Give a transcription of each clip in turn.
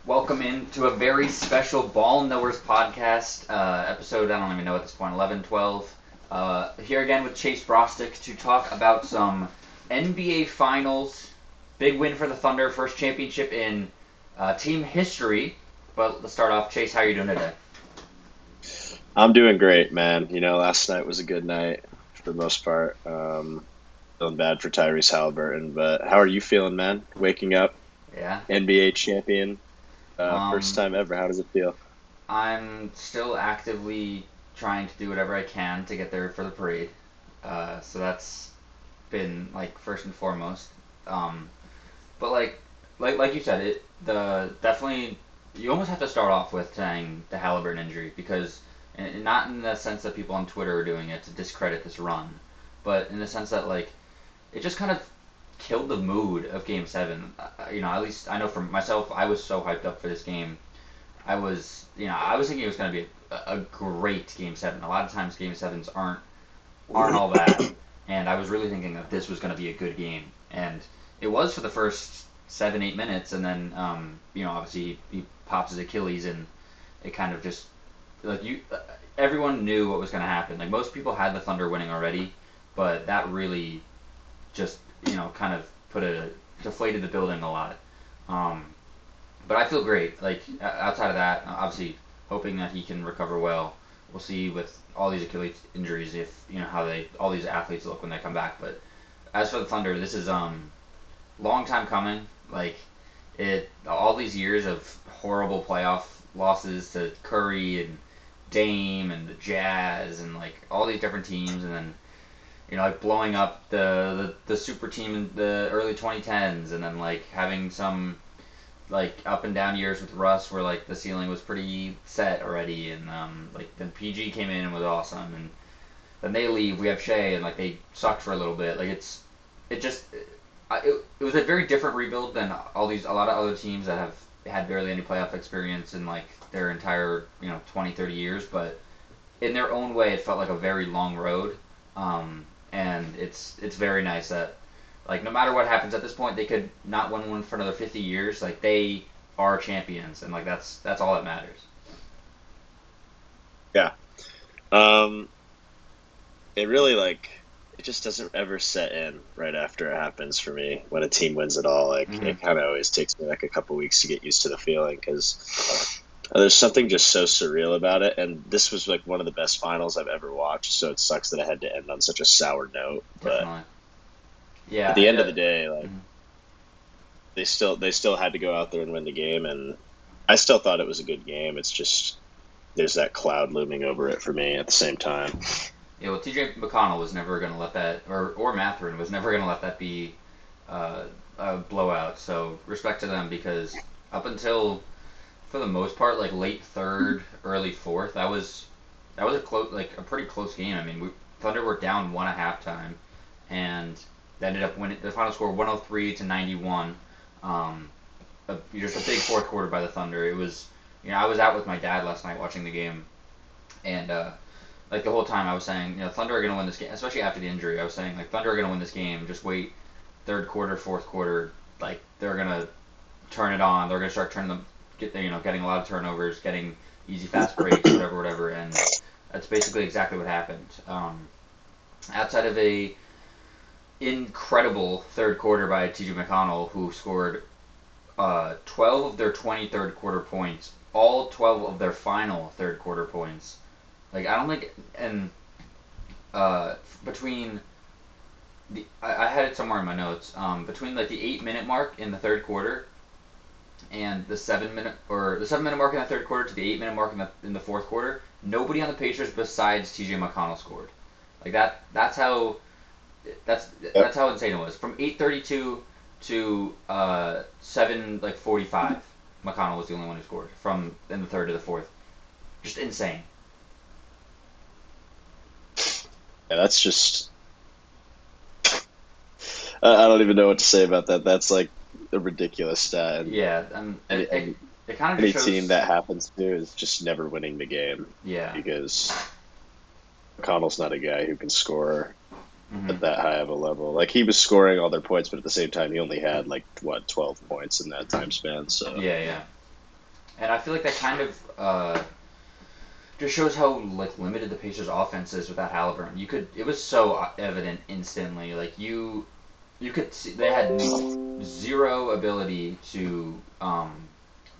Welcome in to a very special Ball Knowers podcast episode. I don't even know at this point, 11, 12. Here again with Chase Brostek to talk about some NBA Finals. Big win for the Thunder, first championship in team history. But let's start off. Chase, how are you doing today? I'm doing great, man. Last night was a good night for the most part. Feeling bad for Tyrese Haliburton, but how are you feeling, man? Waking up, Yeah. NBA champion, first Um, time ever. How does it feel? I'm still actively trying to do whatever I can to get there for the parade. So that's been like first and foremost. Um, But like you said, it the definitely you almost have to start off with saying the Haliburton injury because and not in the sense that people on Twitter are doing it to discredit this run, but in the sense that like it just kind of killed the mood of Game Seven. At least I know for myself, I was so hyped up for this game. I was thinking it was going to be a great Game Seven. A lot of times Game Sevens aren't all that. And I was really thinking that this was going to be a good game, and it was for the first 7, 8 minutes, and then obviously he pops his Achilles, and it kind of just like everyone knew what was going to happen. Like most people had the Thunder winning already, but that really just kind of deflated the building a lot. Um, but I feel great. Like outside of that, obviously hoping that he can recover well. We'll see with all these Achilles injuries if how they all these athletes look when they come back. But as for the Thunder, this is long time coming. Like it all these years of horrible playoff losses to Curry and Dame and the Jazz and like all these different teams, and then like blowing up the super team in the early 2010s, and then like having some like up and down years with Russ where like the ceiling was pretty set already, and like then PG came in and was awesome, and then they leave. We have Shea, and like they sucked for a little bit. Like it just it was a very different rebuild than a lot of other teams that have had barely any playoff experience in like their entire 20 30 years, but in their own way it felt like a very long road. And it's very nice that like no matter what happens at this point, they could not win one for another 50 years. Like they are champions, and like that's all that matters. Yeah. Um, it really it just doesn't ever set in right after it happens for me when a team wins it all. Like Mm-hmm. it kind of always takes me like a couple weeks to get used to the feeling because there's something just so surreal about it. And this was like one of the best finals I've ever watched. So it sucks that it had to end on such a sour note. But Definitely. at Yeah. the end of the day, Mhm. they still had to go out there and win the game, and I still thought it was a good game. It's just there's that cloud looming over it for me at the same time. Yeah. Well, TJ McConnell was never going to let that, or Matherin was never going to let that be uh, a blowout. So respect to them because up until for the most part, like late third, early fourth, that was a pretty close game. I mean, Thunder were down one at halftime, and they ended up winning. The final score 103 to 91. Um, just a big fourth quarter by the Thunder. It was, I was out with my dad last night watching the game, and like the whole time I was saying, Thunder are gonna win this game, especially after the injury. I was saying like Thunder are gonna win this game. Just wait, third quarter, fourth quarter, like they're gonna turn it on. They're gonna start turning them, getting a lot of turnovers, getting easy fast breaks, whatever, whatever, and that's basically exactly what happened. Outside of a incredible third quarter by T.J. McConnell, who scored 12 of their 20 third quarter points, all 12 of their final third quarter points. Like I don't think, and between I had it somewhere in my notes. Between like the 8 minute mark in the third quarter and the 7 minute mark in the third quarter to the 8 minute mark in the fourth quarter, nobody on the Pacers besides T.J. McConnell scored. Like that. That's Yep. that's how insane it was. From 8:32 to 7:45, McConnell was the only one who scored from in the third to the fourth. Just insane. Yeah, that's just I don't even know what to say about that. That's like a ridiculous stat, and Yeah, and any, it, it, any it kind of any just team shows. that happens to is just never winning the game Yeah. because McConnell's not a guy who can score Hmm. at that high of a level. Like he was scoring all their points, but at the same time, he only had like what 12 points in that time span. So Yeah, yeah. And I feel like that kind of just shows how like limited the Pacers' offense is without Haliburton. It was so evident instantly. Like you could see they had zero ability to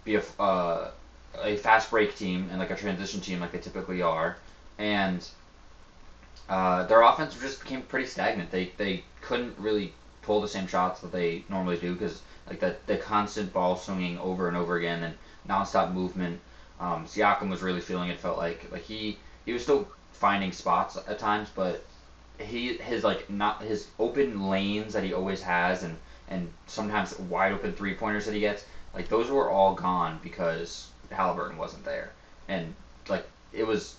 be a fast break team and like a transition team like they typically are, and their offense just became pretty stagnant. They couldn't really pull the same shots that they normally do because like the constant ball swinging over and over again and nonstop movement. Siakam was really feeling it. Felt like he was still finding spots at times, but his like not his open lanes that he always has and sometimes wide open 3 pointers that he gets, like those were all gone because Halliburton wasn't there, and like it was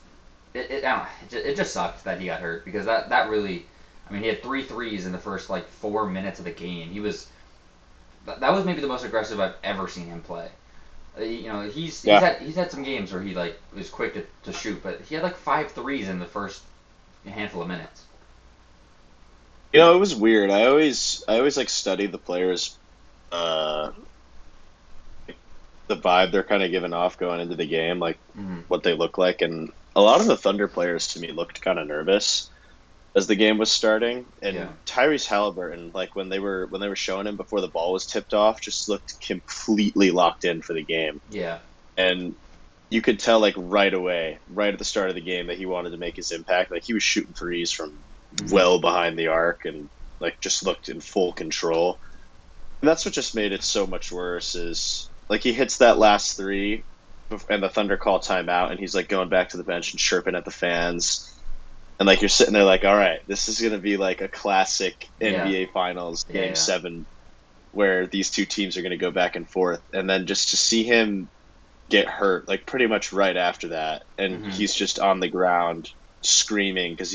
I don't know, it just sucked that he got hurt because that really, I mean, he had three threes in the first like 4 minutes of the game. That was maybe the most aggressive I've ever seen him play. You know, Yeah. he's had some games where he like was quick to shoot, but he had like five threes in the first handful of minutes. It was weird. I always like study the players, uh, the vibe they're kind of giving off going into the game, like Mm-hmm. what they look like, and a lot of the Thunder players to me looked kind of nervous as the game was starting. Yeah. And Tyrese Halliburton, like when they were showing him before the ball was tipped off, just looked completely locked in for the game. Yeah. And you could tell like right away, right at the start of the game, that he wanted to make his impact. Like he was shooting threes from Mm-hmm. well behind the arc and like just looked in full control. And that's what just made it so much worse is like he hits that last three and the Thunder call timeout and he's like going back to the bench and chirping at the fans. And like you're sitting there like, all right, this is gonna be like a classic Yeah. NBA Finals Yeah. game Yeah. 7 where these two teams are gonna go back and forth. And then just to see him get hurt like pretty much right after that and Mm-hmm. he's just on the ground screaming because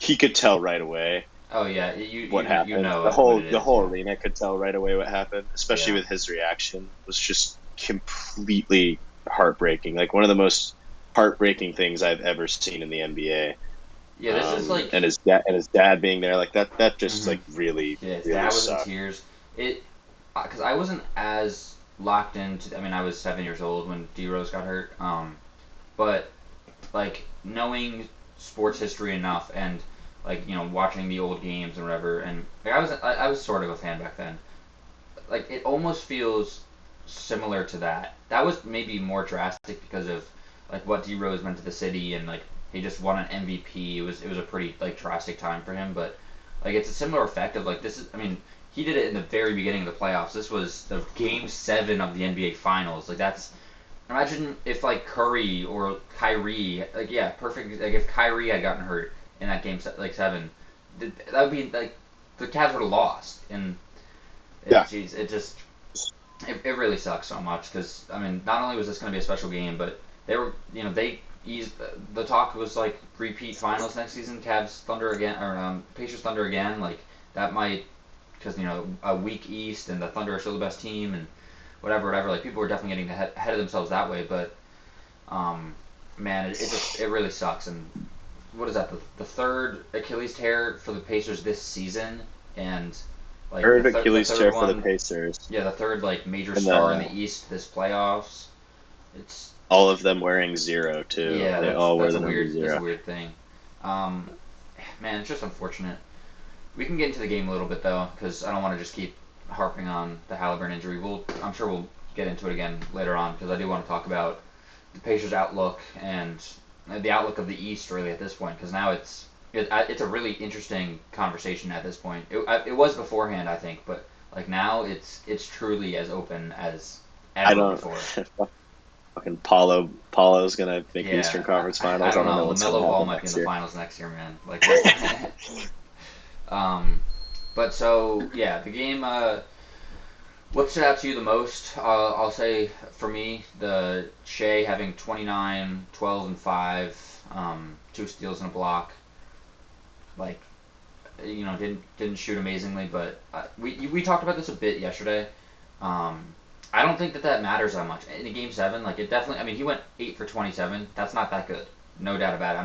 he could tell right away Oh yeah. what You happened. know The what it whole the is. whole Yeah. arena could tell right away what happened, especially Yeah. with his reaction was just completely heartbreaking. Like one of the most heartbreaking things I've ever seen in the NBA. Yeah. This is like. And his dad being there like that just Mm-hmm. like really Yeah. His really dad was in sucked. tears. It because I wasn't as locked into. I mean, I was 7 years old when D Rose got hurt. But like knowing sports history enough and like watching the old games and whatever, and like I was sort of a fan back then. Like it almost feels similar to that. That was maybe more drastic because of like what D Rose meant to the city and like he just won an MVP. It was a pretty like drastic time for him, but like it's a similar effect of like this is. I mean, he did it in the very beginning of the playoffs. This was the game 7 of the NBA Finals. Like that's imagine if like Curry or Kyrie, like yeah, perfect. Like if Kyrie had gotten hurt in that like 7, that would be like the Cavs would have lost. And Yeah. geez, it really sucks so much because I mean, not only was this going to be a special game, but they were they eased the talk was like repeat finals next season, Cavs Thunder again or Pacers Thunder again. Like that might because a weak East and the Thunder are still the best team and whatever. Like people were definitely getting ahead of themselves that way, but um, man, it really sucks. And what is that? The third Achilles tear for the Pacers this season, and like Third the Achilles third tear for the one, Pacers yeah, the third like major and star in the the East this playoffs. It's all of them wearing 0 too. yeah, They all wear that's the number a 0. weird thing. Um, man, it's just unfortunate. We can get into the game a little bit though, because I don't want to just keep harping on the Haliburton injury. I'm sure we'll get into it again later on because I do want to talk about the Pacers' outlook and the outlook of the East really at this point because now it's a really interesting conversation at this point. It was beforehand I think, but like now it's truly as open as I ever don't. before. Fucking Paulo's gonna make the Eastern Yeah, Conference I Finals. I don't don't know know. what's gonna Lamelo Ball happen might be in next the year. finals next year, man. Like what? um, but so yeah, the game. What stood out to you the most? I'll say for me, the Shea having 29, 12, and 5, 2 steals and a block. Like, didn't shoot amazingly, but we talked about this a bit yesterday. Um, I don't think that matters that much in a game 7. Like, it definitely. I mean, he went 8 for 27. That's not that good, no doubt about it.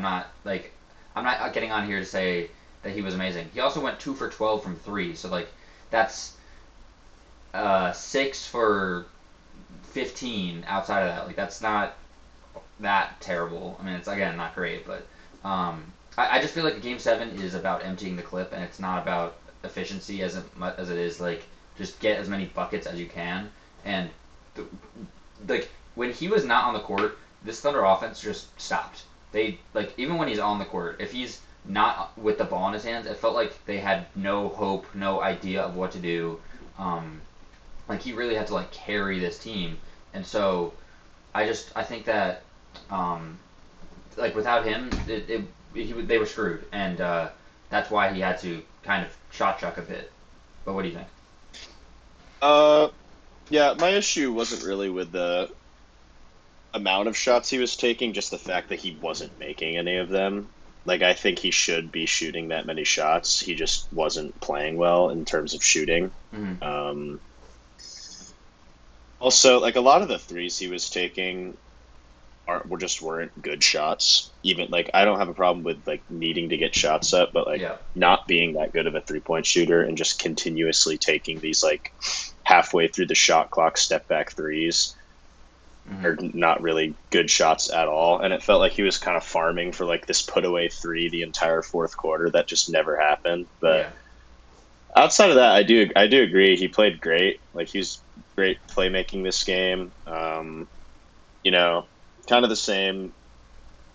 I'm not getting on here to say that he was amazing. He also went 2 for 12 from 3. So like, that's 6 for 15 outside of that. Like that's not that terrible. I mean, it's again not great, but I just feel like Game 7 is about emptying the clip, and it's not about efficiency as it is like just get as many buckets as you can. And the, like when he was not on the court, this Thunder offense just stopped. They like even when he's on the court, if he's not with the ball in his hands, it felt like they had no hope, no idea of what to do. Um, like he really had to like carry this team, and so I think that um, like without him, they were screwed, and that's why he had to kind of shot chuck a bit. But what do you think? Uh, yeah, my issue wasn't really with the amount of shots he was taking, just the fact that he wasn't making any of them. Like, I think he should be shooting that many shots. He just wasn't playing well in terms of shooting. Mm-hmm. Um, Also, like a lot of the threes he was taking weren't good shots. Even like I don't have a problem with like needing to get shots up, but like Yeah. not being that good of a 3-point shooter and just continuously taking these like halfway through the shot clock step back threes Mm-hmm. are not really good shots at all. And it felt like he was kind of farming for like this put away three the entire fourth quarter that just never happened. But Yeah. outside of that, I do agree. He played great. Like he's great playmaking this game. You know, kind of the same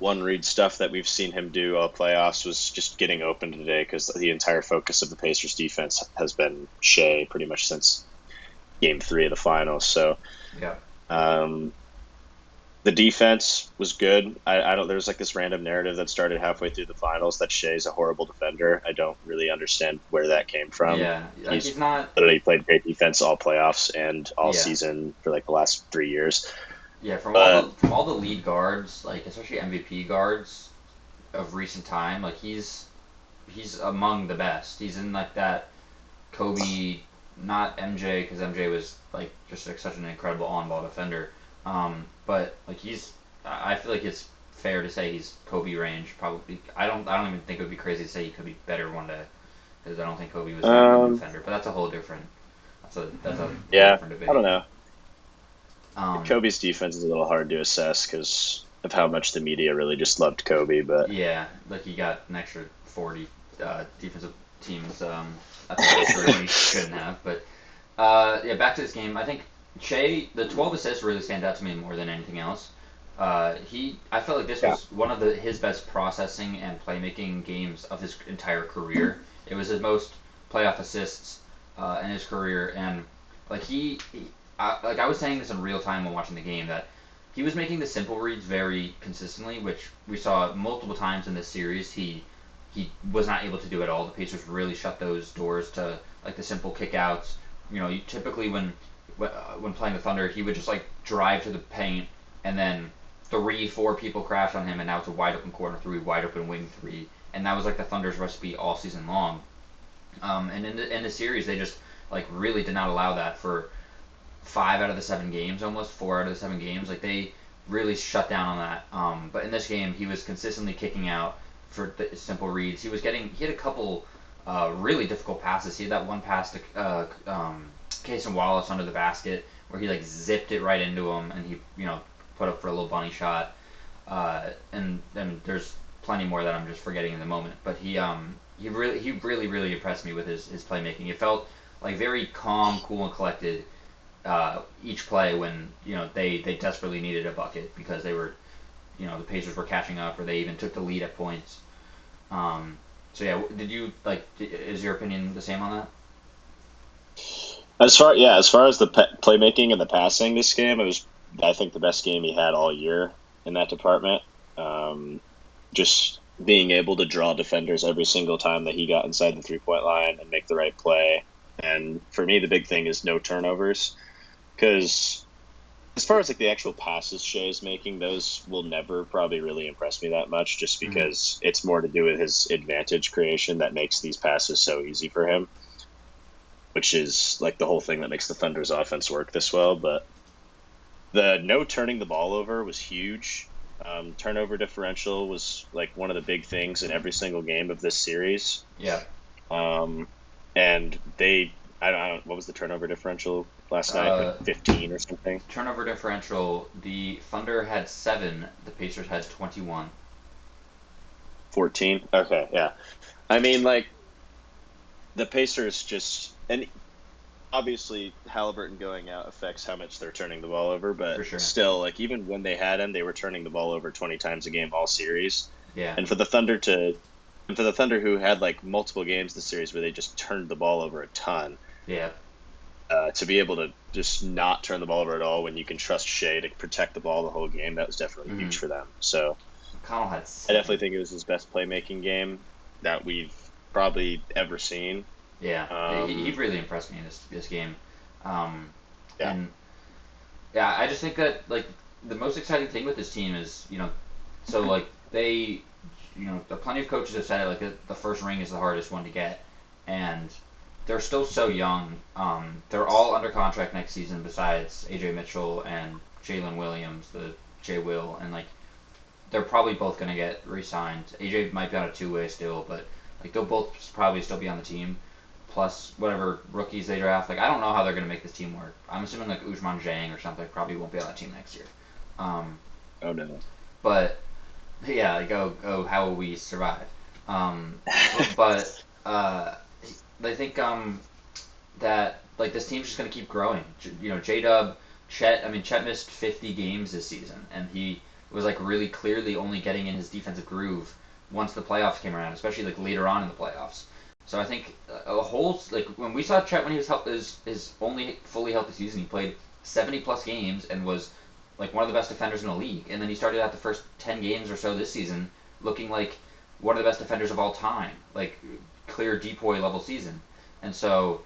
one read stuff that we've seen him do all playoffs was just getting open today because the entire focus of the Pacers defense has been Shea pretty much since game 3 of the finals. So Yeah. um, the defense was good. I don't. There's like this random narrative that started halfway through the finals that Shea's a horrible defender. I don't really understand where that came from. Yeah. Like He's he's not. literally played great defense all playoffs and all Yeah. season for like the last 3 years. Yeah. But From all the lead guards, like especially MVP guards of recent time, like he's among the best. He's in like that Kobe, not MJ, because MJ was like just like such an incredible on-ball defender. But like I feel like it's fair to say he's Kobe range. Probably, I don't even think it would be crazy to say he could be better one day, because I don't think Kobe was that good of a defender. But that's a whole different, that's a whole yeah, different I don't debate. know. Um, Kobe's defense is a little hard to assess because of how much the media really just loved Kobe. But yeah, like he got an extra 40 defensive teams at the Pacers when he shouldn't have, but. Yeah, back to this game. I think the 12 assists really stand out to me more than anything else. I felt like this yeah, was one of his best processing and playmaking games of his entire career. It was his most playoff assists in his career, and like like I was saying this in real time when watching the game that he was making the simple reads very consistently, which we saw multiple times in this series. He was not able to do at all. The Pacers really shut those doors to like the simple kickouts. Typically when playing the Thunder, he would just like drive to the paint and then 4 people crash on him, and now it's a wide open corner three, wide open wing three, and that was like the Thunder's recipe all season long. And in the series, they just like really did not allow that for 5 out of the 7 games, almost 4 out of the 7 games. Like they really shut down on that. But in this game, he was consistently kicking out for the simple reads. He had a couple really difficult passes. He had that one pass to Case and Wallace under the basket where he like zipped it right into him, and he put up for a little bunny shot. And there's plenty more that I'm just forgetting in the moment. But he really impressed me with his playmaking. It felt like very calm, cool, and collected each play when they desperately needed a bucket because they were the Pacers were catching up or they even took the lead at points. So yeah, did you like? Is your opinion the same on that? as far as the playmaking and the passing this game, it was I think the best game he had all year in that department. Um, just being able to draw defenders every single time that he got inside the 3-point line and make the right play. And for me, the big thing is no turnovers because as far as like the actual passes Shea's making, those will never probably really impress me that much, just Mm-hmm. because it's more to do with his advantage creation that makes these passes so easy for him, which is like the whole thing that makes the Thunder's offense work this well. But the no turning the ball over was huge. Turnover differential was like one of the big things in every single game of this series. Yeah. Um, and I don't what was the turnover differential? last night, like Uh, 15 or something. Turnover differential, the Thunder had 7, the Pacers had 21. 14. Okay, yeah. I mean, like the Pacers just and obviously Haliburton going out affects how much they're turning the ball over, but For sure. still, like even when they had him, they were turning the ball over 20 times a game all series. Yeah. And for the Thunder to and for the Thunder who had like multiple games this series where they just turned the ball over a ton, Yeah. to be able to just not turn the ball over at all when you can trust Shea to protect the ball the whole game, that was definitely Mm-hmm. huge for them. So McConnell had I definitely 7. think it was his best playmaking game that we've probably ever seen. Yeah. He Um, really impressed me in this game. Um, yeah, and yeah, I just think that like the most exciting thing with this team is so like they plenty of coaches have said it like the first ring is the hardest one to get, and they're still so young. They're all under contract next season besides AJ Mitchell and Jalen Williams, the J Will, and like they're probably both gonna get re-signed. AJ might be on a two-way still, but like they'll both probably still be on the team. Plus whatever rookies they draft. Like I don't know how they're gonna make this team work. I'm assuming like Ujman Jang or something probably won't be on that team next year. Um, oh no. but yeah, like how will we survive? But I think that like this team's just gonna keep growing. J Dub, Chet. I mean, Chet missed 50 games this season, and he was like really clearly only getting in his defensive groove once the playoffs came around, especially like later on in the playoffs. So I think a whole like when we saw Chet when he was his only fully healthy season, he played 70 plus games and was like one of the best defenders in the league. And then he started out the first 10 games or so this season looking like one of the best defenders of all time, like clear Depoy level season. And so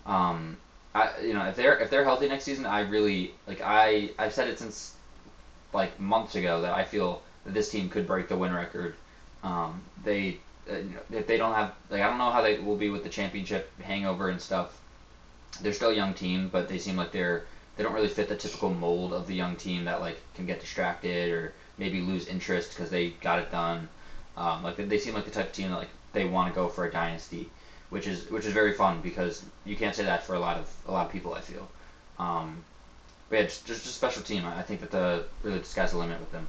um, if they're healthy next season, I really like I've said it since like months ago that I feel that this team could break the win record. They if they don't have like I don't know how they will be with the championship hangover and stuff. They're still a young team, but they seem like they don't really fit the typical mold of the young team that like can get distracted or maybe lose interest because they got it done. Like they seem like the type of team that like they want to go for a dynasty, which is very fun because you can't say that for a lot of people. I feel. Um, but yeah, just a special team. I think that the sky's the limit with them.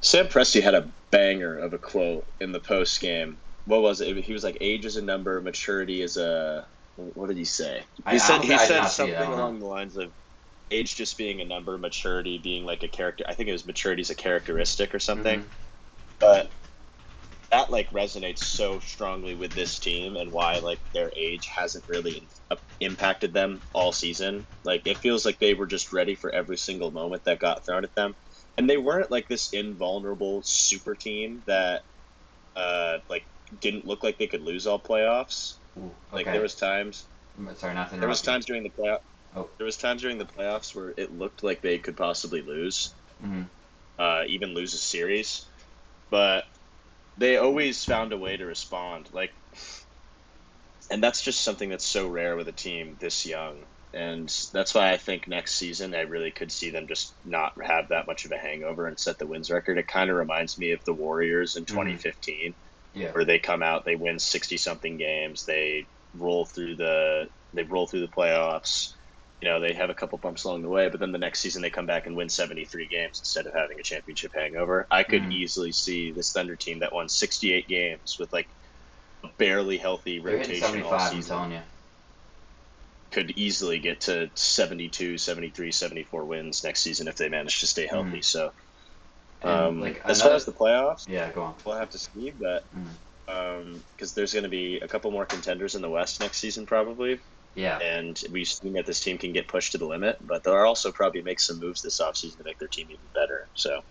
Sam Presti had a banger of a quote in the post game. What was it? He was like, "Age is a number, maturity is a." What did he say? He I said honestly he I did said not see it. I something don't know. along the lines of age just being a number, maturity being like a character. I think it was maturity is a characteristic or Mm-hmm. something. But that like resonates so strongly with this team and why like their age hasn't really impacted them all season. Like it feels like they were just ready for every single moment that got thrown at them, and they weren't like this invulnerable super team that like didn't look like they could lose all playoffs. Ooh, Like okay. Sorry, not to there was interrupt you. times during the playoff Oh. there was times during the playoffs where it looked like they could possibly lose, Mm-hmm. even lose a series, but they always found a way to respond. Like, and that's just something that's so rare with a team this young. And that's why I think next season I really could see them just not have that much of a hangover and set the wins record. It kind of reminds me of the Warriors in Mm-hmm. 2015, Yeah. where they come out, they win 60 something games, they roll through the playoffs. They have a couple bumps along the way, but then the next season they come back and win 73 games instead of having a championship hangover. I could Mm-hmm. easily see this Thunder team that won 68 games with like a barely healthy They're hitting rotation all 75. I'm telling season you. could easily get to 72, 73, 74 wins next season if they manage to stay Mm-hmm. healthy. So, And like as far another. as the playoffs, Yeah. Go on. we'll have to see, but Mm-hmm. because there's going to be a couple more contenders in the West next season, probably. Yeah. And we've seen that this team can get pushed to the limit, but they'll also probably make some moves this offseason to make their team even better. So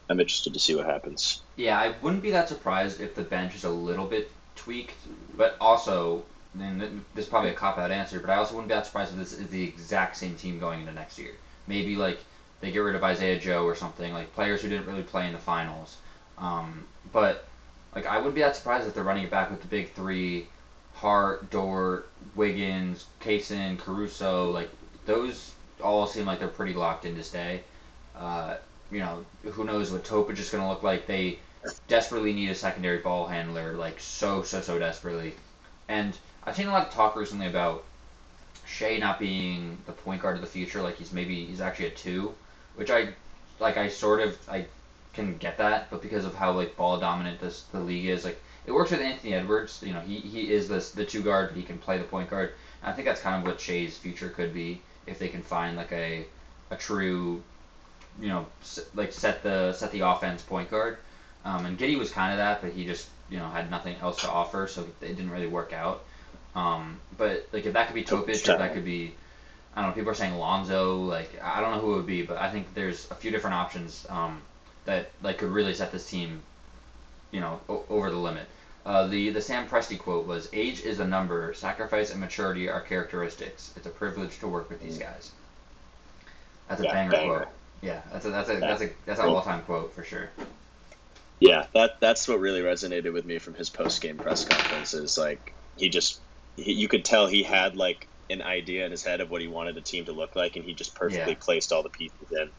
I'm interested to see what happens. Yeah, I wouldn't be that surprised if the bench is a little bit tweaked, but also, and this is probably a cop out answer, but I also wouldn't be that surprised if this is the exact same team going into next year. Maybe like they get rid of Isaiah Joe or something, like players who didn't really play in the finals. But like I wouldn't be that surprised if they're running it back with the big three: Hart, Dort, Wiggins, Kaysen, Caruso. Like those all seem like they're pretty locked in to stay. Uh, who knows what Topic is going to look like. They desperately need a secondary ball handler, like so desperately. And I've seen a lot of talk recently about Shea not being the point guard of the future, like he's actually a two, which I sort of I can get that, but because of how like ball dominant the league is, like it works with Anthony Edwards. You know, he is the two guard, but he can play the point guard. And I think that's kind of what Shea's future could be if they can find like a true, you know, like set the offense point guard. And Giddey was kind of that, but he just had nothing else to offer, so it didn't really work out. But like if that could be Topic, or that could be, I don't know. People are saying Lonzo. Like I don't know who it would be, but I think there's a few different options that like could really set this team, over the limit. The Sam Presti quote was, "Age is a number. Sacrifice and maturity are characteristics. It's a privilege to work with these guys." That's a banger quote. Yeah, that's an all-time quote for sure. Yeah, that's what really resonated with me from his post-game press conference. Is like you could tell he had like an idea in his head of what he wanted the team to look like, and he just perfectly placed all the pieces in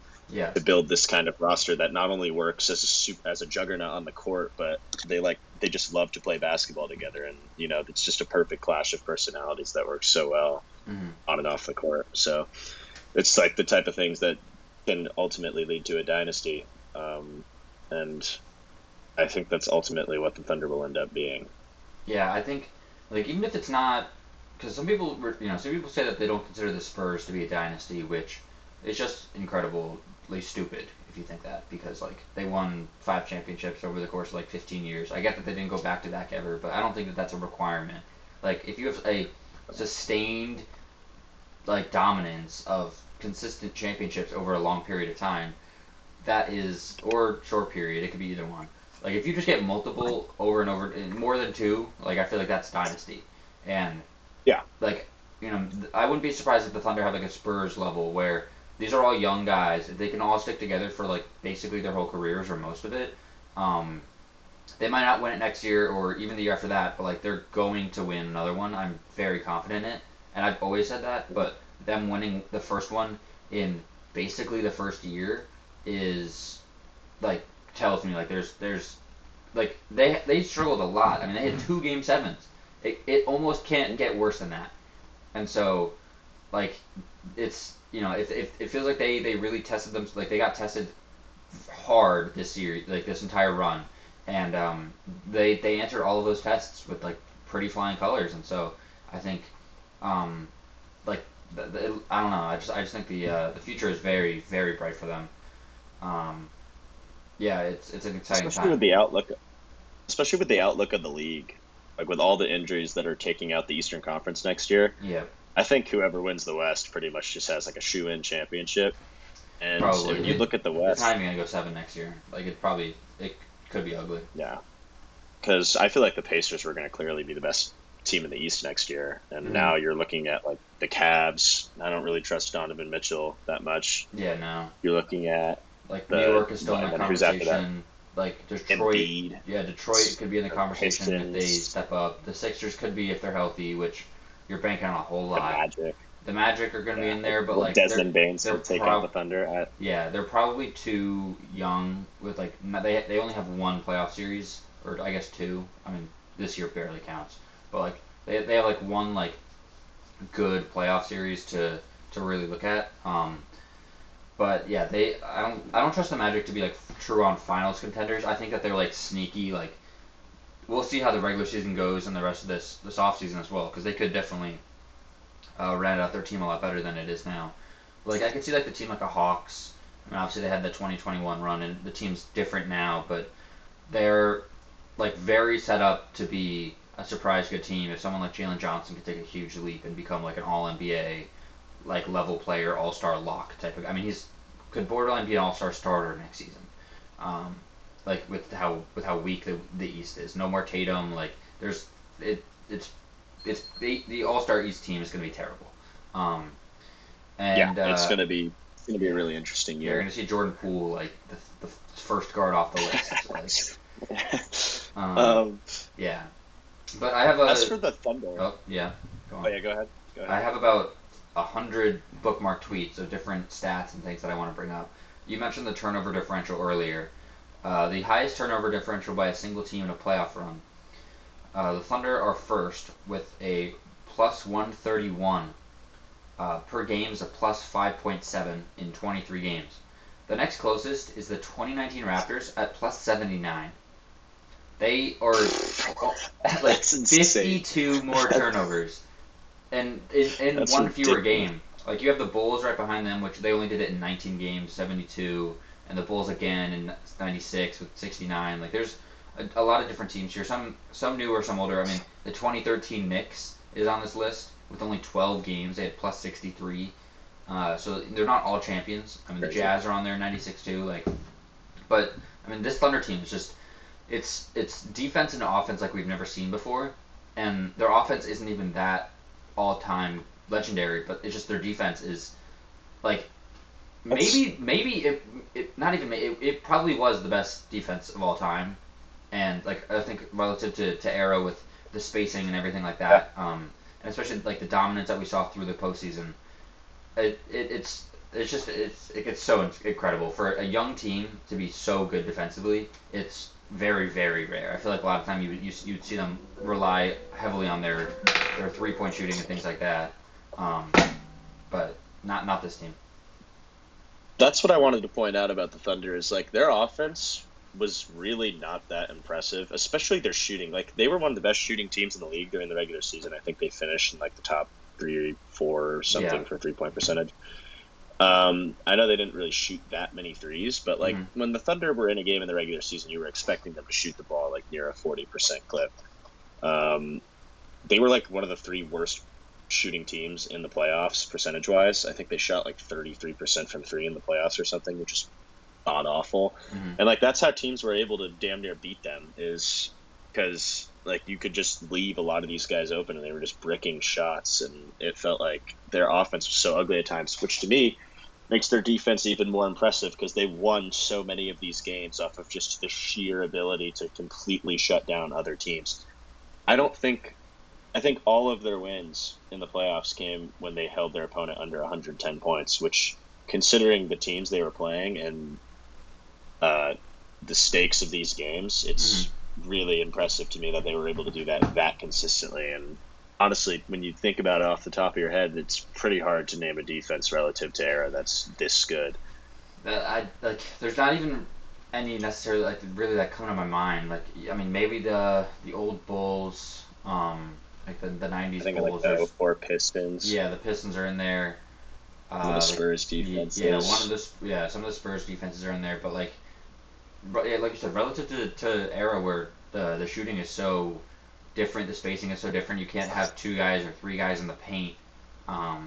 to build this kind of roster that not only works as a juggernaut on the court, but they just love to play basketball together, and it's just a perfect clash of personalities that works so well on and off the court. So it's like the type of things that can ultimately lead to a dynasty, and I think that's ultimately what the Thunder will end up being. Yeah, I think like even if it's not, because some people say that they don't consider the Spurs to be a dynasty, which is just incredibly stupid if you think that, because like they won 5 championships over the course of like 15 years. I get that they didn't go back to back ever, but I don't think that that's a requirement. Like if you have a sustained like dominance of consistent championships over a long period of time, that is, or short period, it could be either one. Like if you just get multiple over and over, more than 2, like I feel like that's dynasty. And like I wouldn't be surprised if the Thunder have like a Spurs level where these are all young guys. They can all stick together for like basically their whole careers or most of it. They might not win it next year or even the year after that, but like they're going to win another one. I'm very confident in it, and I've always said that. But them winning the first one in basically the first year is like tells me like there's like they struggled a lot. I mean they had 2 game 7s. It almost can't get worse than that. And so like it's it feels like they really tested them, like they got tested hard this year, like this entire run, and they answered all of those tests with like pretty flying colors. And so I think like I don't know, I just think the future is very very bright for them. Yeah, it's an exciting especially time. Especially with the outlook of the league, like with all the injuries that are taking out the Eastern Conference next year. Yeah, I think whoever wins the West pretty much just has like a shoe-in championship. And probably. if you look at the It's not West, even gonna go 7 next year. Like it could be ugly. yeah, because I feel like the Pacers were going to clearly be the best team in the East next year, and now you're looking at like the Cavs. I don't really trust Donovan Mitchell that much. Yeah, no. You're looking at Like New York is still in that who's after that? conversation. Like Detroit, Embiid, yeah, Detroit could be in the conversation if they Pistons, step up. The Sixers could be if they're healthy, which you're banking on a whole the lot. Magic. The Magic are going to be in there, but Will like Desmond Bane they're still take out the Thunder? yeah, they're probably too young with like they only have 1 playoff series, or I guess 2. I mean this year barely counts, but like they have like 1 like good playoff series to really look at. But yeah, I don't trust the Magic to be like true on finals contenders. I think that they're like sneaky. Like we'll see how the regular season goes and the rest of this off season as well, because they could definitely round out their team a lot better than it is now. Like I could see like the team like the Hawks. I mean, obviously they had the 2021 run, and the team's different now, but they're like very set up to be a surprise good team. If someone like Jalen Johnson could take a huge leap and become like an All NBA like level player, All Star lock type of. I mean, he's could borderline be an All Star starter next season. Like with how weak the East is. No more Tatum. Like there's it's the All Star East team is going to be terrible. And it's going to be a really interesting year. You're going to see Jordan Poole like the first guard off the list. Yeah. But I have as for the Thunder. Oh yeah. Go on. Oh yeah, go ahead. I have about 100 bookmark tweets of different stats and things that I want to bring up. You mentioned the turnover differential earlier. The highest turnover differential by a single team in a playoff run. The Thunder are first with a plus 131 per game is a plus 5.7 in 23 games. The next closest is the 2019 Raptors at plus 79. They are like That's insane. 52 more turnovers and in That's one fewer ridiculous. game. Like you have the Bulls right behind them, which they only did it in 19 games, 72, and the Bulls again in 96 with 69. Like there's a lot of different teams here. Some newer, some older. I mean, the 2013 Knicks is on this list with only 12 games. They had plus 63. So they're not all champions. I mean, the Crazy. Jazz are on there, 96 too. Like, but I mean, this Thunder team is just it's defense and offense like we've never seen before, and their offense isn't even that all time legendary, but it's just their defense is like That's maybe it not even it probably was the best defense of all time, and like I think relative to Arrow with the spacing and everything like yeah. that, and especially like the dominance that we saw through the postseason, it's just it gets so incredible for a young team to be so good defensively. It's very rare. I feel like a lot of time you'd see them rely heavily on their 3 point shooting and things like that, um, but not this team. That's what I wanted to point out about the Thunder is like their offense was really not that impressive, especially their shooting. Like they were one of the best shooting teams in the league during the regular season. I think they finished in like the top 3, 4 or Yeah. something for 3 point percentage. I know they didn't really shoot that many threes, but like Hmm. when the Thunder were in a game in the regular season, you were expecting them to shoot the ball like near a 40% clip. Um, they were like one of the three worst shooting teams in the playoffs percentage wise. I think they shot like 33% from three in the playoffs or something, which is god awful. Hmm. And like that's how teams were able to damn near beat them is because like you could just leave a lot of these guys open and they were just bricking shots and it felt like their offense was so ugly at times, which to me makes their defense even more impressive because they won so many of these games off of just the sheer ability to completely shut down other teams. I don't think I think all of their wins in the playoffs came when they held their opponent under 110 points, which, considering the teams they were playing and uh, the stakes of these games, Hmm. it's really impressive to me that they were able to do that consistently. And honestly, when you think about it off the top of your head, it's pretty hard to name a defense relative to Era that's this good. I like. There's not even any necessarily like really that come to my mind. Like I mean, maybe the old Bulls, like the I '90s think like Bulls. the There's 04 Pistons, yeah, the Pistons are in there. some of the Like Spurs yeah, one of defenses. some of the Spurs defenses are in there, but yeah, like you said, relative to era where the shooting is so different, the spacing is so different. You can't have two guys or three guys in the paint,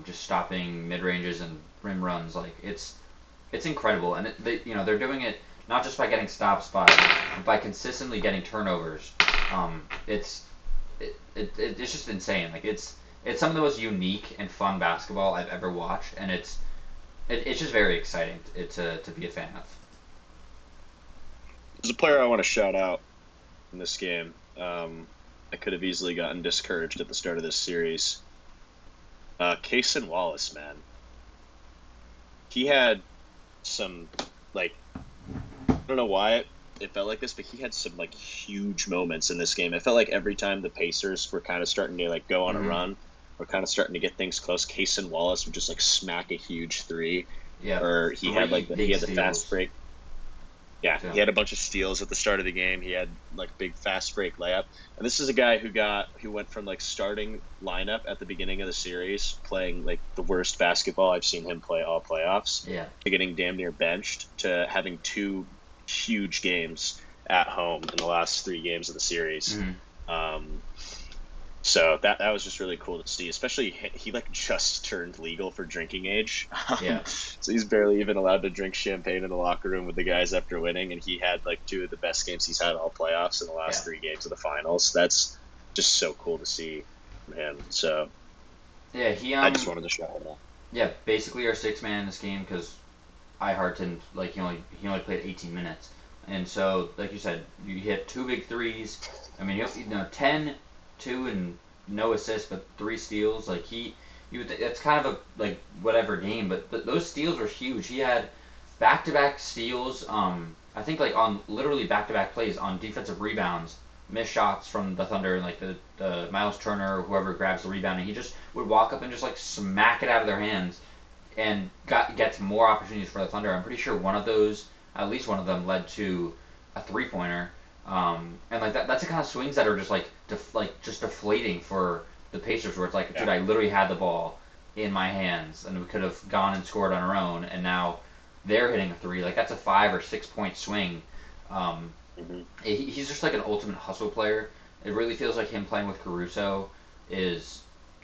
just stopping mid ranges and rim runs. Like it's incredible, and they're doing it not just by getting stops, but by consistently getting turnovers. It's it's just insane. Like it's some of the most unique and fun basketball I've ever watched, and it's just very exciting to be a fan of. There's a player I want to shout out in this game. I could have easily gotten discouraged at the start of this series. Case Wallace, man, he had some like I don't know why it felt like this, but he had some like huge moments in this game. It felt like every time the Pacers were kind of starting to like go on a Hmm. run, or kind of starting to get things close, Case Wallace would just like smack a huge three, Yeah, or he had three like he big had the fast steals break. Yeah, too. he had a bunch of steals at the start of the game. He had like big fast break layup. And this is a guy who went from like starting lineup at the beginning of the series, playing like the worst basketball I've seen him play all playoffs, Yeah. to getting damn near benched to having two huge games at home in the last 3 games of the series. Hmm. Um, so that was just really cool to see. Especially he like just turned legal for drinking age, Yeah. so he's barely even allowed to drink champagne in the locker room with the guys after winning. And he had like two of the best games he's had all playoffs in the Yeah. last 3 games of the finals. That's just so cool to see from him. So Yeah. He I just wanted to shout him out. yeah, basically our six man in this game because I Harton like he only played 18 minutes, and so like you said, you hit two big threes. I mean, you know 10, 2, and no assists, but three steals. Like it's kind of a like whatever game, but those steals were huge. He had back to back steals. I think like on literally back to back plays on defensive rebounds missed shots from the Thunder, and like the Miles Turner or whoever grabs the rebound, and he just would walk up and just like smack it out of their hands, and gets more opportunities for the Thunder. I'm pretty sure one of those, at least one of them, led to a 3-pointer. And like that's the kind of swings that are just like just deflating for the Pacers, where it's like, dude, I literally had the ball in my hands, and we could have gone and scored on our own, and now they're hitting a three. Like that's a 5 or 6 point swing. He's just like an ultimate hustle player. It really feels like him playing with Caruso is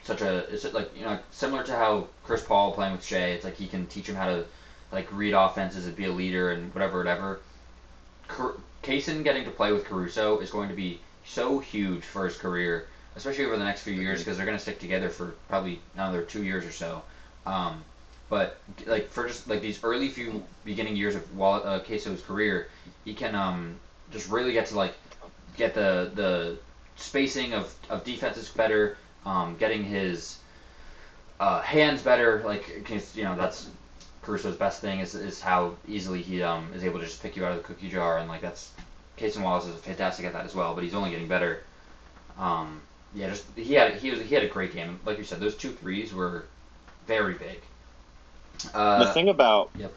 is it like, similar to how Chris Paul playing with Shea. It's like he can teach him how to like read offenses and be a leader and whatever. Kaysen getting to play with Caruso is going to be so huge for his career, especially over the next few years, because they're going to stick together for probably another 2 years or so. But like for just like these early few beginning years of Queso's career, he can just really get to like get the spacing of defenses better, getting his hands better. Like, that's Caruso's best thing is how easily he is able to just pick you out of the cookie jar, and like that's Casey Wallace is fantastic at that as well, but he's only getting better. Yeah, just he had a great game. Like you said, those 2 threes were very big. The thing about Yep.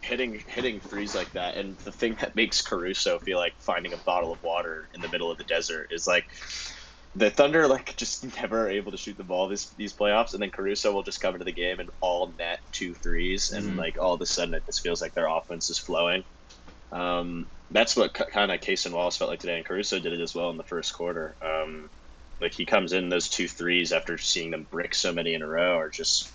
hitting threes like that, and the thing that makes Caruso feel like finding a bottle of water in the middle of the desert, is like the Thunder like just never are able to shoot the ball these playoffs, and then Caruso will just come into the game and all net 2 threes, and like all of a sudden it just feels like their offense is flowing. That's what kind of Case and Wallace felt like today, and Caruso did it as well in the first quarter. Like he comes in those 2 threes after seeing them brick so many in a row, or just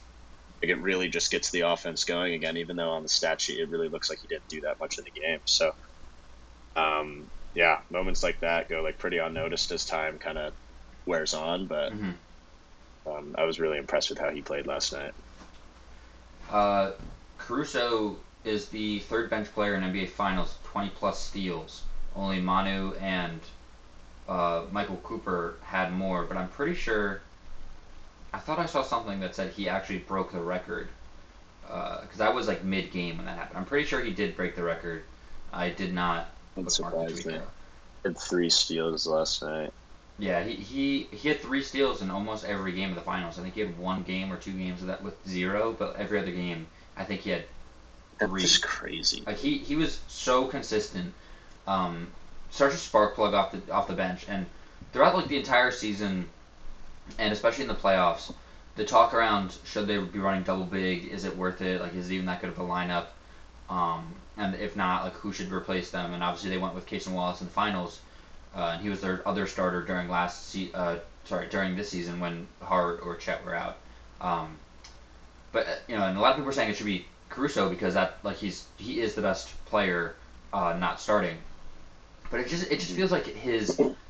like it really just gets the offense going again, even though on the stat sheet it really looks like he didn't do that much in the game. So, yeah, moments like that go like pretty unnoticed as time kind of wears on. But I was really impressed with how he played last night. Caruso is the 3rd bench player in NBA Finals, 20 plus steals. Only Manu and Michael Cooper had more, but I'm pretty sure. I thought I saw something that said he actually broke the record, because that was like mid-game when that happened. I'm pretty sure he did break the record. I did not bookmark the tweet though. He had 3 steals last night. Yeah, he had 3 steals in almost every game of the finals. I think he had 1 game or 2 games of that with 0, but every other game I think he had 3. That's crazy. Like he was so consistent, such a spark plug off the bench, and throughout like the entire season, and especially in the playoffs, the talk around should they be running double big, is it worth it? Like, is it even that good of a lineup? And if not, like, who should replace them? And obviously they went with Case and Wallace in the finals, and he was their other starter during during this season when Hart or Chet were out. But and a lot of people are saying it should be Caruso because he is the best player, not starting. But it just feels like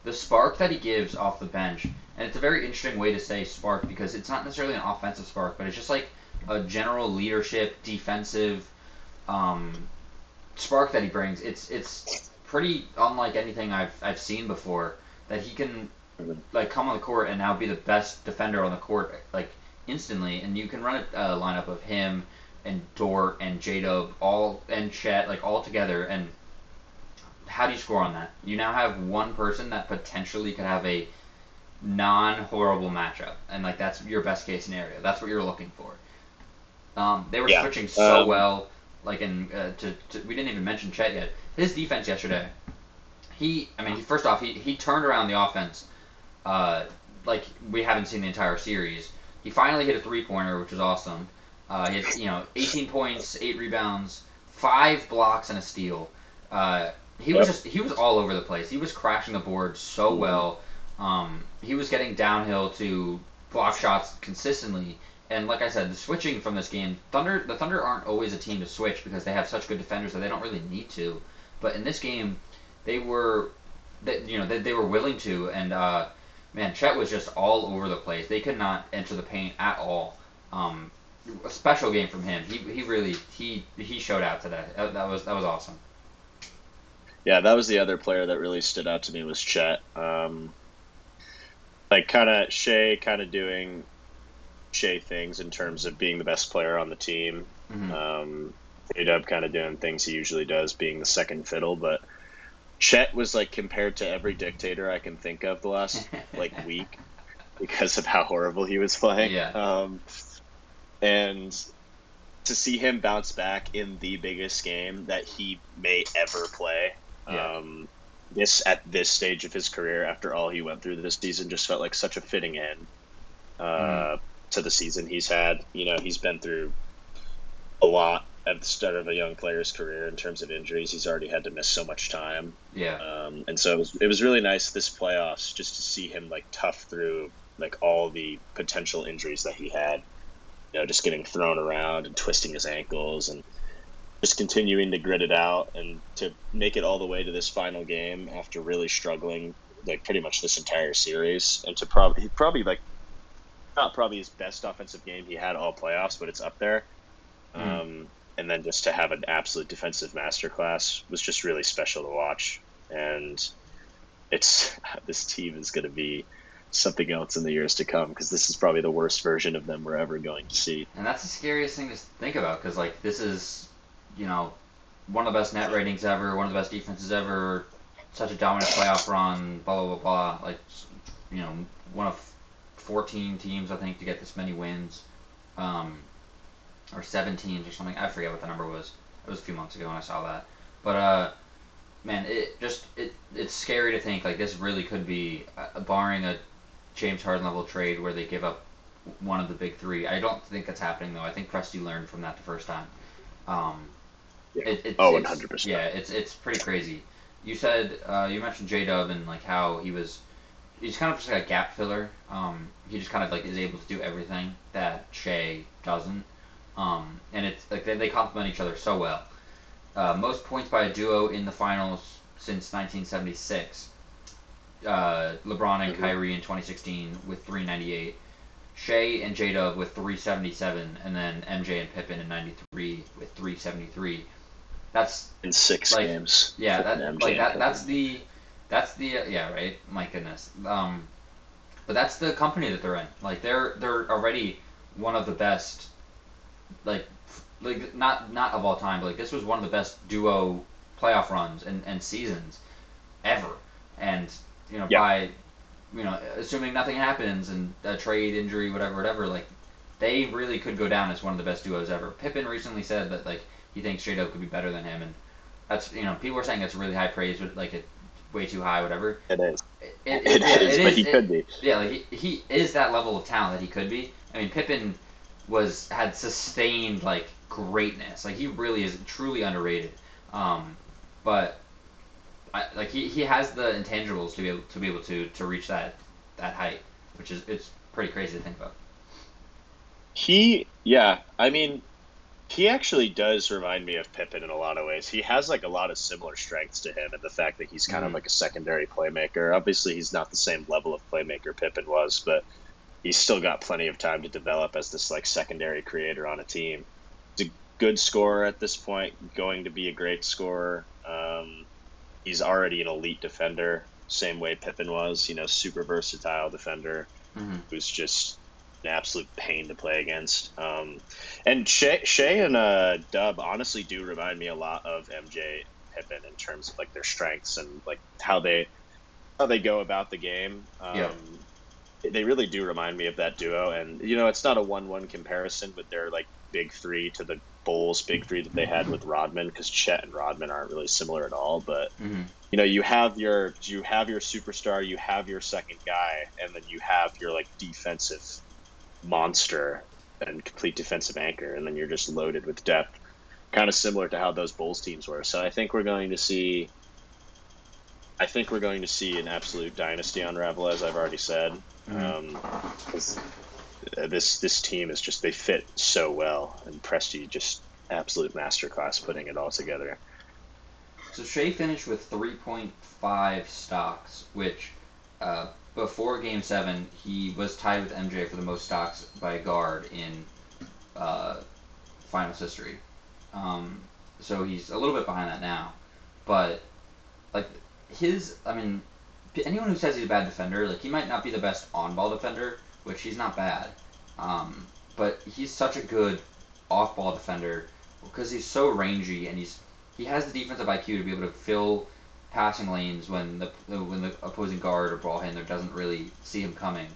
the spark that he gives off the bench, and it's a very interesting way to say spark because it's not necessarily an offensive spark, but it's just like a general leadership, defensive spark that he brings. It's pretty unlike anything I've seen before, that he can like come on the court and now be the best defender on the court like instantly, and you can run a lineup of him and Dort and J-Dub and Chet like all together, and how do you score on that? You now have one person that potentially could have a non-horrible matchup, and like that's your best case scenario. That's what you're looking for. They were switching so well. Like we didn't even mention Chet yet. His defense yesterday. First off, he turned around the offense, like we haven't seen the entire series. He finally hit a 3-pointer, which was awesome. He had 18 points, 8 rebounds, 5 blocks, and a steal. He was all over the place. He was crashing the board so well. He was getting downhill to block shots consistently. And like I said, the switching from this game, the Thunder aren't always a team to switch because they have such good defenders that they don't really need to. But in this game, they were willing to, and man, Chet was just all over the place. They could not enter the paint at all. A special game from him. He really showed out today. That was awesome. Yeah, that was the other player that really stood out to me was Chet. Like Shea doing Shea things in terms of being the best player on the team. A-Dub kind of doing things he usually does, being the second fiddle. But Chet was like compared to every dictator I can think of the last like week because of how horrible he was playing. Yeah. And to see him bounce back in the biggest game that he may ever play, Yeah. this at this stage of his career, after all he went through this season, just felt like such a fitting end Hmm. to the season he's had. You know, he's been through a lot at the start of a young player's career in terms of injuries. He's already had to miss so much time, Yeah. and so it was really nice this playoffs just to see him like tough through like all the potential injuries that he had. You know, just getting thrown around and twisting his ankles and just continuing to grit it out and to make it all the way to this final game after really struggling like pretty much this entire series, and to probably like not probably his best offensive game he had all playoffs, but it's up there. Hmm. And then just to have an absolute defensive masterclass was just really special to watch. And it's this team is going to be something else in the years to come because this is probably the worst version of them we're ever going to see. And that's the scariest thing to think about because, like, this is, one of the best net ratings ever, one of the best defenses ever, such a dominant playoff run, blah, blah, blah, blah. Like, you know, one of 14 teams, I think, to get this many wins. Um, or 7 teams or something. I forget what the number was. It was a few months ago when I saw that. But, man, it's scary to think, like, this really could be, barring a James Harden level trade where they give up one of the big three. I don't think that's happening though. I think Presti learned from that the first time. Um, Yeah. it's Oh, it's 100%. yeah, it's pretty crazy. You said you mentioned J Dub and like how he's kind of just like a gap filler. He just kind of like is able to do everything that Shea doesn't. And it's like they complement each other so well. Most points by a duo in the finals since 1976. LeBron and Mm-hmm. Kyrie in 2016 with 398. Shea and J-Dub with 377, and then MJ and Pippen in 93 with 373. That's In 6 games, yeah, flipping that like MJ and that Pippen. that's the yeah, right. My goodness. But that's the company that they're in. Like they're already one of the best. Like not of all time, but like this was one of the best duo playoff runs and seasons ever. And Yeah. by assuming nothing happens and a trade, injury, whatever, like they really could go down as one of the best duos ever. Pippen recently said that like he thinks J Dub could be better than him, and that's people are saying that's really high praise, but like it way too high, whatever. It is. It It yeah, is, it but is he could it be. yeah, like he is that level of talent that he could be. I mean, Pippen had sustained like greatness. Like he really is truly underrated. Um, but like he has the intangibles to reach that height, which is it's pretty crazy to think about. Yeah, I mean, he actually does remind me of Pippen in a lot of ways. He has like a lot of similar strengths to him, and the fact that he's kind of Mm-hmm. like a secondary playmaker. Obviously, he's not the same level of playmaker Pippen was, but he's still got plenty of time to develop as this like secondary creator on a team. He's a good scorer at this point, going to be a great scorer. He's already an elite defender, same way Pippen was. You know, super versatile defender Mm-hmm. who's just an absolute pain to play against. And Shea and Dub honestly do remind me a lot of MJ and Pippen in terms of like their strengths and like how they go about the game. Yep. They really do remind me of that duo. And you know, it's not a 1-1 comparison with their like big three to the Bulls big three that they had with Rodman because Chet and Rodman aren't really similar at all. But Mm-hmm. you know, you have your superstar, you have your second guy, and then you have your like defensive monster and complete defensive anchor, and then you're just loaded with depth, kind of similar to how those Bulls teams were. So I think we're going to see an absolute dynasty unravel, as I've already said. Mm-hmm. 'Cause this team is just they fit so well, and Presti just absolute masterclass putting it all together. So Shea finished with 3.5 stocks, which before Game 7 he was tied with MJ for the most stocks by a guard in uh, finals history. Um, so he's a little bit behind that now, but like I mean, anyone who says he's a bad defender, like he might not be the best on-ball defender, which he's not bad, but he's such a good off-ball defender because he's so rangy and he has the defensive IQ to be able to fill passing lanes when the opposing guard or ball handler doesn't really see him coming,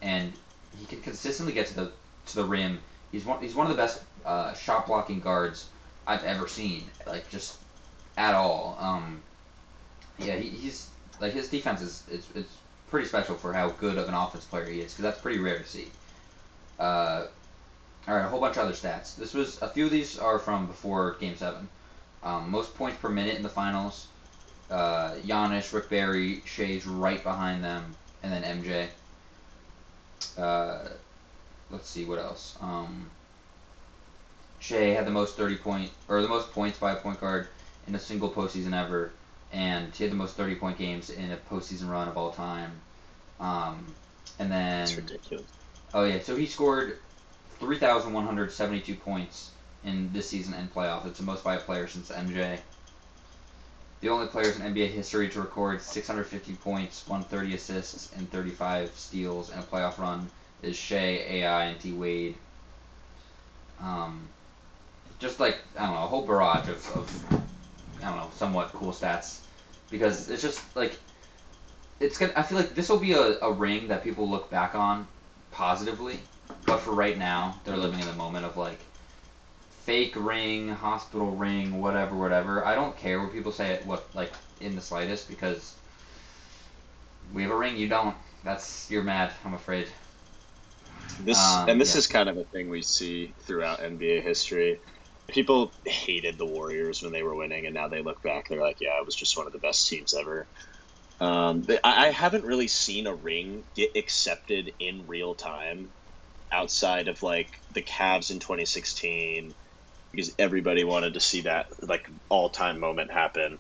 and he can consistently get to the rim. He's one of the best shot blocking guards I've ever seen. Like just at all. Yeah, he's like his defense is it's pretty special for how good of an offense player he is because that's pretty rare to see. Uh, all right, a whole bunch of other stats. This was a few of these are from before Game 7. Most points per minute in the finals. Giannis, Rick Barry, Shea's right behind them, and then MJ. Let's see what else. Shea had the most 30-point or the most points by a point guard in a single postseason ever, and he had the most 30-point games in a postseason run of all time. And then It's ridiculous. oh yeah, so he scored 3,172 points in this season and playoffs. It's the most by a player since MJ. The only players in NBA history to record 650 points, 130 assists, and 35 steals in a playoff run is Shea, AI, and T Wade. Um, just like I don't know, a whole barrage of I don't know, somewhat cool stats because it's just like it's gonna. I feel like this will be a ring that people look back on positively, but for right now, they're living in the moment of like fake ring, hospital ring, whatever, whatever. I don't care what people say what like in the slightest because we have a ring, you don't. You're mad. I'm afraid. This Yeah. is kind of a thing we see throughout NBA history. People hated the Warriors when they were winning, and now they look back, they're like, yeah, it was just one of the best teams ever. I haven't really seen a ring get accepted in real time outside of like the Cavs in 2016 because everybody wanted to see that like all-time moment happen,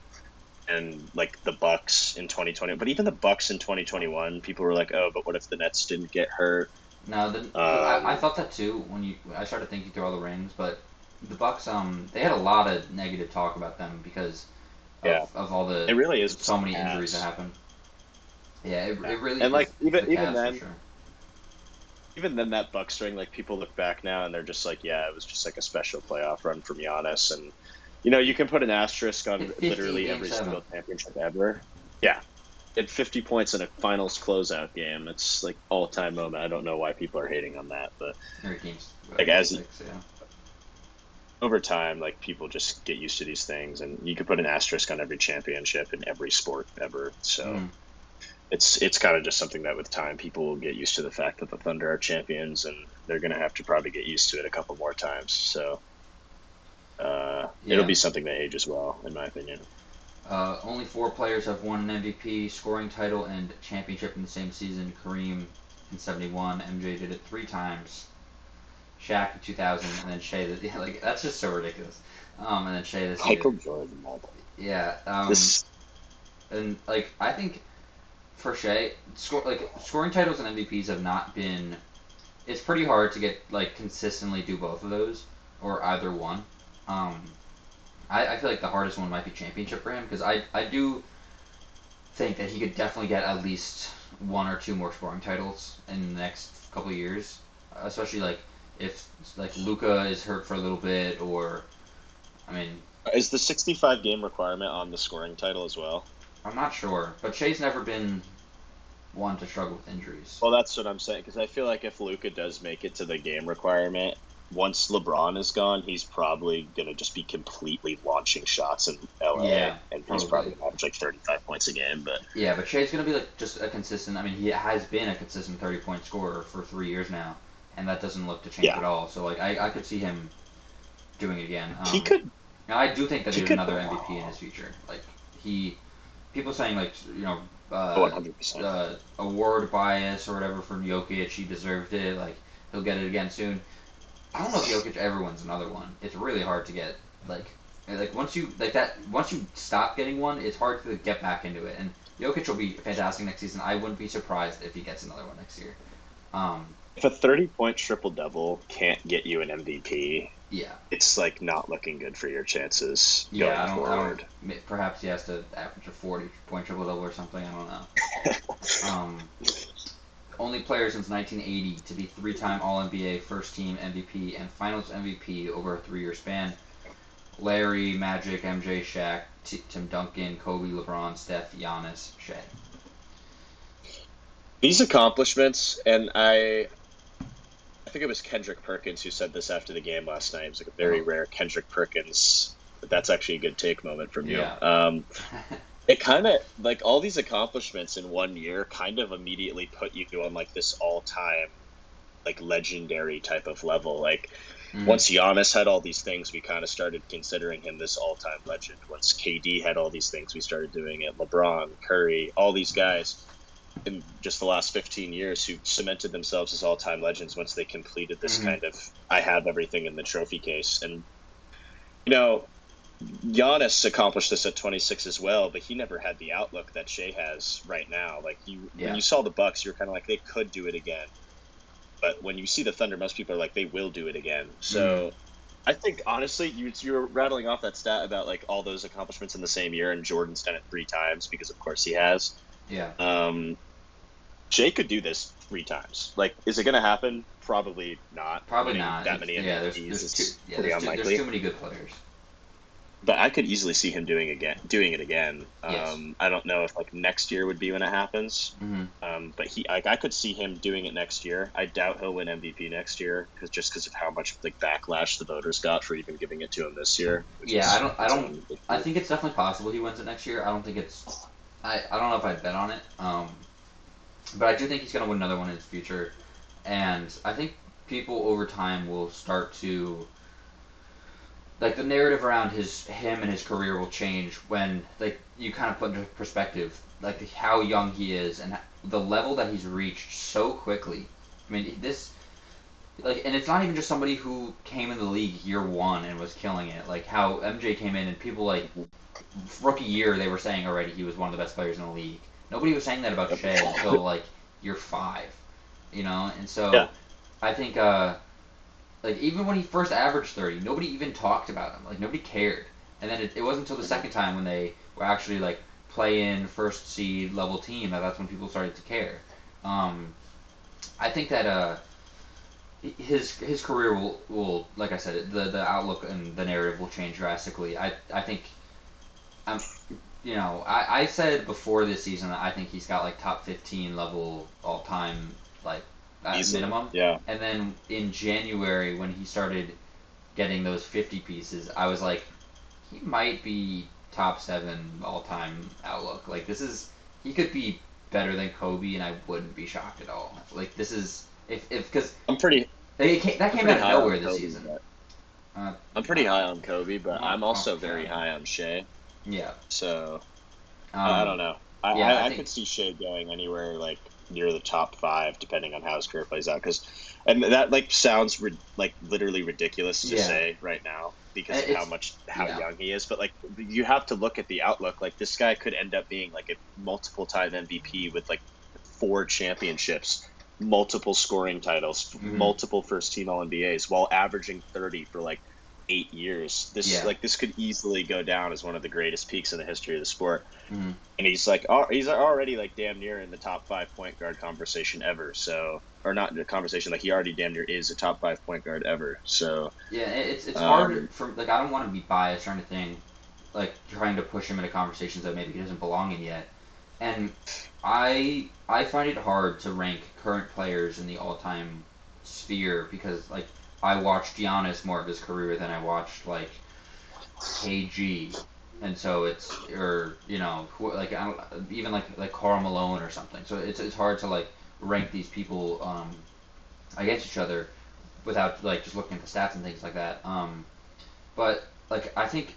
and like the Bucks in 2020. But even the Bucks in 2021, people were like, oh, but what if the Nets didn't get hurt? No, I thought that too when I started thinking through all the rings, but the Bucks they had a lot of negative talk about them because Yeah, of all it the really is so just the many injuries that Cavs. happened. Yeah, Yeah. it really And like it's the even Cavs for then, sure. that Bucks ring, like people look back now and they're just like, yeah, it was just like a special playoff run from Giannis, and you can put an asterisk on Hit 50 in literally Game every 7. single championship ever. Yeah, at 50 points in a finals closeout game, it's like all time moment. I don't know why people are hating on that, but Or games, like Game as 6, yeah. over time, like people just get used to these things, and you could put an asterisk on every championship in every sport ever. So Mm. it's kind of just something that with time people will get used to the fact that the Thunder are champions, and they're gonna have to probably get used to it a couple more times. So it'll Yeah. be something that ages well, in my opinion. Only 4 players have won an MVP, scoring title, and championship in the same season. Kareem in '71. MJ did it 3 times. Shaq in 2000, and then Shea. Yeah, like that's just so ridiculous. And then Shea this year. Michael Jordan, Yeah. this And like I think for Shea, scoring titles and MVPs have not been. It's pretty hard to get like consistently do both of those or either one. Um, I feel like the hardest one might be championship for him because I do think that he could definitely get at least 1 or 2 more scoring titles in the next couple of years, especially like if like Luca is hurt for a little bit or I mean is the 65 game requirement on the scoring title as well. I'm not sure, but Shea's never been one to struggle with injuries. Well, that's what I'm saying, because I feel like if Luka does make it to the game requirement, once LeBron is gone, he's probably going to just be completely launching shots in LA, Yeah, and he's probably probably. going to average like 35 points a game. But Yeah, but Shea's gonna be like just a consistent. I mean, he has been a consistent 30-point scorer for 3 years now, and that doesn't look to change yeah, at all. So like, I could see him doing it again. he could, Now I do think that he there's could, another MVP in his future. Like he, people saying like oh, 100%. award bias or whatever from Jokic, he deserved it. Like he'll get it again soon. I don't know if Jokic ever wins another one. It's really hard to get like once you like that once you stop getting one, it's hard to get back into it. And Jokic will be fantastic next season. I wouldn't be surprised if he gets another one next year. Um, If a 30-point triple double can't get you an MVP, yeah, it's like not looking good for your chances yeah. going I don't. forward. Perhaps he has to average a 40-point triple double or something. I don't know. Um, Only player since 1980 to be 3-time All NBA, First Team MVP, and Finals MVP over a 3-year span. Larry, Magic, MJ, Shaq, Tim Duncan, Kobe, LeBron, Steph, Giannis, Shea. These accomplishments, and I think it was Kendrick Perkins who said this after the game last night. It was like a very Oh, rare Kendrick Perkins. That's actually a good take moment from you. yeah. It kind of like all these accomplishments in one year kind of immediately put you on like this all time like legendary type of level. Like Mm, once Giannis had all these things, we kind of started considering him this all time legend. Once KD had all these things, we started doing it. LeBron, Curry, all these guys in just the last 15 years who cemented themselves as all time legends once they completed this mm-hmm. kind of I have everything in the trophy case. And you know, Giannis accomplished this at 26 as well, but he never had the outlook that Shea has right now. Like when Yeah. you saw the Bucks, you're kind of like they could do it again. But when you see the Thunder, most people are like they will do it again. Mm, So I think honestly, you're rattling off that stat about like all those accomplishments in the same year, and Jordan's done it 3 times because of course he has. yeah. Um, Shea could do this 3 times. Like, is it going to happen? Probably not. Probably Winning not. that many Yeah. MVPs is pretty There's too unlikely. many good players. But I could easily see him doing it again. Yes. I don't know if like next year would be when it happens. Mm-hmm. But I could see him doing it next year. I doubt he'll win MVP next year because of how much like backlash the voters got for even giving it to him this year, which Yeah. is I its don't. own I issue. think it's definitely possible he wins it next year. I don't think it's. I don't know if I'd bet on it. But I do think he's gonna win another one in his future, and I think people over time will start to like the narrative around him and his career will change when like you kind of put into perspective like how young he is and the level that he's reached so quickly. I mean this like and it's not even just somebody who came in the league year one and was killing it. Like how MJ came in and people like Mhm. rookie year they were saying already he was one of the best players in the league. Nobody was saying that about Yep. Shea until like year five, and Yeah. so I think like even when he first averaged 30, nobody even talked about him. Like nobody cared. And then it wasn't until the Mhm. second time when they were actually like play in first seed level team that's when people started to care. Um, I think that his career will like I said the outlook and the narrative will change drastically. I think I'm I said before this season that I think he's got like top 15 level all time like at Easily. minimum. Yeah. And then in January when he started getting those 50 pieces, I was like, he might be top seven all time outlook. Like he could be better than Kobe, and I wouldn't be shocked at all. Like this is if because I'm pretty that I'm came pretty out of high on nowhere this Kobe, season. but Uh, I'm pretty uh, high on Kobe, but I'm also very okay, high on Shea. yeah, So I don't um, know. yeah, I I think could see Shea going anywhere like near the top 5, depending on how his career plays out. And that like sounds like literally ridiculous to yeah, say right now because and of it's how yeah, young he is. But like you have to look at the outlook. Like this guy could end up being like a multiple time MVP with like 4 championships, multiple scoring titles, hmm multiple first team All NBAs, while averaging 30 for like 8 years. yeah, This could easily go down as one of the greatest peaks in the history of the sport. hmm And he's already like damn near in the top 5 point guard conversation ever. So or not in the conversation, like he already damn near is a top 5 point guard ever. So yeah. It's hard um, for like I don't want to be biased or anything, like trying to push him into conversations that maybe he doesn't belong in yet. And I find it hard to rank current players in the all time sphere because like I watched Giannis more of his career than I watched like KG, and so it's or like I don't, even like Karl Malone or something. So it's hard to like rank these people against each other without like just looking at the stats and things like that. But like I think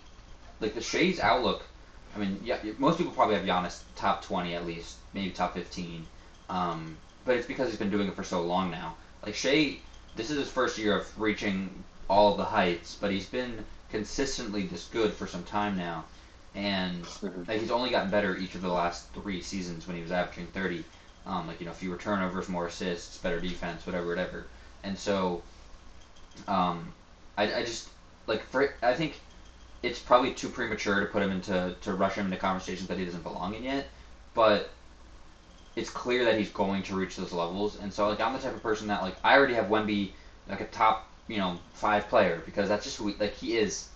like the Shea's outlook. I mean, yeah, most people probably have Giannis top 20 at least, maybe top 15. But it's because he's been doing it for so long now. Like Shea, this is his first year of reaching all of the heights, but he's been consistently this good for some time now, and mhm. like he's only gotten better each of the last 3 seasons when he was averaging 30. Like fewer turnovers, more assists, better defense, whatever. And so, um, I just like for I think it's probably too premature to put him to rush him into conversations that he doesn't belong in yet. But it's clear that he's going to reach those levels, and so like I'm the type of person that like I already have Wemby like a top 5 player because that's just who like he is.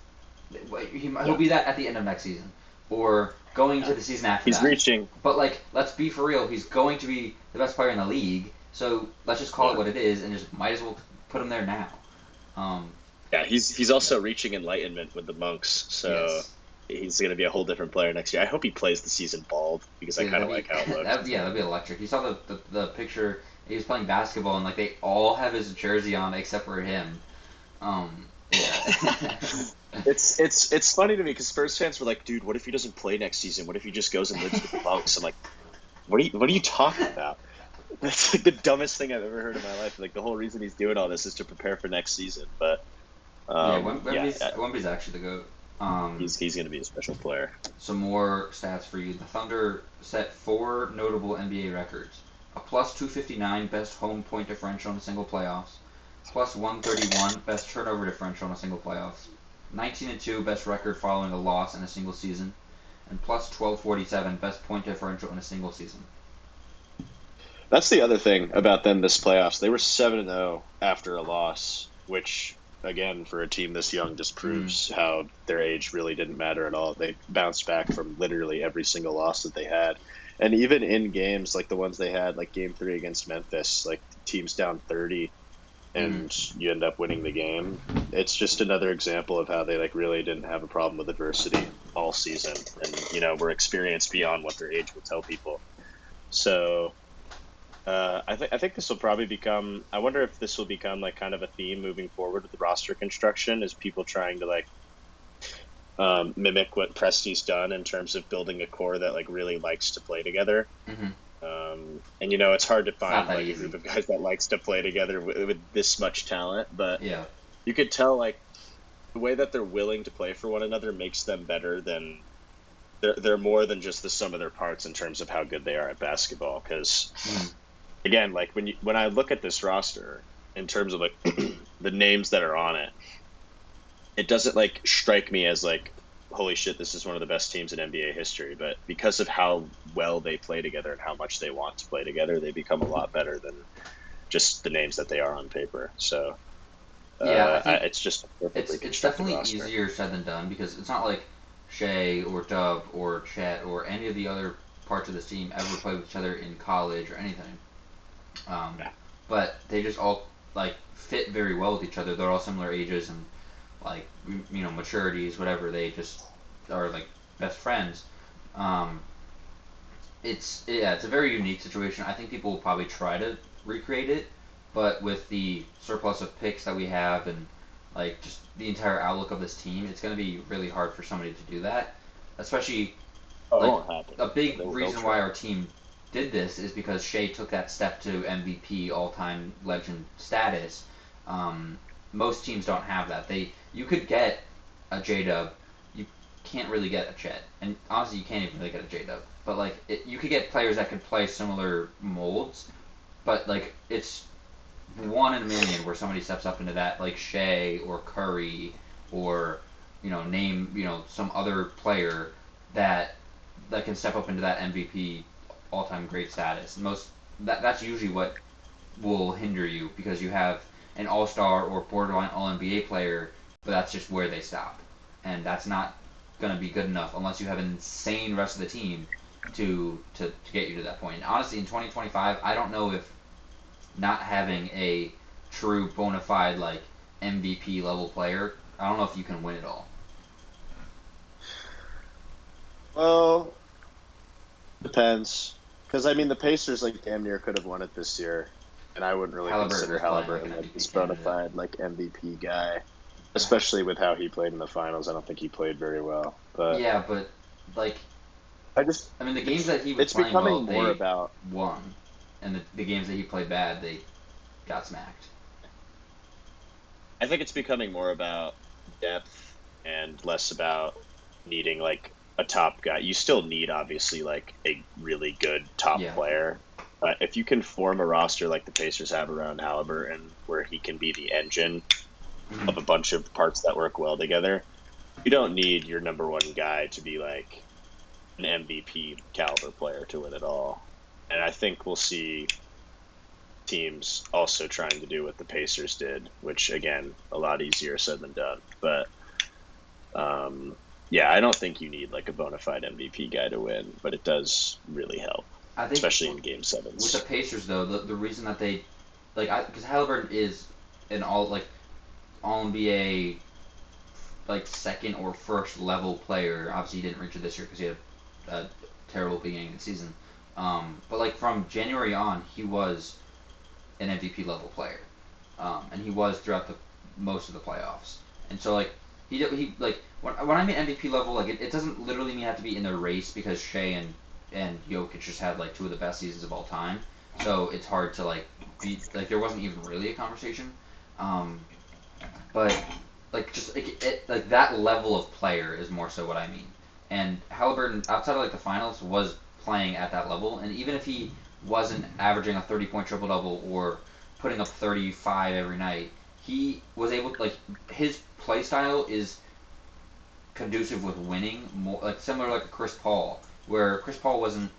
He'll be that at the end of next season, or going to the season after He's that. reaching. But like, let's be for real. He's going to be the best player in the league. So let's just call it what it is, and just might as well put him there now. Yeah, he's also reaching enlightenment with the monks, so Yes. he's going to be a whole different player next year. I hope he plays the season bald because I Dude, kind of like how it looks. that'd be electric. You saw the picture. He was playing basketball, and like they all have his jersey on except for him. Yeah. It's funny to me because Spurs fans were like, dude, what if he doesn't play next season? What if he just goes and lives with the monks? I'm like, what are you talking about? That's like the dumbest thing I've ever heard in my life. Like the whole reason he's doing all this is to prepare for next season. But Yeah, yeah, Wemby's actually the goat. he's going to be a special player. Some more stats for you. The Thunder set 4 notable NBA records: a plus 259 best home point differential in a single playoffs, plus 131 best turnover differential in a single playoffs, 19-2 best record following a loss in a single season, and plus 1247 best point differential in a single season. That's the other thing about them this playoffs. They were 7-0 after a loss, which again for a team this young just proves how their age really didn't matter at all. They bounced back from literally every single loss that they had. And even in games like the ones they had, like game 3 against Memphis, like teams down 30 and you end up winning the game. It's just another example of how they like really didn't have a problem with adversity all season and were experienced beyond what their age will tell people. So I think this will probably become. I wonder if this will become like kind of a theme moving forward with the roster construction, is people trying to like mimic what Presti's done in terms of building a core that like really likes to play together. And it's hard to find like a group of guys that likes to play together with this much talent, but Yeah. you could tell like the way that they're willing to play for one another makes them better than. They're more than just the sum of their parts in terms of how good they are at basketball. Because again, like when I look at this roster in terms of like the names that are on it, it doesn't like strike me as like, holy shit, this is one of the best teams in NBA history. But because of how well they play together and how much they want to play together, they become a lot better than just the names that they are on paper. So Yeah, I think it's just a perfectly it's constructed definitely roster. easier said than done because it's not like Shea or Dub or Chet or any of the other parts of this team ever played with each other in college or anything. But they just all like fit very well with each other. They're all similar ages and like maturities, whatever. They just are like best friends. Um, it's a very unique situation. I think people will probably try to recreate it, but with the surplus of picks that we have and like just the entire outlook of this team, it's going to be really hard for somebody to do that. Especially Oh, it like won't happen. a big They'll reason try. why our team did this is because Shea took that step to MVP all-time legend status. Um, Most teams don't have that. You could get a J Dub, you can't really get a Chet, and honestly, you can't even really get a J Dub. But like, you could get players that could play similar molds, but like it's 1 in a million where somebody steps up into that, like Shea or Curry or name some other player that can step up into that MVP all-time great status. That's usually what will hinder you because you have an all-star or borderline all-NBA player, but that's just where they stop, and that's not going to be good enough unless you have an insane rest of the team to get you to that point. And honestly, in 2025, I don't know if not having a true bona fide like MVP level player, I don't know if you can win it all. Well, depends. Because I mean, the Pacers like damn near could have won it this year, and I wouldn't really Haliburton consider was playing like an Haliburton like MVP this bona candidate. fide like MVP guy, especially with how he played in the finals. I don't think he played very well, but Yeah, but like I just I mean, the games that he was it's playing well, becoming more they about. won, and the games that he played bad, they got smacked. I think it's becoming more about depth and less about needing like a top guy. You still need obviously like a really good top Yeah. player. But if you can form a roster like the Pacers have around Haliburton, where he can be the engine of a bunch of parts that work well together, you don't need your number one guy to be like an MVP caliber player to win it all. And I think we'll see teams also trying to do what the Pacers did, which again, a lot easier said than done. But Um, yeah, I don't think you need like a bona fide MVP guy to win, but it does really help, I think especially in game with the sevens. Pacers though, the reason that they because Haliburton is an all NBA second or first level player. Obviously, he didn't reach it this year because he had a terrible beginning of the season. But from January on, he was an MVP level player, and he was throughout the most of the playoffs. And so he when I mean MVP level, it doesn't literally mean have to be in the race because Shea and Jokic just had two of the best seasons of all time. So it's hard to be there wasn't even really a conversation. Um, but just that level of player is more so what I mean. And Halliburton, outside of the finals, was playing at that level. And even if he wasn't averaging a 30-point triple double or putting up 35 every night, he was able his play style is conducive with winning more similar a Chris Paul, where Chris Paul wasn't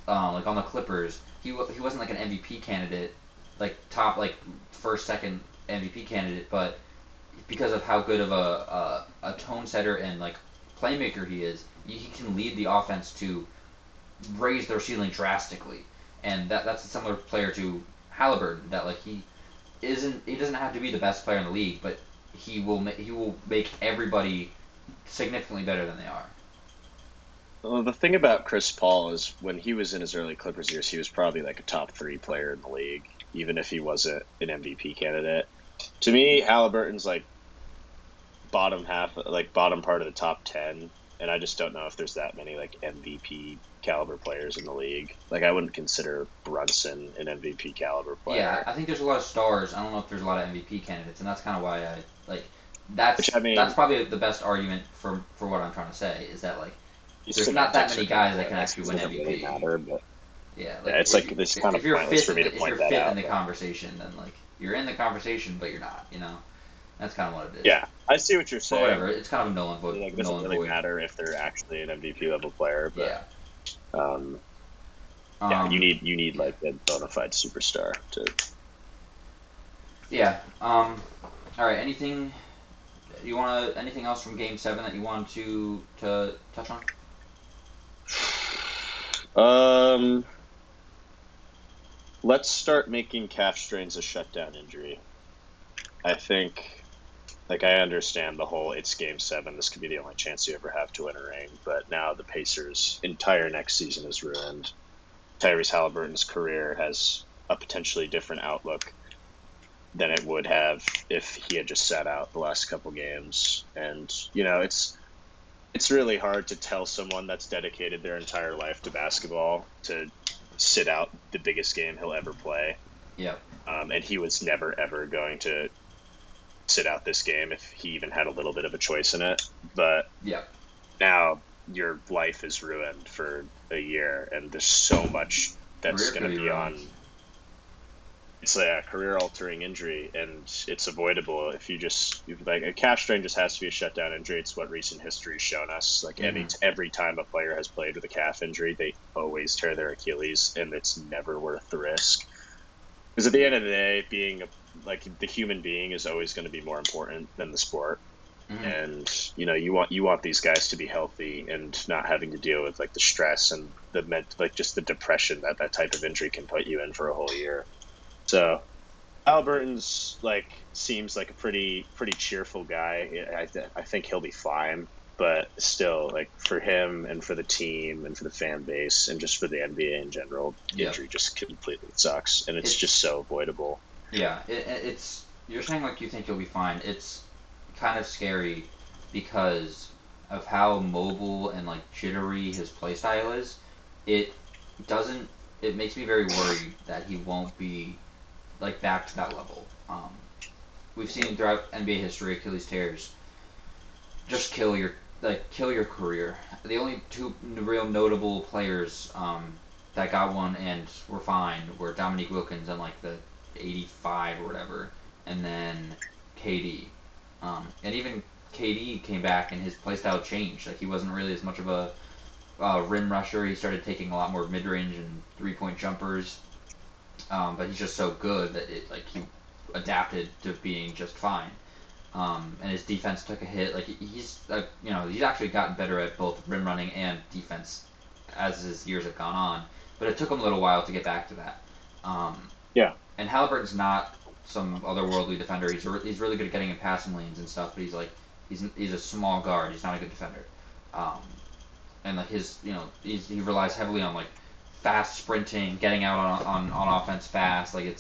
on the Clippers. He wasn't an MVP candidate, top first second MVP candidate, but because of how good of a tone setter and playmaker he is, he can lead the offense to raise their ceiling drastically, and that's a similar player to Halliburton. That he doesn't have to be the best player in the league, but he will make everybody significantly better than they are. Well, the thing about Chris Paul is when he was in his early Clippers years, he was probably like a top three player in the league, even if he wasn't an MVP candidate. To me, Halliburton's like bottom half, like bottom part of the top 10. And I just don't know if there's that many like MVP caliber players in the league. Like I wouldn't consider Brunson an MVP caliber Yeah, player. I think there's a lot of stars. I don't know if there's a lot of MVP candidates, and that's kind of why I Which I that's mean, probably the best argument for what I'm trying to say is that there's not that semantics are many kind of guys that can pointless actually because win it doesn't really MVP. matter. But Yeah, yeah, it's like it's kind of if you're pointless fifth for me to if you're point that fifth in out. the But conversation, then you're in the conversation, but you're not. That's kind of what it is. yeah, I see what you're But whatever, saying. it's kind of a Like, it doesn't null and really void. matter if they're actually an MVP level player, but Yeah. um, yeah, Um. you need Yeah. like a bona fide superstar to. Yeah. All right. Anything else from Game 7 that you want to touch on? Um, let's start making calf strains a shutdown injury. I think, like, I understand the whole it's game seven. This could be the only chance you ever have to win a ring. But now the Pacers' entire next season is ruined. Tyrese Halliburton's career has a potentially different outlook than it would have if he had just sat out the last couple games. And, it's really hard to tell someone that's dedicated their entire life to basketball to sit out the biggest game he'll ever play. Yep. And he was never, ever going to sit out this game if he even had a little bit of a choice in it. But Yep. now your life is ruined for a year, and there's so much that's Career going could to be be ruined. on. It's a career-altering injury, and it's avoidable if you just like a calf strain just has to be a shutdown injury. It's what recent history has shown us. Like Mm-hmm. every time a player has played with a calf injury, they always tear their Achilles, and it's never worth the risk. Because at the end of the day, being like the human being is always going to be more important than the sport. Mm-hmm. And you want these guys to be healthy and not having to deal with like the stress and just the depression that that type of injury can put you in for a whole year. So Alberton's seems like a pretty cheerful guy. I think he'll be fine, but still, like for him and for the team and for the fan base and just for the NBA in general, Yep. injury just completely sucks, and it's just It's so avoidable. yeah. It's you're saying you think you'll be fine. It's kind of scary because of how mobile and jittery his play style is. It doesn't. It makes me very worried that he won't be back to that level. We've seen throughout NBA history Achilles tears just kill your career. The only two real notable players that got one and were fine were Dominique Wilkins in the '85 or whatever, and then KD. And even KD came back and his playstyle changed. He wasn't really as much of a rim rusher. He started taking a lot more mid range and 3-point jumpers. But he's just so good that he adapted to being just fine. and his defense took a hit. Like he's he's actually gotten better at both rim running and defense as his years have gone on, but it took him a little while to get back to that. Yeah. And Haliburton's not some otherworldly defender. He's really good at getting in passing lanes and stuff, but he's a small guard. He's not a good defender. Um, and like he relies heavily on like fast sprinting, getting out on offense fast. Like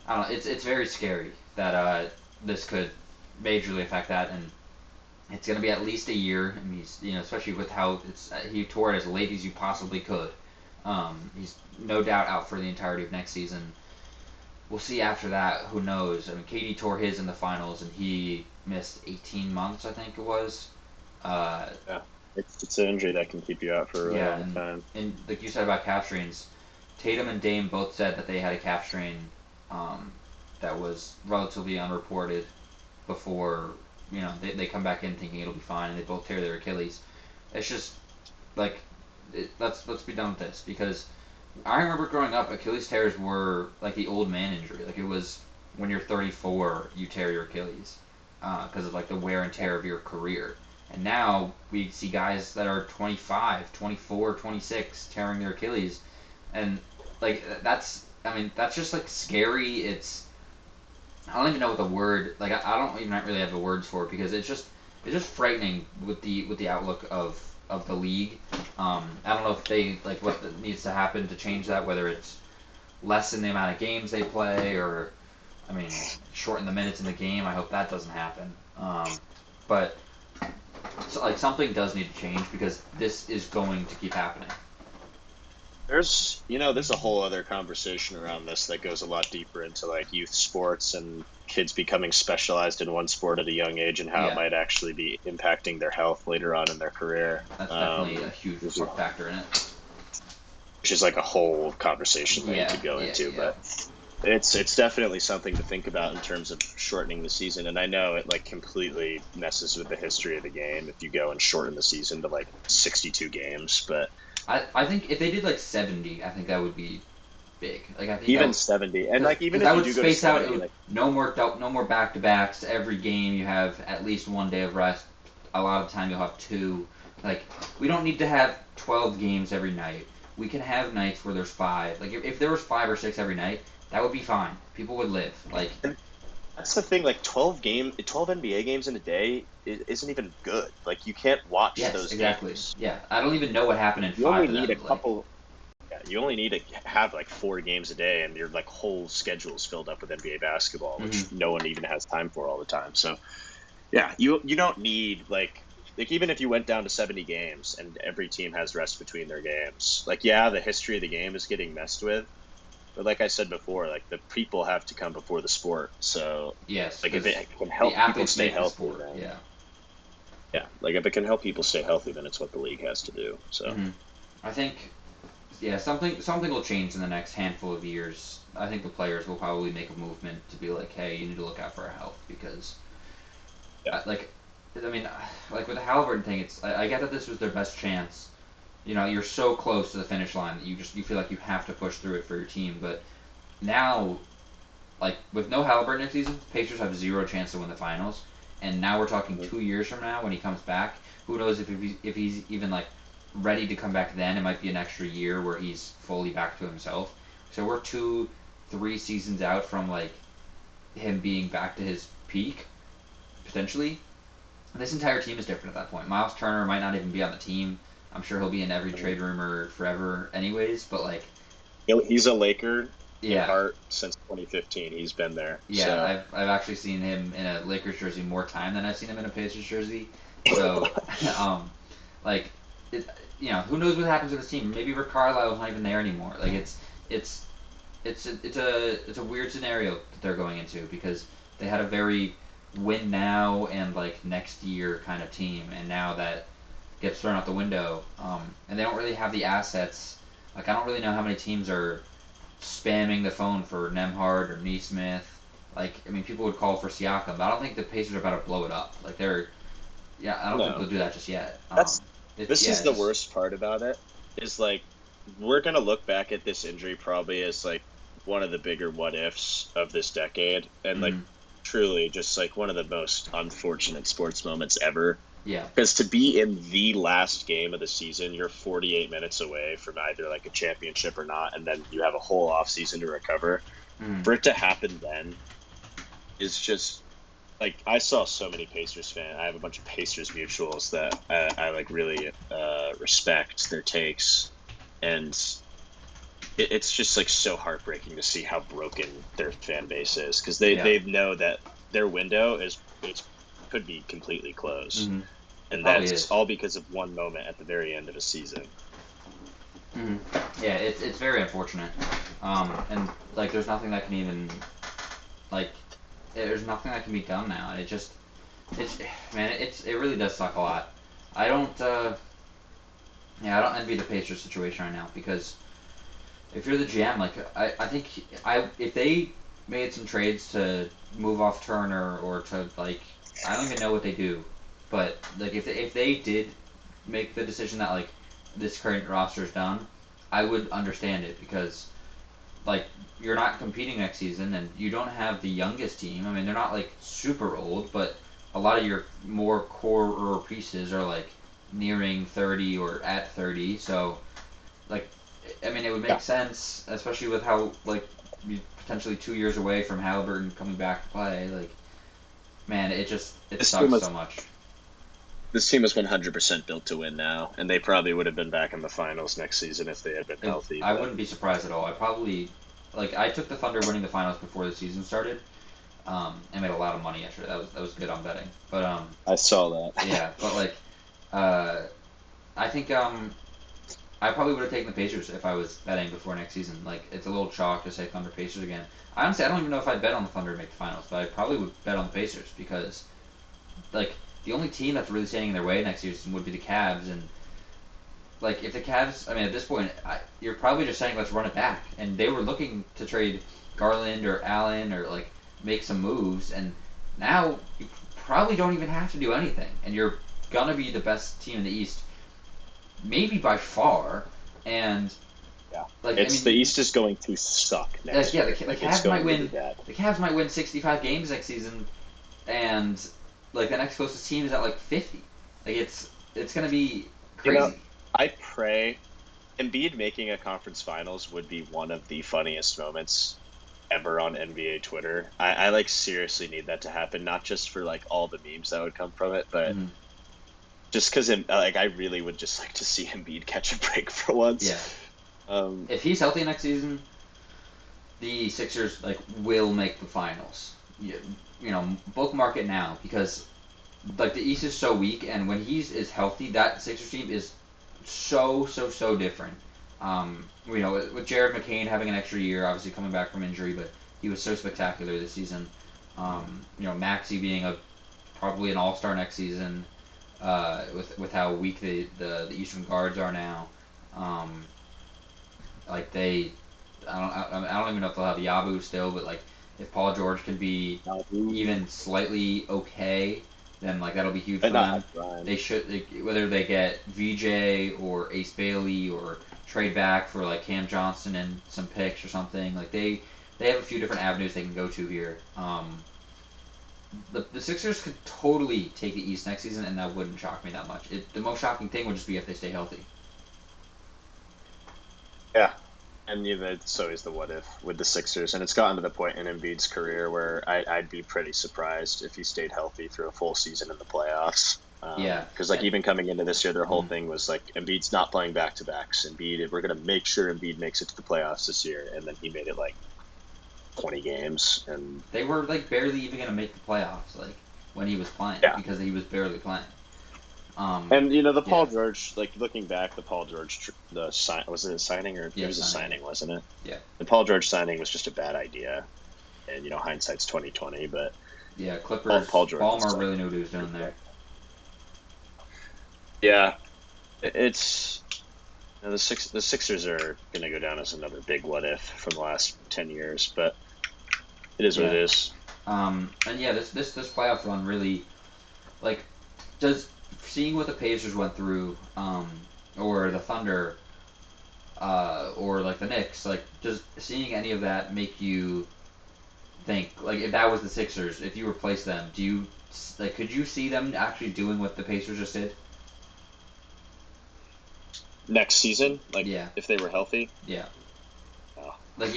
I don't know, it's very scary that this could majorly affect that, and it's going to be at least a year. I mean, especially with how he tore it as late as you possibly could. He's no doubt out for the entirety of next season. We'll see after that. Who knows? I mean, KD tore his in the finals, and he missed 18 months, I think it was. Yeah. It's an injury that can keep you out for a really long time. And like you said about calf strains, Tatum and Dame both said that they had a calf strain that was relatively unreported before they come back in thinking it'll be fine, and they both tear their Achilles. It's just like let's be done with this, because I remember growing up, Achilles tears were like the old man injury. Like it was when you're 34, you tear your Achilles because of like the wear and tear of your career. And now we see guys that are 25, 24, 26 tearing their Achilles, and like that's just like scary. I don't even know what the word, like I don't even really have the words for it, because it's just frightening with the outlook of the league. I don't know if they like what needs to happen to change that, whether it's lessen the amount of games they play, or I mean shorten the minutes in the game. I hope that doesn't happen. But so, like something does need to change, because this is going to keep happening. There's a whole other conversation around this that goes a lot deeper into like youth sports and kids becoming specialized in one sport at a young age, and how it might actually be impacting their health later on in their career. That's definitely a huge factor in it. Which is like a whole conversation that you could go into, but it's definitely something to think about in terms of shortening the season. And I know it like completely messes with the history of the game if you go and shorten the season to like 62 games, but I think if they did like 70, I think that would be big. Like I think even 70, and like even if that you would do go to space out. 70, like no more back to backs. Every game you have at least one day of rest. A lot of the time you'll have two. Like we don't need to have 12 games every night. We can have nights where there's 5. Like if there was 5 or 6 every night, that would be fine. People would live. Like that's the thing. Like 12 NBA games in a day isn't even good. Like you can't watch those games. Yeah, I don't even know what happened in you 5 only of need them. a couple. Yeah, you only need to have like 4 games a day, and your like whole schedule is filled up with NBA basketball, which no one even has time for all the time. So yeah, you don't need like even if you went down to 70 games and every team has rest between their games, like the history of the game is getting messed with. But like I said before, like the people have to come before the sport. So yes, like if it can help people stay healthy, then like if it can help people stay healthy, then it's what the league has to do. So I think something will change in the next handful of years. I think the players will probably make a movement to be like, hey, you need to look out for our health, because like with the Haliburton thing, I get that this was their best chance. You're so close to the finish line that you feel like you have to push through it for your team. But now, like with no Haliburton next season, Pacers have 0 chance to win the finals. And now we're talking 2 years from now when he comes back. Who knows if he's even like ready to come back then? It might be an extra year where he's fully back to himself. So we're 2-3 seasons out from like him being back to his peak, potentially. This entire team is different at that point. Miles Turner might not even be on the team. I'm sure he'll be in every trade rumor forever anyways, but like he's a Laker in heart since 2015. He's been there. Yeah, so. I've actually seen him in a Lakers jersey more time than I've seen him in a Pacers jersey. So like who knows what happens with his team? Maybe Rick Carlisle's not even there anymore. Like it's a weird scenario that they're going into, because they had a very win now and like next year kind of team, and now that gets thrown out the window. And they don't really have the assets. Like I don't really know how many teams are spamming the phone for Nemhard or Neesmith. Like I mean, people would call for Siakam, but I don't think the Pacers are about to blow it up. Like I don't think they'll do that just yet. This is the worst part about it. Is like we're gonna look back at this injury probably as like one of the bigger what ifs of this decade, and like truly just like one of the most unfortunate sports moments ever. Yeah. Because to be in the last game of the season, you're 48 minutes away from either like a championship or not, and then you have a whole off season to recover. Mm. For it to happen then is just like I saw so many Pacers fans. I have a bunch of Pacers mutuals that I like really respect their takes, and it's just like so heartbreaking to see how broken their fan base is because Yeah. they know that their window is it's could be completely closed, Mm-hmm. It and probably that's is. all because of one moment at the very end of a season. Mm-hmm. Yeah, it's very unfortunate. And like, there's nothing that can even like, there's nothing that can be done now. It just, it's man, it really does suck a lot. I don't, yeah, I don't envy the Pacers situation right now because if you're the GM, like I think if they made some trades to move off Turner or to like I don't even know what they do, but like if they did make the decision that like this current roster is done, I would understand it because like you're not competing next season and you don't have the youngest team. I mean they're not like super old, but a lot of your more core pieces are like nearing 30 or at 30, so like I mean, it would make Yeah, sense, especially with how like you potentially 2 years away from Haliburton coming back to play. Like, man, it this team sucks so was much. this team was 100% built to win now, and they probably would have been back in the finals next season if they had been healthy. I But wouldn't be surprised at all. I probably like I took the Thunder winning the finals before the season started. And made a lot of money yesterday. That was good on betting. But I saw that. yeah. But like, uh, I think I probably would have taken the Pacers if I was betting before next season. Like, it's a little chalk to say Thunder Pacers again. Honestly, I don't even know if I'd bet on the Thunder to make the finals, but I probably would bet on the Pacers because, like, the only team that's really standing in their way next season would be the Cavs. And, like, if the Cavs, I mean, at this point, you're probably just saying, let's run it back. And they were looking to trade Garland or Allen or, like, make some moves. And now you probably don't even have to do anything. And you're going to be the best team in the East maybe by far. And Yeah, like I it's the mean, East is going to suck like next yeah, year. the Like it's Cavs might going to be win. bad. The Cavs might win 65 games next season, and like the next closest team is at like 50. Like it's gonna be You know, crazy. I pray Embiid making a conference finals would be one of the funniest moments ever on NBA Twitter. I like seriously need that to happen, not just for like all the memes that would come from it, but Mm, just because like I really would just like to see Embiid catch a break for yeah, once. Um, if he's healthy next season, the Sixers like will make the finals. You know, bookmark it now because like the East is so weak, and when he's is healthy, that Sixers team is so different. You know, with Jared McCain having an extra year, obviously coming back from injury, but he was so spectacular this season. You know, Maxey being a probably an all star next season. With how weak the Eastern guards are now, um, like I don't even know if they'll have Yabu still, but like if Paul George can be even slightly okay, then like that'll be huge but for not them. have Brian. They should whether they get VJ or Ace Bailey or trade back for like Cam Johnson and some picks or something. Like they have a few different avenues they can go to here. The Sixers could totally take the East next season, and that wouldn't shock me that much. The most shocking thing would just be if they stay healthy. Yeah. And it's always the what if with the Sixers, and it's gotten to the point in Embiid's career where I'd be pretty surprised if he stayed healthy through a full season in the playoffs. Yeah, Because like even coming into this year, their whole mm, thing was like Embiid's not playing back to backs. Embiid, we're gonna make sure Embiid makes it to the playoffs this year, and then he made it like 20 games, and they were like barely even gonna make the playoffs, like when he was playing yeah. because he was barely playing. And the Paul Yeah, George, like looking back, the Paul George the sign was it a signing or it yeah, was a signing, signing, wasn't it? yeah, The Paul George signing was just a bad idea, and hindsight's 2020, but yeah. Paul Clippers, George is Ballmer like really knew what he was doing there. yeah, it's the Sixers are gonna go down as another big what if from the last 10 years, but it is what it Yeah, is. and yeah, this playoff run really like does seeing what the Pacers went through, or the Thunder, or like the Knicks, like does seeing any of that make you think, like, if that was the Sixers, if you replace them, could you see them actually doing what the Pacers just did? Next season, like Yeah, if they were healthy. yeah. Oh. Like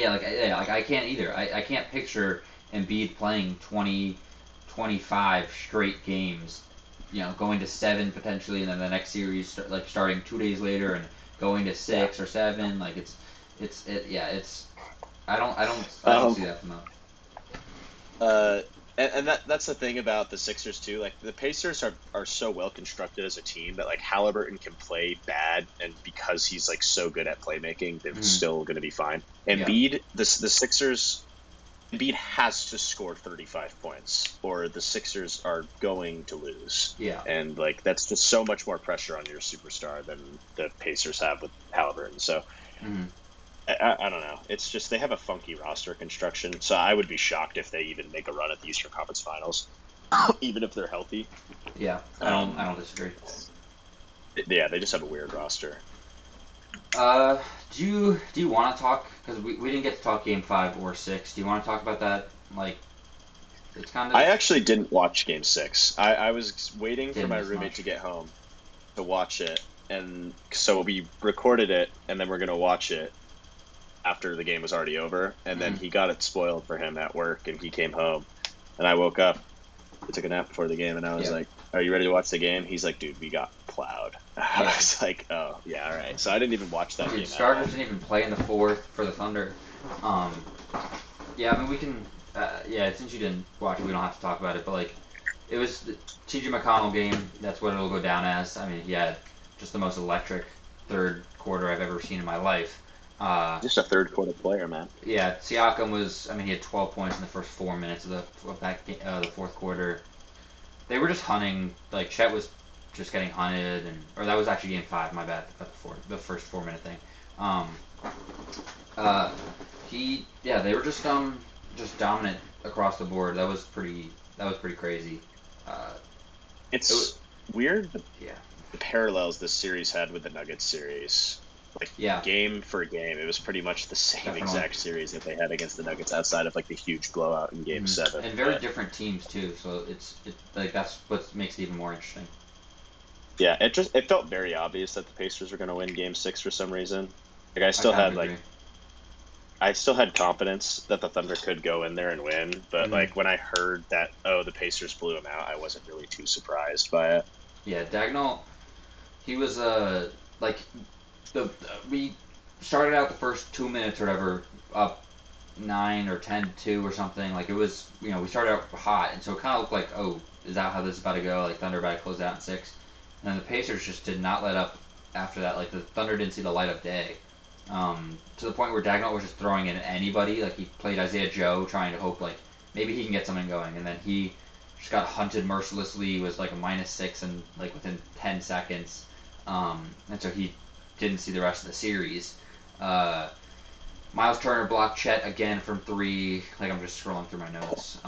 I can't either. I can't picture Embiid playing 20, 25 straight games, going to 7 potentially, and then the next series like starting 2 days later and going to 6 or 7. Like it's I don't Um, see that from them. uh, and that's the thing about the Sixers too. Like the Pacers are so well constructed as a team that like Haliburton can play bad, and because he's like so good at playmaking, they're Hmm. still going to be fine. Yeah, Embiid, the Sixers, Embiid has to score 35 points, or the Sixers are going to lose. yeah. And like that's just so much more pressure on your superstar than the Pacers have with Haliburton. So Hmm. I don't know. It's just they have a funky roster construction. So I would be shocked if they even make a run at the Eastern Conference Finals, even if they're healthy. Yeah. I Um, don't disagree. yeah, they just have a weird roster. Uh, do you want to talk? Because we didn't get to talk Game 5 or 6. Do you want to talk about that? Like, it's kind I of actually didn't watch Game 6. I was waiting for didn't my miss roommate to much. get home to watch it, and so we recorded it, and then we're gonna watch it after the game was already over. And then Hmm. he got it spoiled for him at work, and he came home, and I woke up. I took a nap before the game, and I was Yeah, like, "Are you ready to watch the game?" He's like, "Dude, we got plowed." I yeah. was like, "Oh yeah, all right." So I didn't even watch that Dude, game at starters all. didn't even play in the fourth for the Thunder. Um, yeah, I mean we can. Yeah, since you didn't watch it, we don't have to talk about it. But like, it was the T.J. McConnell game. That's what it'll go down as. I mean, he had just the most electric third quarter I've ever seen in my life. Uh, Just a third quarter player, man. yeah, Siakam was. I mean, he had 12 points in the first 4 minutes the fourth quarter. They were just hunting. Like Chet was just getting hunted, or that was actually Game 5. My bad. The first 4 minute thing. Um, uh, they were just dominant across the board. That was pretty crazy. Uh, it was, It's weird yeah, the parallels this series had with the Nuggets series. Like yeah, game for game, it was pretty much the same definitely. exact series that they had against the Nuggets, outside of like the huge blowout in Game Hmm. 7. And very But different teams too. So like that's what makes it even more interesting. yeah, it felt very obvious that the Pacers were going to win Game 6 for some reason. Like I kind of agree. I still had confidence that the Thunder could go in there and win, but Hmm. like when I heard that the Pacers blew them out, I wasn't really too surprised by it. Yeah, Dagnall. He was like the we started out the first 2 minutes or whatever up 9 or 10-2 or something. Like it was, we started out hot, and so it kind of looked like, oh, is that how this is about to go? Like Thunder about to close out in 6, and then the Pacers just did not let up after that. Like the Thunder didn't see the light of day, to the point where Dagnall was just throwing in anybody. Like he played Isaiah Joe, trying to hope like maybe he can get something going, and then he just got hunted mercilessly. Was like a -6 and like within 10 seconds, and so he didn't see the rest of the series. Uh, Miles Turner blocked Chet again from 3. Like I'm just scrolling through my notes.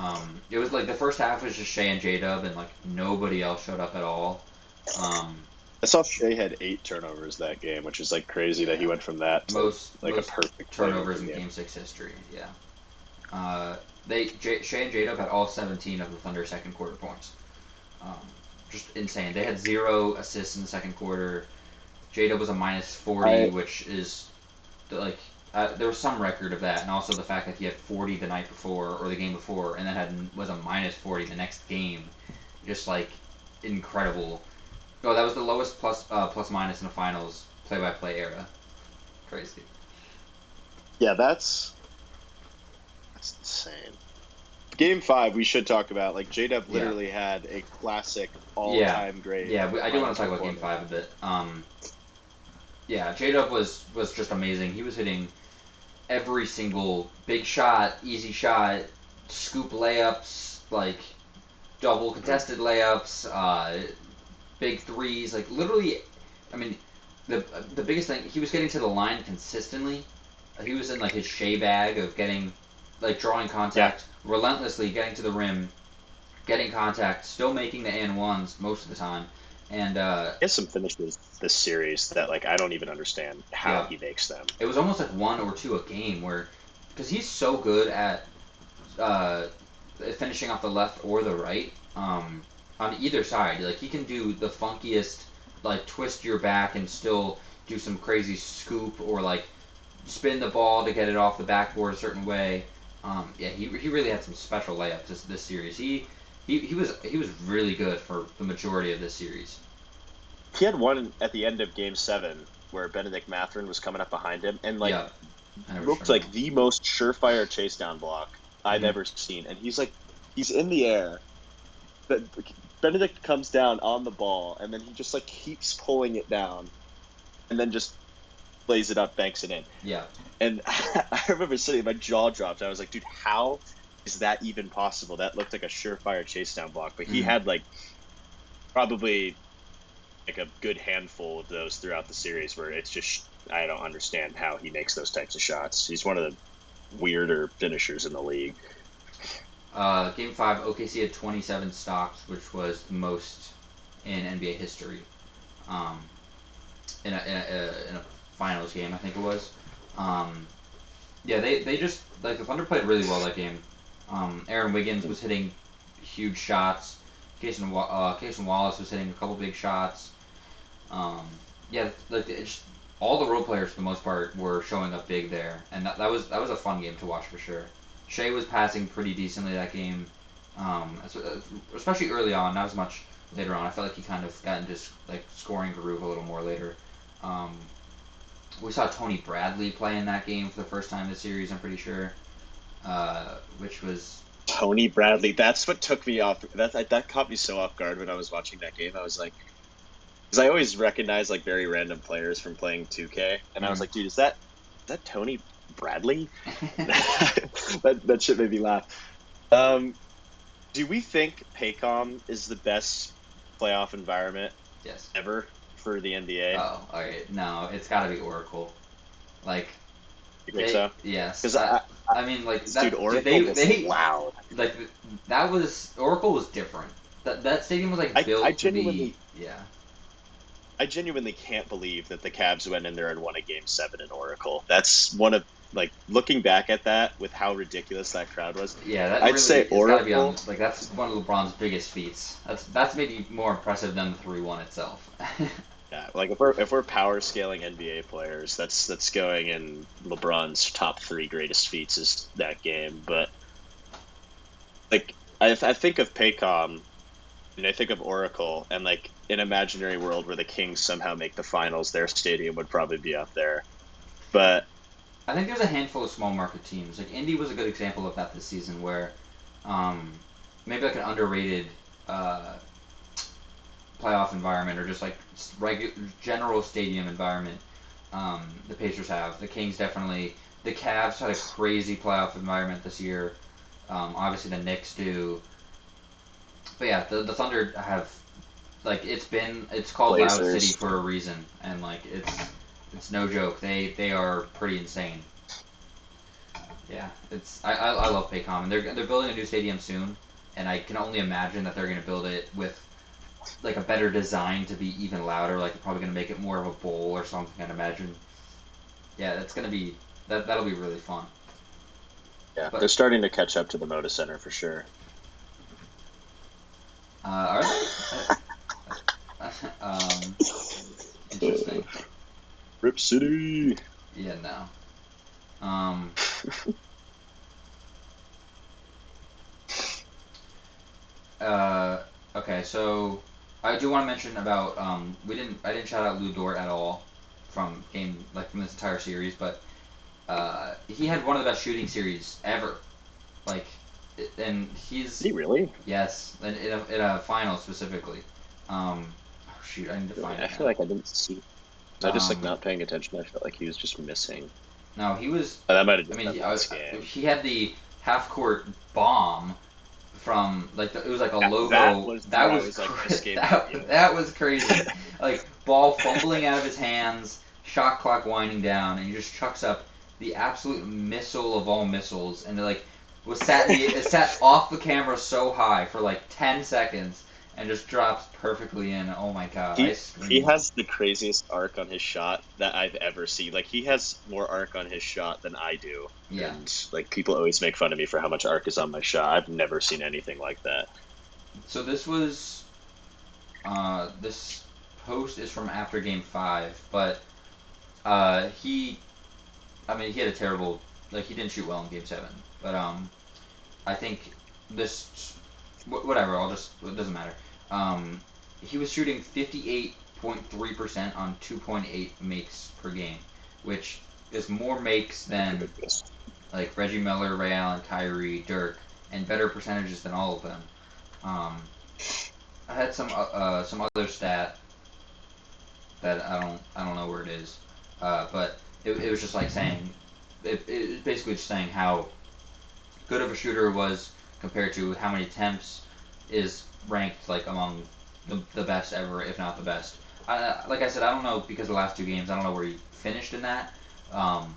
It was like the first half was just Shea and J Dub, and like nobody else showed up at all. Um, I saw Shea had 8 turnovers that game, which is like crazy that he yeah, went from that to like a most perfect turnovers playmaking in game. Game 6 history. Yeah. Shea and J Dub had all 17 of the Thunder second quarter points. Um, just insane. They had 0 assists in the second quarter. J Dub was a -40, I which is like there was some record of that, and also the fact that he had 40 the night before or the game before, and then was a -40 the next game, just like incredible. Oh, that was the lowest plus minus in the finals play-by-play era. Crazy. Yeah, that's insane. Game 5, we should talk about. Like J Dub Yeah, literally had a classic yeah, all-time great yeah. I do want finals to talk about Game 5 performance. a bit. Yeah, J Dub was just amazing. He was hitting every single big shot, easy shot, scoop layups, like double Mhm. contested layups, big threes, like literally. I mean, the the biggest thing, he was getting to the line consistently. He was in like his Shea bag of getting, like drawing Yeah, contact relentlessly, getting to the rim, getting contact, still making the and ones most of the time, and he has some finishes this series that like I don't even understand how yeah, he makes them. it was almost like 1 or 2 a game where, because he's so good at uh, finishing off the left or the right. On either side, like he can do the funkiest, like twist your back and still do some crazy scoop or like spin the ball to get it off the backboard a certain way. Yeah, he really had some special layups this series. He was really good for the majority of this series. He had one at the end of Game 7 where Benedict Mathurin was coming up behind him and like Yeah, I never looked sure. like the most surefire chase down block I've Mm-hmm. ever seen. And he's in the air. But Benedict comes down on the ball and then he just like keeps pulling it down and then just plays it up, banks it in. Yeah. And I remember sitting, my jaw dropped. I was like, dude, how is that even possible? That looked like a surefire chase down block. But he Mm-hmm. had like probably like a good handful of those throughout the series where it's just I don't understand how he makes those types of shots. He's one of the weirder finishers in the league. Game 5, OKC had 27 stocks, which was the most in NBA history. Um, in a finals game, I think it was. Um, yeah, they just like the Thunder played really well that game. Aaron Wiggins was hitting huge shots. Cason Wallace was hitting a couple big shots. Um, yeah, like all the role players for the most part were showing up big there, and that was a fun game to watch for sure. Shea was passing pretty decently that game, especially early on, not as much later on. I felt like he kind of got into like scoring groove a little more later. Um, we saw Tony Bradley play in that game for the first time this series. I'm pretty sure, which was Tony Bradley. That's what took me off. That caught me so off guard when I was watching that game. I was like, because I always recognize like very random players from playing 2K, and I was mm, like, dude, is that Tony Bradley? That shit made me laugh. Um, do we think Paycom is the best playoff environment yes. ever for the NBA? Oh, all right. No, it's got to be Oracle. Like You think so? yes. Because I mean, like dude, that. Dude, Oracle was they loud. like that was Oracle was different. That stadium was like I built to be. genuinely, Yeah. I genuinely can't believe that the Cavs went in there and won a Game 7 in Oracle. That's one of like looking back at that with how ridiculous that crowd was. Yeah, that I'd really say is got to be on. Oracle. Like that's one of LeBron's biggest feats. That's maybe more impressive than the 3-1 itself. Yeah, like if we're power scaling NBA players, that's going in LeBron's top 3 greatest feats is that game. But like I think of Paycom and I think of Oracle and like an imaginary world where the Kings somehow make the finals, their stadium would probably be up there. But I think there's a handful of small market teams. Like Indy was a good example of that this season, where um, maybe like an underrated uh, playoff environment or just like regular general stadium environment. The Pacers have. The Kings definitely. The Cavs had a crazy playoff environment this year. Obviously, the Knicks do. But yeah, the Thunder have like it's called Loud City Blazers, for a reason, and like it's no joke. They are pretty insane. Yeah, I love Paycom, and they're building a new stadium soon, and I can only imagine that they're gonna build it with like a better design to be even louder. Like they're probably gonna make it more of a bowl or something. I'd imagine. Yeah, that's gonna be that'll be really fun. yeah, they're But starting to catch up to the Moda Center for sure. are they? Um, interesting. Rip City. Yeah, no. Um, uh, okay, so I do want to mention about I didn't shout out Lou Dort at all from this entire series, but he had one of the best shooting series ever. Like, and Did he really? yes, in a final specifically. Oh shoot, I need to Really? find I it feel now. like I didn't see. Was I just like Um, not paying attention? I felt like he was just missing. no, he was. Oh, that might have I just mean, been last game. he had the half court bomb from like it was like a That logo was that where I was was like, this game might be over. that was crazy. Like ball fumbling out of his hands, shot clock winding down, and he just chucks up the absolute missile of all missiles, and it sat off the camera so high for like 10 seconds, and just drops perfectly in. Oh my god, I He screamed. has the craziest arc on his shot that I've ever seen. Like he has more arc on his shot than I do. Yeah. And like people always make fun of me for how much arc is on my shot. I've never seen anything like that. So this was this post is from after Game 5, but he, I mean, he had a terrible, like he didn't shoot well in Game 7, but I think this, whatever, it doesn't matter. Um, he was shooting 58.3% on 2.8 makes per game, which is more makes than like Reggie Miller, Ray Allen, Kyrie, Dirk, and better percentages than all of them. Um, I had some other stat that I don't know where it is, but it was just like saying it was basically just saying how good of a shooter was compared to how many attempts is ranked like among the best ever, if not the best. Like I said, I don't know because the last two games, I don't know where he finished in that, um,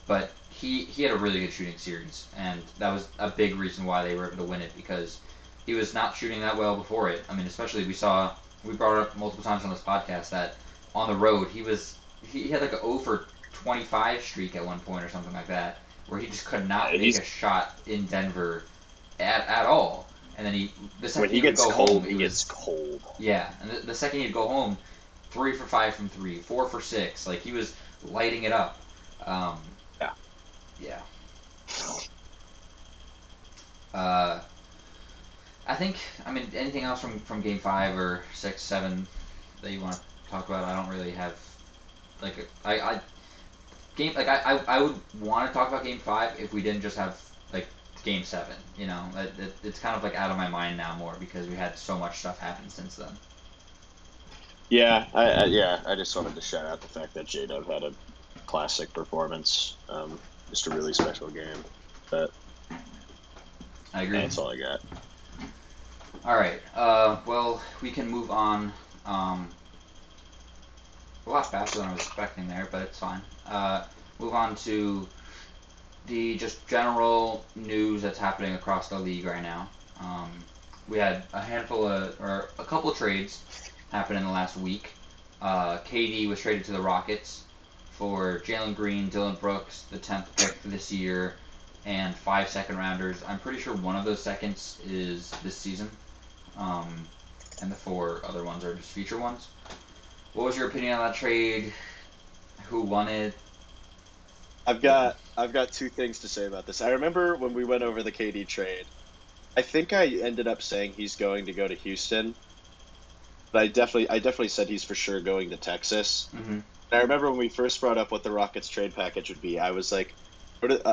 but he had a really good shooting series, and that was a big reason why they were able to win it because he was not shooting that well before it. I mean, especially we brought it up multiple times on this podcast that on the road he had like a 0 for 25 streak at one point or something like that, where he just could not make He's a shot in Denver at all. And then the when second he he would gets go home, cold, he he gets was cold. yeah. And the second he'd go home, 3 for 5 from three, 4 for 6. Like he was lighting it up. Um, Yeah. yeah. Uh, I think. I mean, anything else from Game 5 or 6, 7 that you want to talk about? I don't really have like I game like I would want to talk about Game 5 if we didn't just have like Game 7. You know, it's kind of like out of my mind now more because we had so much stuff happen since then. Yeah, I just wanted to shout out the fact that J-Dub had a classic performance. Just a really special game. But I agree. that's all I got. All right. Well, we can move on. A lot faster than I was expecting there, but it's fine. Move on to the just general news that's happening across the league right now. Um, we had a couple of trades happen in the last week. KD was traded to the Rockets for Jalen Green, Dylan Brooks, the 10th pick this year, and 5 second rounders. I'm pretty sure one of those seconds is this season, and the 4 other ones are just future ones. What was your opinion on that trade? Who won it? I've got two things to say about this. I remember when we went over the KD trade. I think I ended up saying he's going to go to Houston, but I definitely said he's for sure going to Texas. Mm-hmm. And I remember when we first brought up what the Rockets trade package would be, I was like,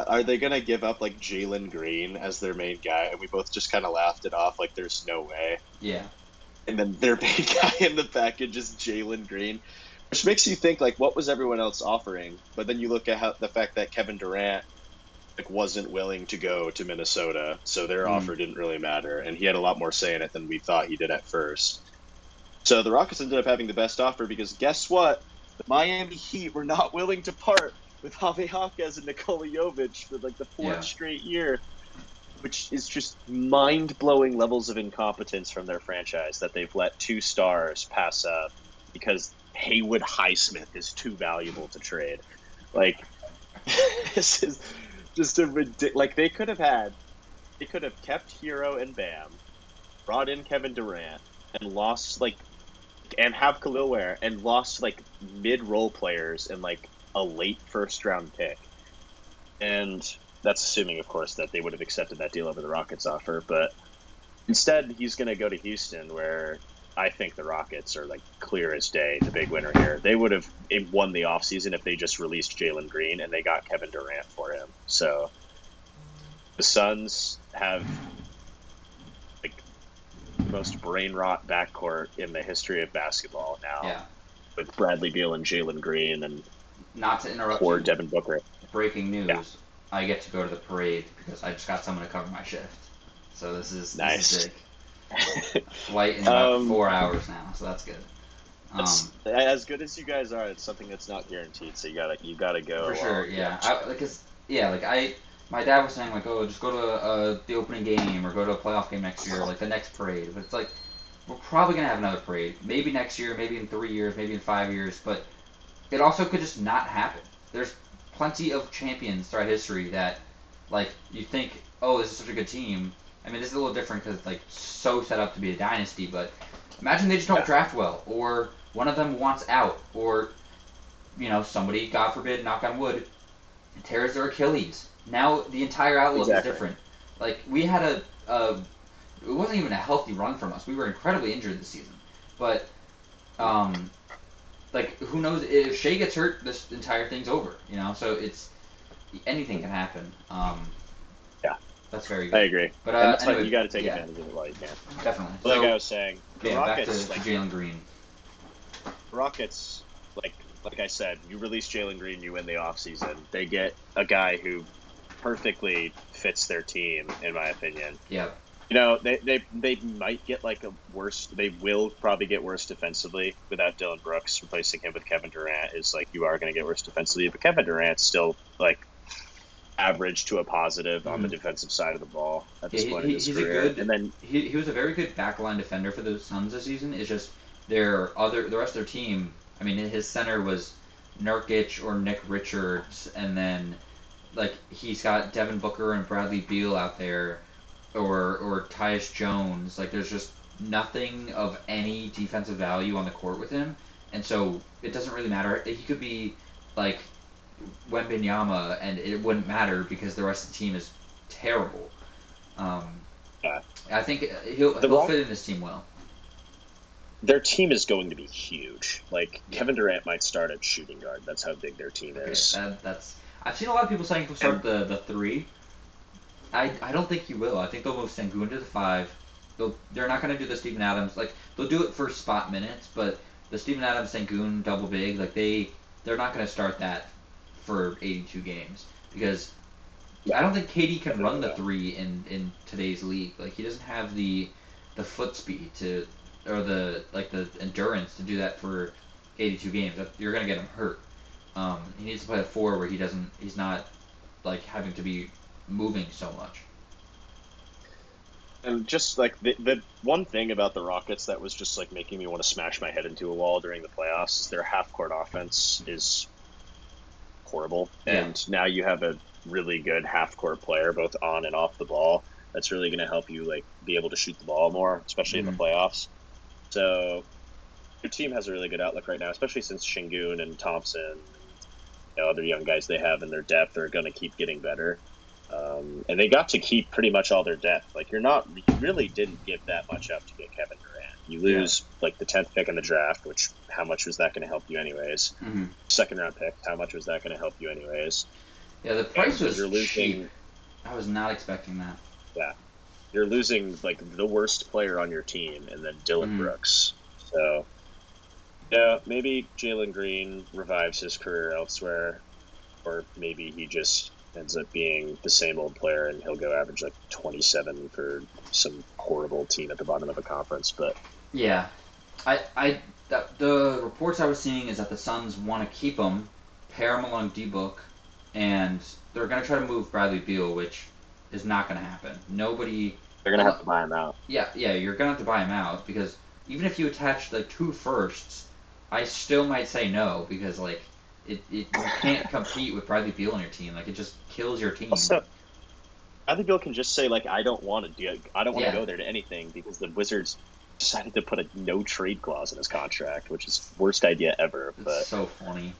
are they going to give up like Jalen Green as their main guy? And we both just kind of laughed it off like there's no way. Yeah. And then their main guy in the package is Jalen Green, which makes you think like what was everyone else offering? But then you look at the fact that Kevin Durant like wasn't willing to go to Minnesota, so their Mm. offer didn't really matter, and he had a lot more say in it than we thought he did at first. So the Rockets ended up having the best offer because guess what? The Miami Heat were not willing to part with Javi Jaquez and Nikola Jovic for like the fourth Yeah. straight year, which is just mind-blowing levels of incompetence from their franchise that they've let 2 stars pass up because Haywood Highsmith is too valuable to trade. Like this is just a ridiculous. Like they could have kept Hero and Bam, brought in Kevin Durant, and lost like and have Khalil Ware and lost like mid role players and like a late first round pick. And that's assuming, of course, that they would have accepted that deal over the Rockets offer. But instead, he's going to go to Houston, where I think the Rockets are like clear as day, the big winner here. They would have won the offseason if they just released Jalen Green and they got Kevin Durant for him. So the Suns have like the most brain rot backcourt in the history of basketball now, Yeah. with Bradley Beal and Jalen Green and Not to interrupt poor you. Devin Booker. Breaking Yeah, news. I get to go to the parade because I just got someone to cover my shift. So this is nice. big. Flight in about 4 hours now, so that's good. That's as good as you guys are. It's something that's not guaranteed, so you gotta For go sure, while you have yeah. a chance. My dad was saying like, oh, just go to the opening game or go to a playoff game next year, like the next parade. But it's like, we're probably gonna have another parade. Maybe next year, maybe in 3 years, maybe in 5 years, but it also could just not happen. There's plenty of champions throughout history that, like, you think, oh, this is such a good team. I mean, this is a little different because, like, so set up to be a dynasty, but imagine they just don't draft well, or one of them wants out, or, somebody, God forbid, knock on wood, tears their Achilles. Now the entire outlook is different. Like, we had it wasn't even a healthy run from us. We were incredibly injured this season. But, like, who knows? If Shea gets hurt, this entire thing's over, So anything can happen. Yeah. That's very good. I agree. But and that's anyway, like, you got to take advantage of it while you can. Definitely. Like I was saying, the Rockets, back to Jalen Green. Rockets, like I said, you release Jalen Green, you win the offseason. They get a guy who perfectly fits their team, in my opinion. Yeah. They might get like a worse. They will probably get worse defensively without Dylan Brooks. Replacing him with Kevin Durant is like, you are going to get worse defensively, but Kevin Durant's still like average to a positive on the defensive side of the ball at this point in his career. And then he was a very good backline defender for the Suns this season. It's just the rest of their team. I mean, his center was Nurkic or Nick Richards, and then like he's got Devin Booker and Bradley Beal out there, or Tyus Jones. Like, there's just nothing of any defensive value on the court with him, and so it doesn't really matter. He could be like Wembanyama, and it wouldn't matter because the rest of the team is terrible. I think he'll fit in this team well. Their team is going to be huge. Like, Kevin Durant might start at shooting guard. That's how big their team is. I've seen a lot of people saying he'll start the 3. I don't think he will. I think they'll move Sengun to the 5. They're not going to do the Steven Adams. Like, they'll do it for spot minutes, but the Steven Adams Sengun double big, like they're not going to start that for 82 games because I don't think KD can run the 3 in today's league. Like, he doesn't have the foot speed or the endurance to do that for 82 games. You're gonna get him hurt. He needs to play a 4 where he's not like having to be moving so much. And just like the one thing about the Rockets that was just like making me want to smash my head into a wall during the playoffs is their half court offense is horrible. Yeah. And now you have a really good half court player both on and off the ball that's really going to help you like be able to shoot the ball more, especially in the playoffs. So your team has a really good outlook right now, especially since Şengün and Thompson and other young guys they have in their depth are going to keep getting better. And they got to keep pretty much all their depth. Like, you really didn't give that much up to get Kevin Durant. You lose like the 10th pick in the draft, which how much was that going to help you anyways? Second round pick, how much was that going to help you anyways? Yeah, the price was cheap. I was not expecting that. Yeah, you're losing like the worst player on your team, and then Dylan Brooks. So yeah, maybe Jalen Green revives his career elsewhere, or maybe he just ends up being the same old player and he'll go average like 27 for some horrible team at the bottom of a conference. But yeah, the reports I was seeing is that the Suns want to keep him, pair him along D-Book, and they're going to try to move Bradley Beal, which is not going to happen. They're going to have to buy him out. Yeah, you're going to have to buy him out because even if you attach the 2 firsts, I still might say no because like you can't compete with Bradley Beal on your team. Like, it just kills your team. Also, Bradley Beal can just say like, I don't want to go there to anything because the Wizards decided to put a no trade clause in his contract, which is the worst idea ever. But it's so funny.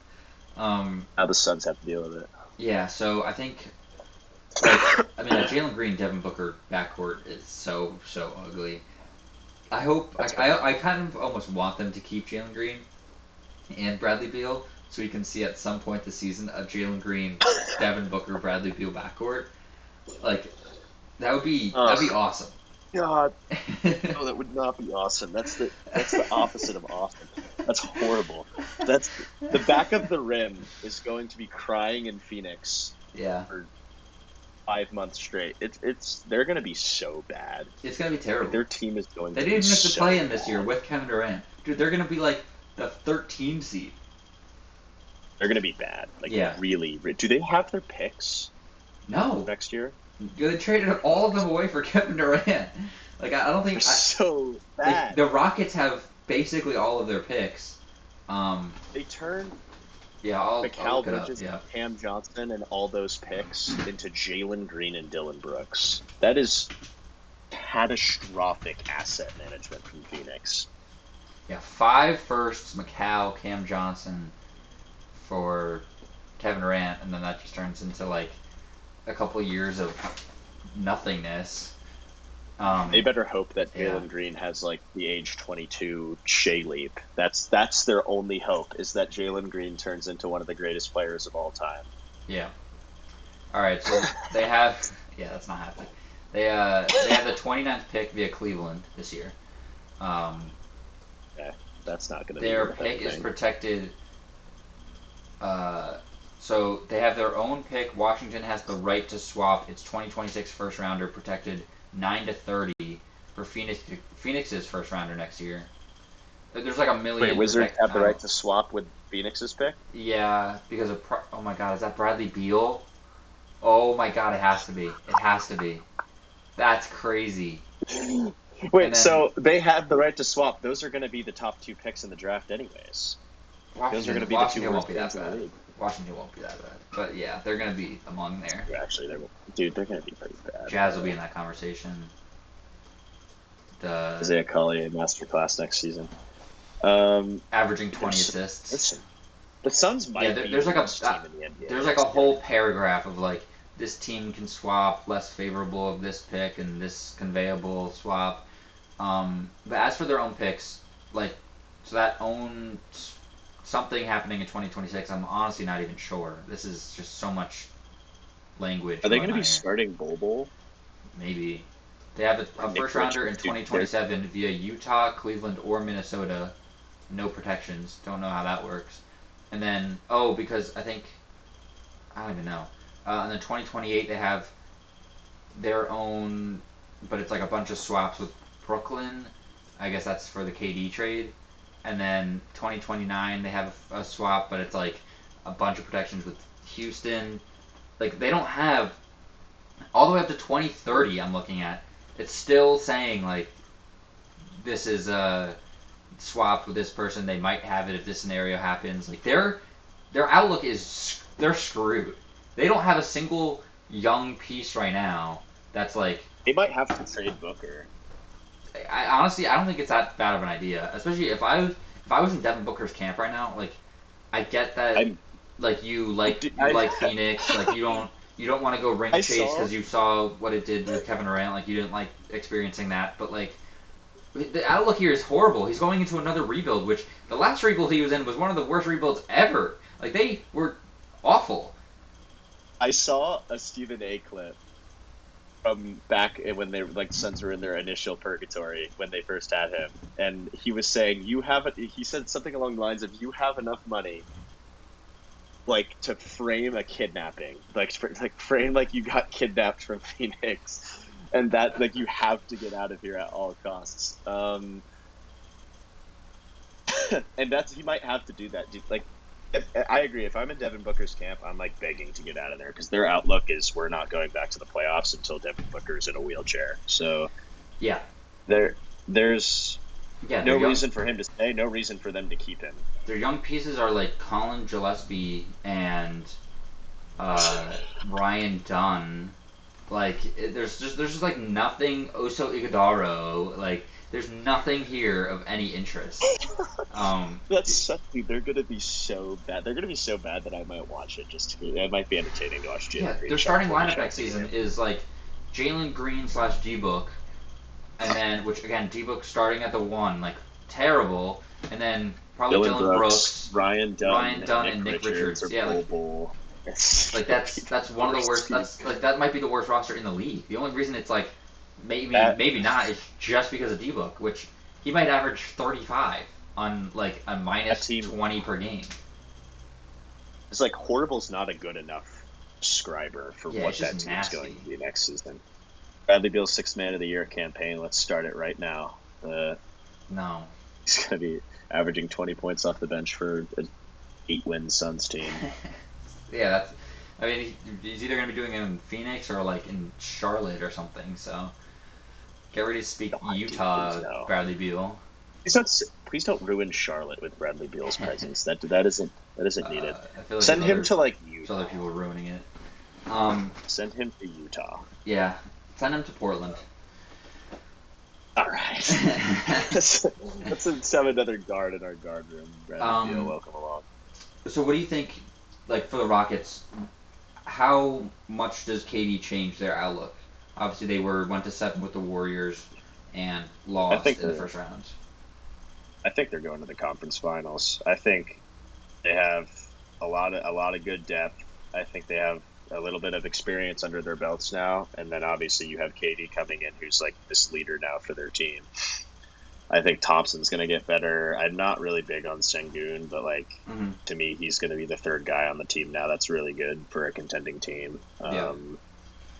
Now the Suns have to deal with it. Yeah, so I think a Jalen Green Devin Booker backcourt is so ugly. I hope I kind of almost want them to keep Jalen Green and Bradley Beal so we can see at some point this season a Jalen Green, Devin Booker, Bradley Beal backcourt. Like, that would be awesome. God, no, that would not be awesome. That's the opposite of awesome. That's horrible. That's the back of the rim is going to be crying in Phoenix. Yeah. For 5 months straight. They're going to be so bad. It's going to be terrible. Like, their team is going. They didn't even have to play in this year with Kevin Durant. Dude, they're going to be like the 13 seed. They're going to be bad. Like, really. Do they have their picks? No. Next year? They traded all of them away for Kevin Durant. Like I don't think so like bad. the Rockets have basically all of their picks. They turned Yeah, I'll Mikal look it up. Bridges and Yeah. Cam Johnson and all those picks into Jalen Green and Dylan Brooks. That is catastrophic asset management from Phoenix. Yeah, 5 firsts, Macau, Cam Johnson for Kevin Durant, and then that just turns into like a couple years of nothingness. They better hope that Yeah. Jalen Green has like the age 22 Shea leap. That's their only hope, is that Jalen Green turns into one of the greatest players of all time. Yeah. All right, so they have yeah, that's not happening. They have the 29th pick via Cleveland this year. Um, Yeah, that's not going to be their worth pick is anything. protected. So they have their own pick. Washington has the right to swap its 2026 first rounder, protected 9-30 for Phoenix's first rounder next year. There's like a Wait, million Wizards protect. have the right to swap with Phoenix's pick? Yeah, because of oh my god, is that Bradley Beal? Oh my god, it has to be. It has to be. That's crazy. And Wait, then so they have the right to swap. Those are going to be the top 2 picks in the draft anyways. Those are going to be the 2 Washington won't worst be that teams in the bad. league. Washington won't be that bad. But yeah, they're gonna be among there. Actually, they're going to be pretty bad. Jazz will be in that conversation. The Isaiah Collier masterclass next season. averaging 20 assists. The Suns might be there's the like worst team in the NBA. there's like a whole paragraph of like this team can swap less favorable of this pick and this conveyable swap. But as for their own picks, like so that own something happening in 2026, I'm honestly not even sure. This is just so much language. Are they going going to on be here. starting Bol? Maybe. They have a Nick first rounder in Richards, dude, 2027 via Utah, Cleveland, or Minnesota. No protections. Don't know how that works. And then, because I don't even know. And then 2028, they have their own, but it's like a bunch of swaps with Brooklyn. I guess that's for the KD trade. And then 2029, they have a swap, but it's like a bunch of protections with Houston. Like, they don't have all the way up to 2030. I'm looking at it's still saying like this is a swap with this person. They might have it if this scenario happens. Like their outlook is they're screwed. They don't have a single young piece right now that's like. They might have to trade Booker. I honestly I don't think it's that bad of an idea, especially if I was in Devin Booker's camp right now. Like I get that I'm, like you like I, Phoenix, like you don't want to go ring I chase saw. because you saw what it did with Kevin Durant. Like you didn't like experiencing that, but like the outlook here is horrible. He's going into another rebuild, which the last rebuild he was in was one of the worst rebuilds ever. Like they were awful. I saw a Stephen A. clip from back when they like Suns were in their initial purgatory when they first had him, and he was saying he said something along the lines of, "You have enough money, like to frame a kidnapping, like frame like you got kidnapped from Phoenix, and that like you have to get out of here at all costs." And he might have to do that. Like, I agree. If I'm in Devin Booker's camp, I'm like begging to get out of there because their outlook is we're not going back to the playoffs until Devin Booker's in a wheelchair. So Yeah, there's yeah. no reason for him to stay, no reason for them to keep him. Their young pieces are like Colin Gillespie and Ryan Dunn. Like there's just like nothing. Oso Iguodaro. Like there's nothing here of any interest. That's something. They're gonna be so bad. They're gonna be so bad that I might watch it. It might be entertaining to watch Yeah, Jalen Green. their starting lineup next season is like Jalen Green slash D Book, and then which again D Book starting at the 1, like terrible, and then probably Dylan Brooks, Ryan Dunn, and Nick Richards. Yeah, like Bol. that's one of the worst. That's like that might be the worst roster in the league. The only reason it's like maybe not is just because of D Book, which he might average 35 on like a minus 20 per game. It's like horrible's not a good enough describer for what that team's nasty. going to be next season. Bradley Beal's 6th Man of the Year campaign. Let's start it right now. No. He's going to be averaging 20 points off the bench for an 8-win Suns team. Yeah, I mean, he's either going to be doing it in Phoenix or like in Charlotte or something. So Get ready to speak God, dude, Utah, please no. Bradley Beal. Please don't ruin Charlotte with Bradley Beal's presence. That isn't needed. I feel like Send him to like there's other Utah. people ruining it. Send him to Utah. Yeah, send him to Portland. All right. let's have another guard in our guard room. Bradley Beal, um, welcome along. so what do you think, like for the Rockets? How much does KD change their outlook? Obviously, they went to 7 with the Warriors and I lost think in the they're first round. I think they're going to the conference finals. I think they have a lot of good depth. I think they have a little bit of experience under their belts now, and then obviously you have KD coming in, who's like this leader now for their team. I think Thompson's going to get better. I'm not really big on Sengun, but like Mm-hmm. to me, he's going to be the third guy on the team now. That's really good for a contending team. Yeah.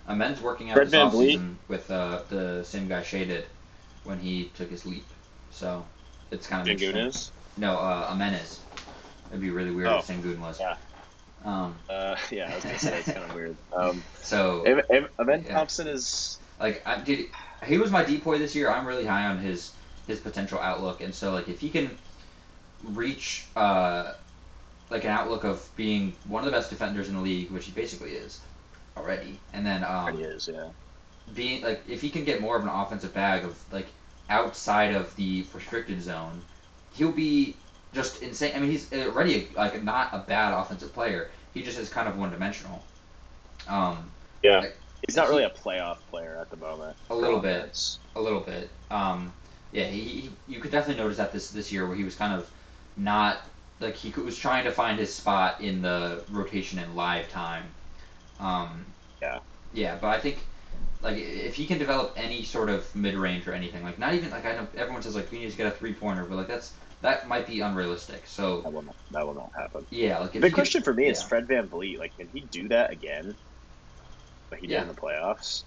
Amen's working out Fred this Van Vliet. offseason with the same guy Shea did when he took his leap. So it's kind of Sengun interesting. is. No, Amen is. It'd be really weird Oh, if Sengun was. yeah. Um, Yeah, I was gonna say that's kind of weird. so Evan yeah, Thompson is. like dude, he was my depoy this year. I'm really high on his potential outlook, and so like if he can reach like an outlook of being one of the best defenders in the league, which he basically is already, and then He is, yeah. being like if he can get more of an offensive bag of like outside of the restricted zone, he'll be just insane. I mean, he's already like not a bad offensive player. He just is kind of one dimensional. Um, Yeah, like he's not really he a playoff player at the moment a for little bit, offense. a little bit. Yeah, you could definitely notice that this year where he was kind of not like was trying to find his spot in the rotation in live time. Um, Yeah, yeah, but I think like if he can develop any sort of mid range or anything, like not even like I know everyone says like he needs to get a 3-pointer, but like that might be unrealistic. So that will not happen. yeah, like The if he big could, question for me is yeah, Fred Van Vliet. Like, can he do that again? Like he did yeah, in the playoffs?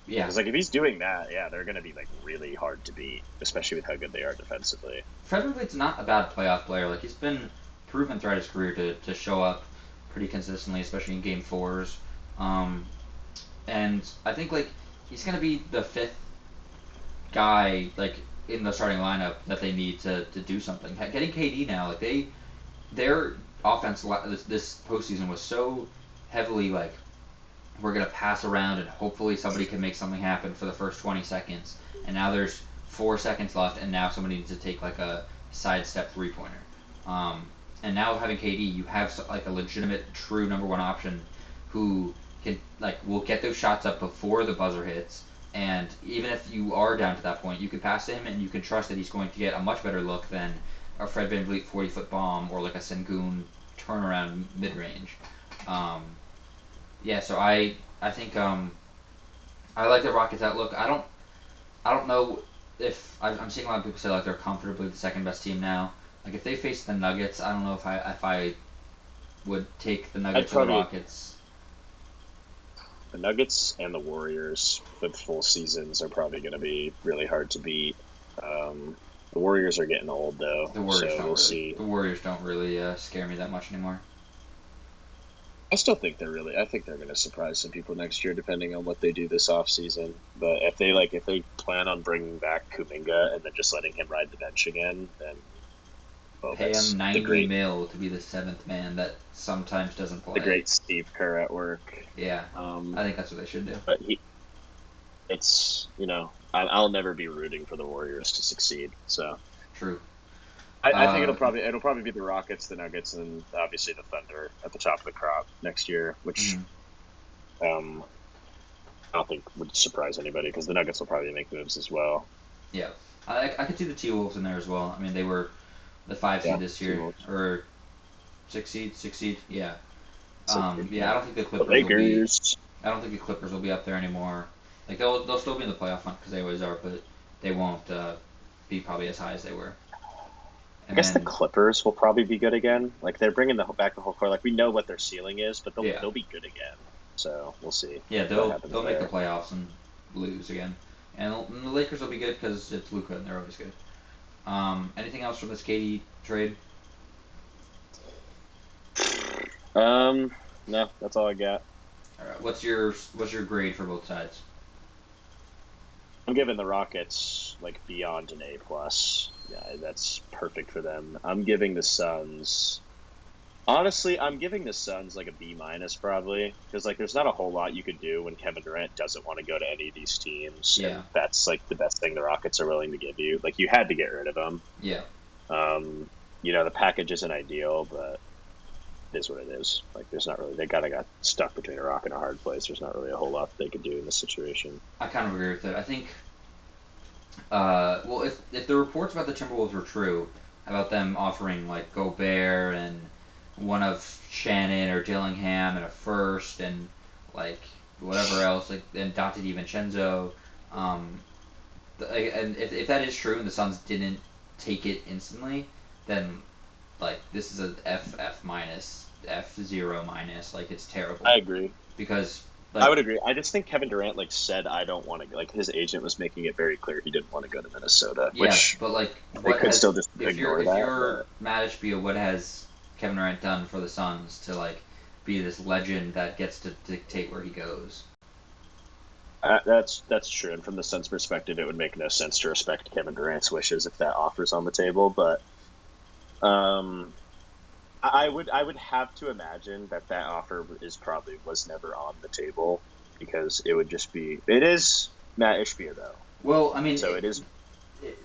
yeah. Because like if he's doing that, yeah, they're gonna be like really hard to beat, especially with how good they are defensively. Fred VanVleet's not a bad playoff player. Like he's been proven throughout his career to show up pretty consistently, especially in game fours. Um, and I think like he's gonna be the fifth guy like in the starting lineup that they need to do something. Getting KD now, like their offense this postseason was so heavily like we're gonna pass around and hopefully somebody can make something happen for the first 20 seconds. And now there's 4 seconds left, and now somebody needs to take like a sidestep 3-pointer. Um, and now having KD, you have like a legitimate, true number one option who can like will get those shots up before the buzzer hits. And even if you are down to that point, you can pass to him, and you can trust that he's going to get a much better look than a Fred VanVleet 40-foot bomb or like a Sengun turnaround mid range. Um, yeah, so I think I like the Rockets outlook. I don't know if I'm seeing a lot of people say like they're comfortably the second best team now. Like if they face the Nuggets, I don't know if I would take the I'd Nuggets or the probably Rockets. the Nuggets and the Warriors with full seasons are probably going to be really hard to beat. The Warriors are getting old though, so we'll see. The Warriors don't really scare me that much anymore. I think they're going to surprise some people next year, depending on what they do this offseason. But if they plan on bringing back Kuminga and then just letting him ride the bench again, then well, Pay him that's the 90 great mil to be the seventh man that sometimes doesn't the play. great Steve Kerr at work. Yeah, I think that's what they should do. But I'll never be rooting for the Warriors to succeed. So True. I think Uh, it'll probably be the Rockets, the Nuggets, and obviously the Thunder at the top of the crop next year, which mhm. um, I don't think would surprise anybody because the Nuggets will probably make moves as well. Yeah, I could see the T Wolves in there as well. I mean, they were the 5 seed Yeah, this year T-Wolves. or 6 seed, 6 seed. Yeah. So, Yeah, I don't think the the Clippers will be. Lakers. I don't think the Clippers will be up there anymore. Like they'll still be in the playoff hunt because they always are, but they won't be probably as high as they were. I And guess the then Clippers will probably be good again. Like they're bringing back the whole core. Like we know what their ceiling is, but they'll yeah, they'll be good again. So we'll see yeah, what they'll happens make the there. playoffs and lose again. And the Lakers will be good because it's Luka and they're always good. Anything else from this KD trade? Um, no, that's all I got. All right, what's your grade for both sides? I'm giving the Rockets like beyond an A plus. Yeah, that's perfect for them. I'm giving the Suns. Honestly, I'm giving the Suns like a B minus probably because like there's not a whole lot you could do when Kevin Durant doesn't want to go to any of these teams, Yeah, and that's like the best thing the Rockets are willing to give you. Like you had to get rid of him. yeah. Um, the package isn't ideal, but it is what it is. Like there's not really they kind of got stuck between a rock and a hard place. There's not really a whole lot they could do in this situation. I kind of agree with it. I think, well, if the reports about the Timberwolves were true, about them offering like Gobert and one of Shannon or Dillingham and a first and like whatever else, like and Dante DiVincenzo, um, and if that is true and the Suns didn't take it instantly, then like this is a F minus F0 minus, like it's terrible I agree. because I like would agree. I just think Kevin Durant like said I don't want to like his agent was making it very clear he didn't want to go to Minnesota, yes, which but like they what could has still just ignore if that. you're But Matt Ishbia, what has Kevin Durant done for the Suns to like be this legend that gets to dictate where he goes? that's true. And from the Suns' perspective, it would make no sense to respect Kevin Durant's wishes if that offer's on the table. But um, I would have to imagine that that offer is probably was never on the table because it is Matt Ishbia though, Well, I mean, so it is.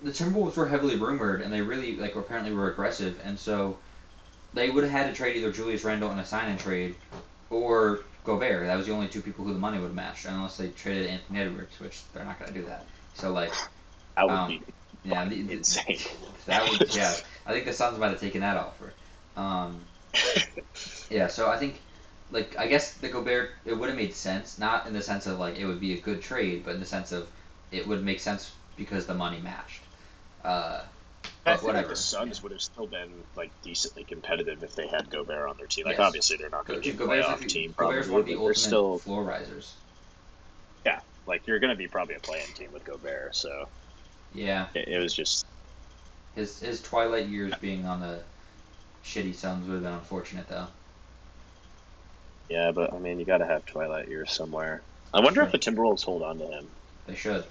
the Timberwolves were heavily rumored, and they really like apparently were aggressive, and so they would have had to trade either Julius Randle in a sign and trade or Gobert. That was the only two people who the money would have matched, unless they traded Anthony Edwards, which they're not going to do that. So like, That would um, be yeah, fucking insane. that would yeah. I think the Suns might have taken that offer. Um, yeah, so I think like I guess the Gobert it would have made sense, not in the sense of like it would be a good trade, but in the sense of it would make sense because the money matched. Uh, I but feel like the whatever. Yeah. Suns would have still been like decently competitive if they had Gobert on their team. Like Yes. obviously they're not going to be Dude, a playoff team Gobert's one probably, of the but they're ultimate still floor risers. yeah. Like you're going to be probably a playing team with Gobert, so Yeah. it was just His twilight years being on the shitty Suns would have been unfortunate though. yeah. But I mean, you got to have Twilight years somewhere. I wonder if True. the Timberwolves hold on to him They should.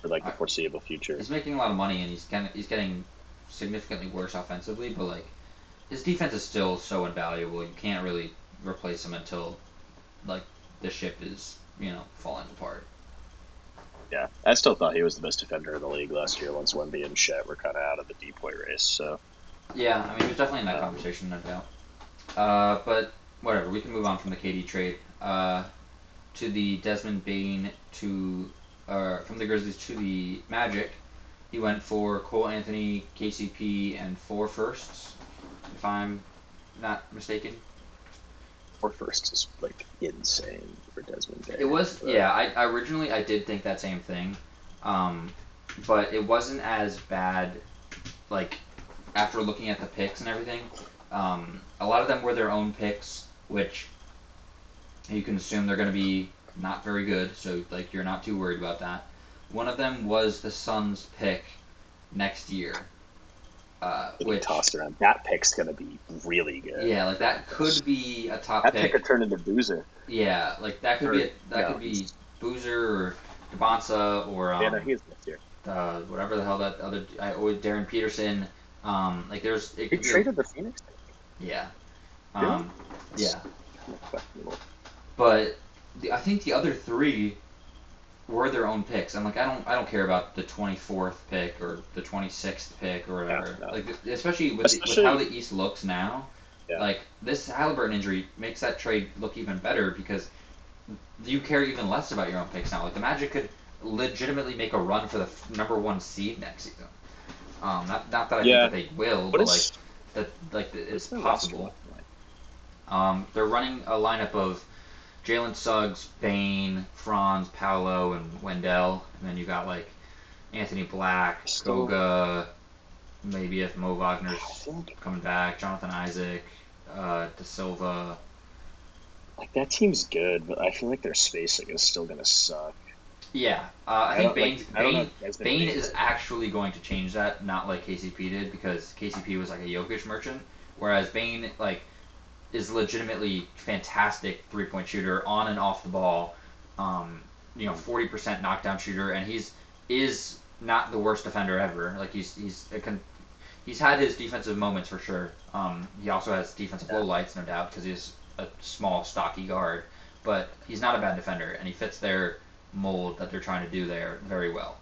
for like the I, foreseeable future. he's making a lot of money and he's getting significantly worse offensively, but like his defense is still so invaluable. You can't really replace him until like the ship is falling apart. Yeah, I still thought he was the best defender in the league last year. Once Wemby and Shet were kind of out of the deep point race, so Yeah, I mean he was definitely in that um, conversation, no doubt. But whatever, we can move on from the KD trade to the Desmond Bane to from the Grizzlies to the Magic. He went for Cole Anthony, KCP, and four firsts, if I'm not mistaken. or first is like insane for Desmond It Bane, was, but yeah. I originally I did think that same thing, um, but it wasn't as bad. Like after looking at the picks and everything, a lot of them were their own picks, which you can assume they're going to be not very good. So like you're not too worried about that. One of them was the Suns' pick next year, getting which tossed around. That pick's going to be really good. yeah, like that could be a top That pick pick. could turn into Boozer. Yeah, like that could be Or that no, could be Boozer or Devonsa or yeah, no, he is next year. whatever the hell that other Darren Peterson. Like there's it He could be a, traded the Phoenix. yeah, Really? um, It's yeah. kind of questionable. But I think the other three were their own picks. I'm like I don't care about the 24th pick or the 26th pick or Yeah, whatever. no. Like especially with how Especially, the East looks now. yeah, Like this Haliburton injury makes that trade look even better because you care even less about your own picks now. Like the Magic could legitimately make a run for the number one seed next season. Not that I think yeah. that they will, What but like is that what is it's their roster possible. looking like? They're running a lineup of Jalen Suggs, Bain, Franz, Paolo, and Wendell, and then you got like Anthony Black, Still, Goga, maybe if Mo I Wagner's feel like coming back, Jonathan Isaac, De Silva. that team's good, but I feel like their spacing is still going to suck. Yeah, I think I don't know if Desmond Bane Bane's is actually going to change that, not like KCP did, because KCP was like a Jokic merchant, whereas Bane like is legitimately fantastic 3-point shooter on and off the ball. Um, 40% knockdown shooter, and is not the worst defender ever. Like he's had his defensive moments for sure. He also has defensive lowlights, no doubt, because he's a small, stocky guard. But he's not a bad defender, and he fits their mold that they're trying to do there very well.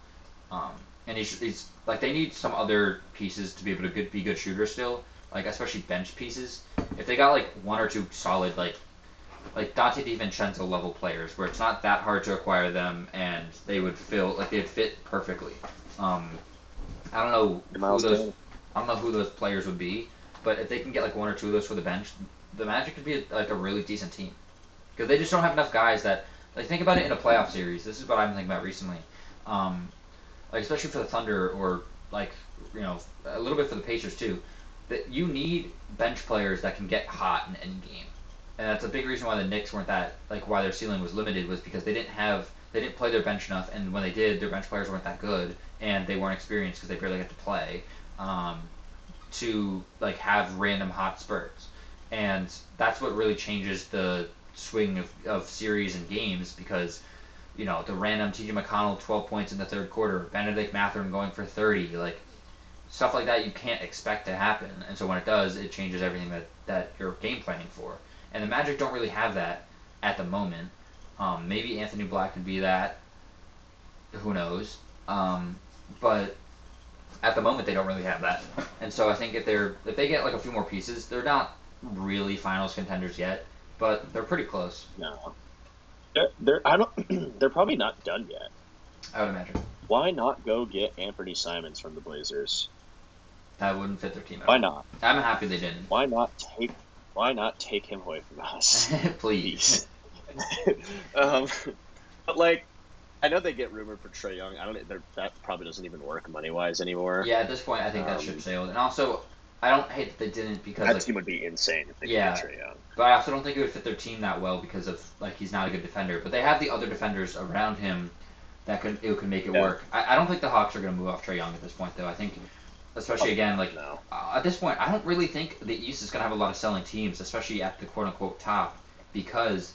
Um, and he's like they need some other pieces to be able to be good shooters still, like especially bench pieces. If they got like one or two solid like Dante DiVincenzo level players, where it's not that hard to acquire them, and they'd fit perfectly. Um, I don't know who those I don't know who those players would be, but if they can get like one or two of those for the bench, the Magic could be like a really decent team because they just don't have enough guys that like think about it in a playoff series. This is what I'm thinking about recently. Um, like especially for the Thunder or like a little bit for the Pacers too. That you need bench players that can get hot in any game, and that's a big reason why the Knicks weren't that like why their ceiling was limited was because they didn't play their bench enough, and when they did, their bench players weren't that good, and they weren't experienced because they barely got to play. Um, to like have random hot spurts, and that's what really changes the swing of series and games because the random T.J. McConnell 12 points in the third quarter, Benedict Mathurin going for 30, like stuff like that you can't expect to happen, and so when it does, it changes everything that you're game planning for, and the Magic don't really have that at the moment. Maybe Anthony Black could be that, who knows, but at the moment they don't really have that. And so I think if they get like a few more pieces, they're not really finals contenders yet, but they're pretty close. No, they're I don't. They're probably not done yet. I would imagine. Why not go get Anthony Simons from the Blazers? That wouldn't fit their team at Why all. not? I'm happy they didn't. Why not take him away from us? Please. But like, I know they get rumored for Trae Young. I don't. That probably doesn't even work money wise anymore. Yeah, at this point, I think that ship sailed. And also, I don't hate that they didn't because that team would be insane if they could get Trae Young. But I also don't think it would fit their team that well because of like he's not a good defender. But they have the other defenders around him that could make it work. I don't think the Hawks are going to move off Trae Young at this point though. I think, especially again like at this point, I don't really think the East is going to have a lot of selling teams, especially at the quote unquote top, because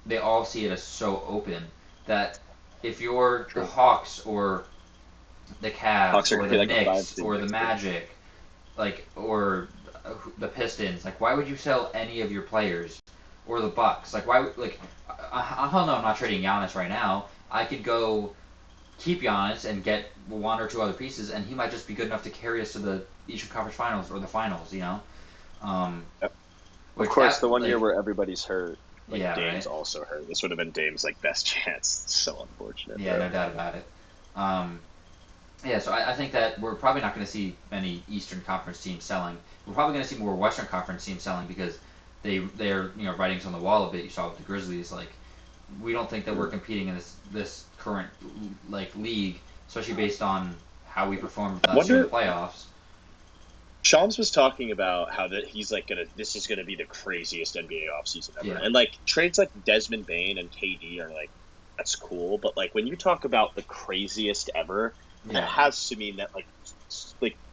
they all see it as so open that if you're the Hawks or the Cavs or the Knicks or the Magic, like or the Pistons, like why would you sell any of your players or the Bucks? Like hell no, I'm not trading Giannis right now. I could go keep Giannis and get one or two other pieces, and he might just be good enough to carry us to the Eastern Conference Finals or the Finals. Yep. Of course, the one year where everybody's hurt. Dame's also hurt. This would have been Dame's best chance. It's so unfortunate. Yeah, no doubt about it. So I think that we're probably not going to see many Eastern Conference teams selling. We're probably going to see more Western Conference teams selling because they're writings on the wall a bit. You saw with the Grizzlies, like we don't think that we're competing in this current like league, especially based on how we performed last year in the playoffs. Shams was talking about how he's like this is gonna be the craziest NBA offseason ever, and like trades like Desmond Bane and KD are like that's cool, but like when you talk about the craziest ever, that has to mean that like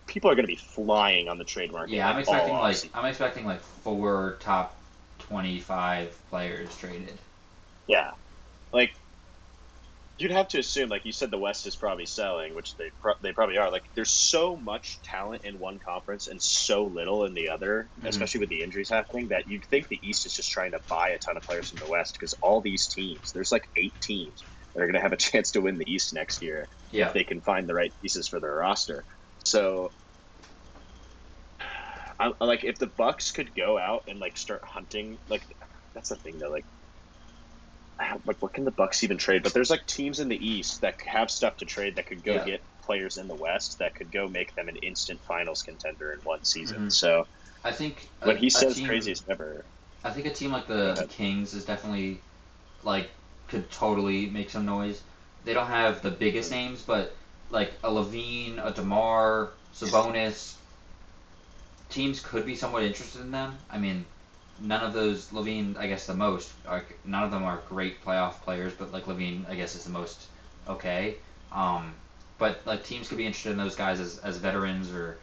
people are gonna be flying on the trade market. Yeah, I'm expecting like 4 top 25 players traded. Yeah, like you'd have to assume, like you said, the West is probably selling, which they probably are. Like, there's so much talent in one conference and so little in the other, especially with the injuries happening, that you'd think the East is just trying to buy a ton of players from the West because all these teams, there's like 8 teams that are going to have a chance to win the East next year if they can find the right pieces for their roster. So, like, if the Bucks could go out and like start hunting, like that's the thing though, like what can the Bucks even trade? But there's like teams in the East that have stuff to trade that could go get players in the West that could go make them an instant finals contender in one season. So I think when he says craziest ever, I think a team like the Kings is definitely like could totally make some noise. They don't have the biggest names, but like a Levine, a DeMar, Sabonis, teams could be somewhat interested in them. I mean, none of those, Levine, I guess the most, none of them are great playoff players, but like Levine, I guess is the most okay. But like teams could be interested in those guys as veterans or,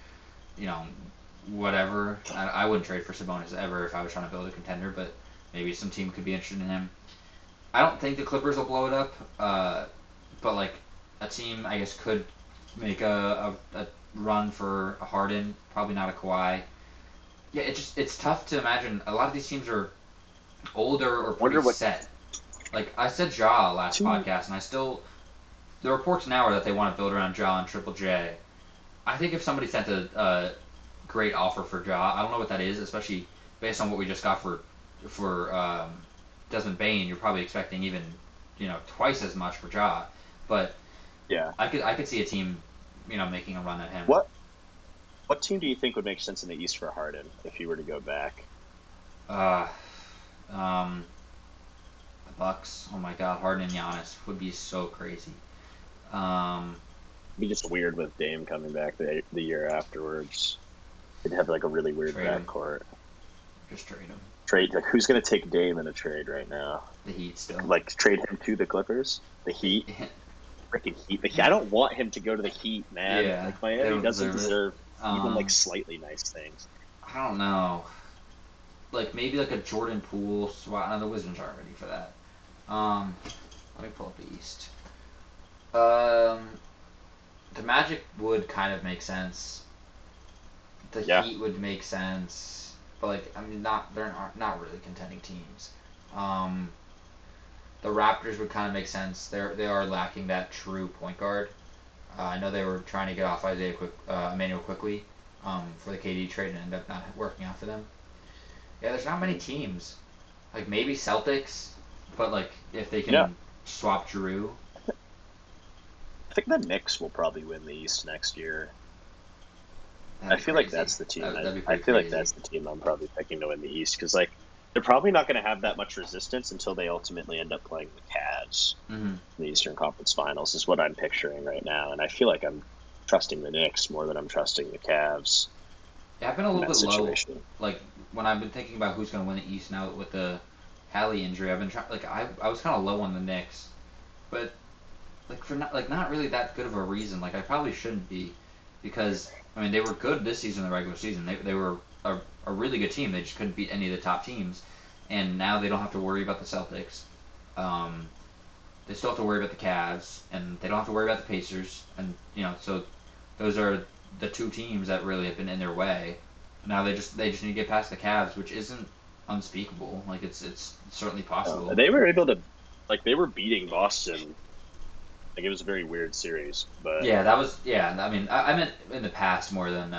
whatever. I wouldn't trade for Sabonis ever if I was trying to build a contender, but maybe some team could be interested in him. I don't think the Clippers will blow it up. But like a team, I guess, could make a run for a Harden. Probably not a Kawhi. Yeah, it's tough to imagine. A lot of these teams are older or pretty Wonder what set. Like I said, Ja last two. podcast, and I still the reports now are that they want to build around Ja and Triple J. I think if somebody sent a great offer for Ja, I don't know what that is, especially based on what we just got for Desmond Bane. You're probably expecting even twice as much for Ja, but Yeah. I could see a team making a run at him. What team do you think would make sense in the East for Harden if you were to go back? Uh, um, the Bucks. Oh my God, Harden and Giannis would be so crazy. Um, It'd be just weird with Dame coming back the year afterwards. They'd have like a really weird Trade him. backcourt. Just trade him. Trade like who's going to take Dame in a trade right now? The Heat still. Like trade him to the Clippers, the Heat, freaking Heat. I don't want him to go to the Heat, man. Yeah, Like they Miami don't doesn't deserve it. deserve even like Um, slightly nice things. I don't know. Like maybe like a Jordan Poole swap. No, the Wizards aren't ready for that. Um, Let me pull up the East. Um, the Magic would kind of make sense. The Yeah, Heat would make sense, but like I mean, they're not really contending teams. Um, the Raptors would kind of make sense. They are lacking that true point guard. I know they were trying to get off Emmanuel quickly for the KD trade and ended up not working out for them. Yeah, there's not many teams. Like maybe Celtics, but like if they yeah. can swap Drew, I think the Knicks will probably win the East next year. I that'd be feel like crazy. that's the team. That'd be I pretty feel like crazy. that's the team I'm probably picking to win the East because like they're probably not going to have that much resistance until they ultimately end up playing the Cavs Mm-hmm. in the Eastern Conference Finals. Is what I'm picturing right now, and I feel like I'm trusting the Knicks more than I'm trusting the Cavs Yeah, I've been a in little that bit low. situation. Like when I've been thinking about who's going to win the East now with the Hallie injury, I've been trying. Like I was kind of low on the Knicks, but like for not really that good of a reason. Like I probably shouldn't be, because I mean they were good this season in the regular season. They were a really good team. They just couldn't beat any of the top teams, and now they don't have to worry about the Celtics. Um, they still have to worry about the Cavs, and they don't have to worry about the Pacers, and so those are the two teams that really have been in their way. Now they just need to get past the Cavs, which isn't unspeakable. Like it's certainly possible. They were able to, like, they were beating Boston. Like it was a very weird series, but Yeah, that was yeah. I mean, I meant in the past more than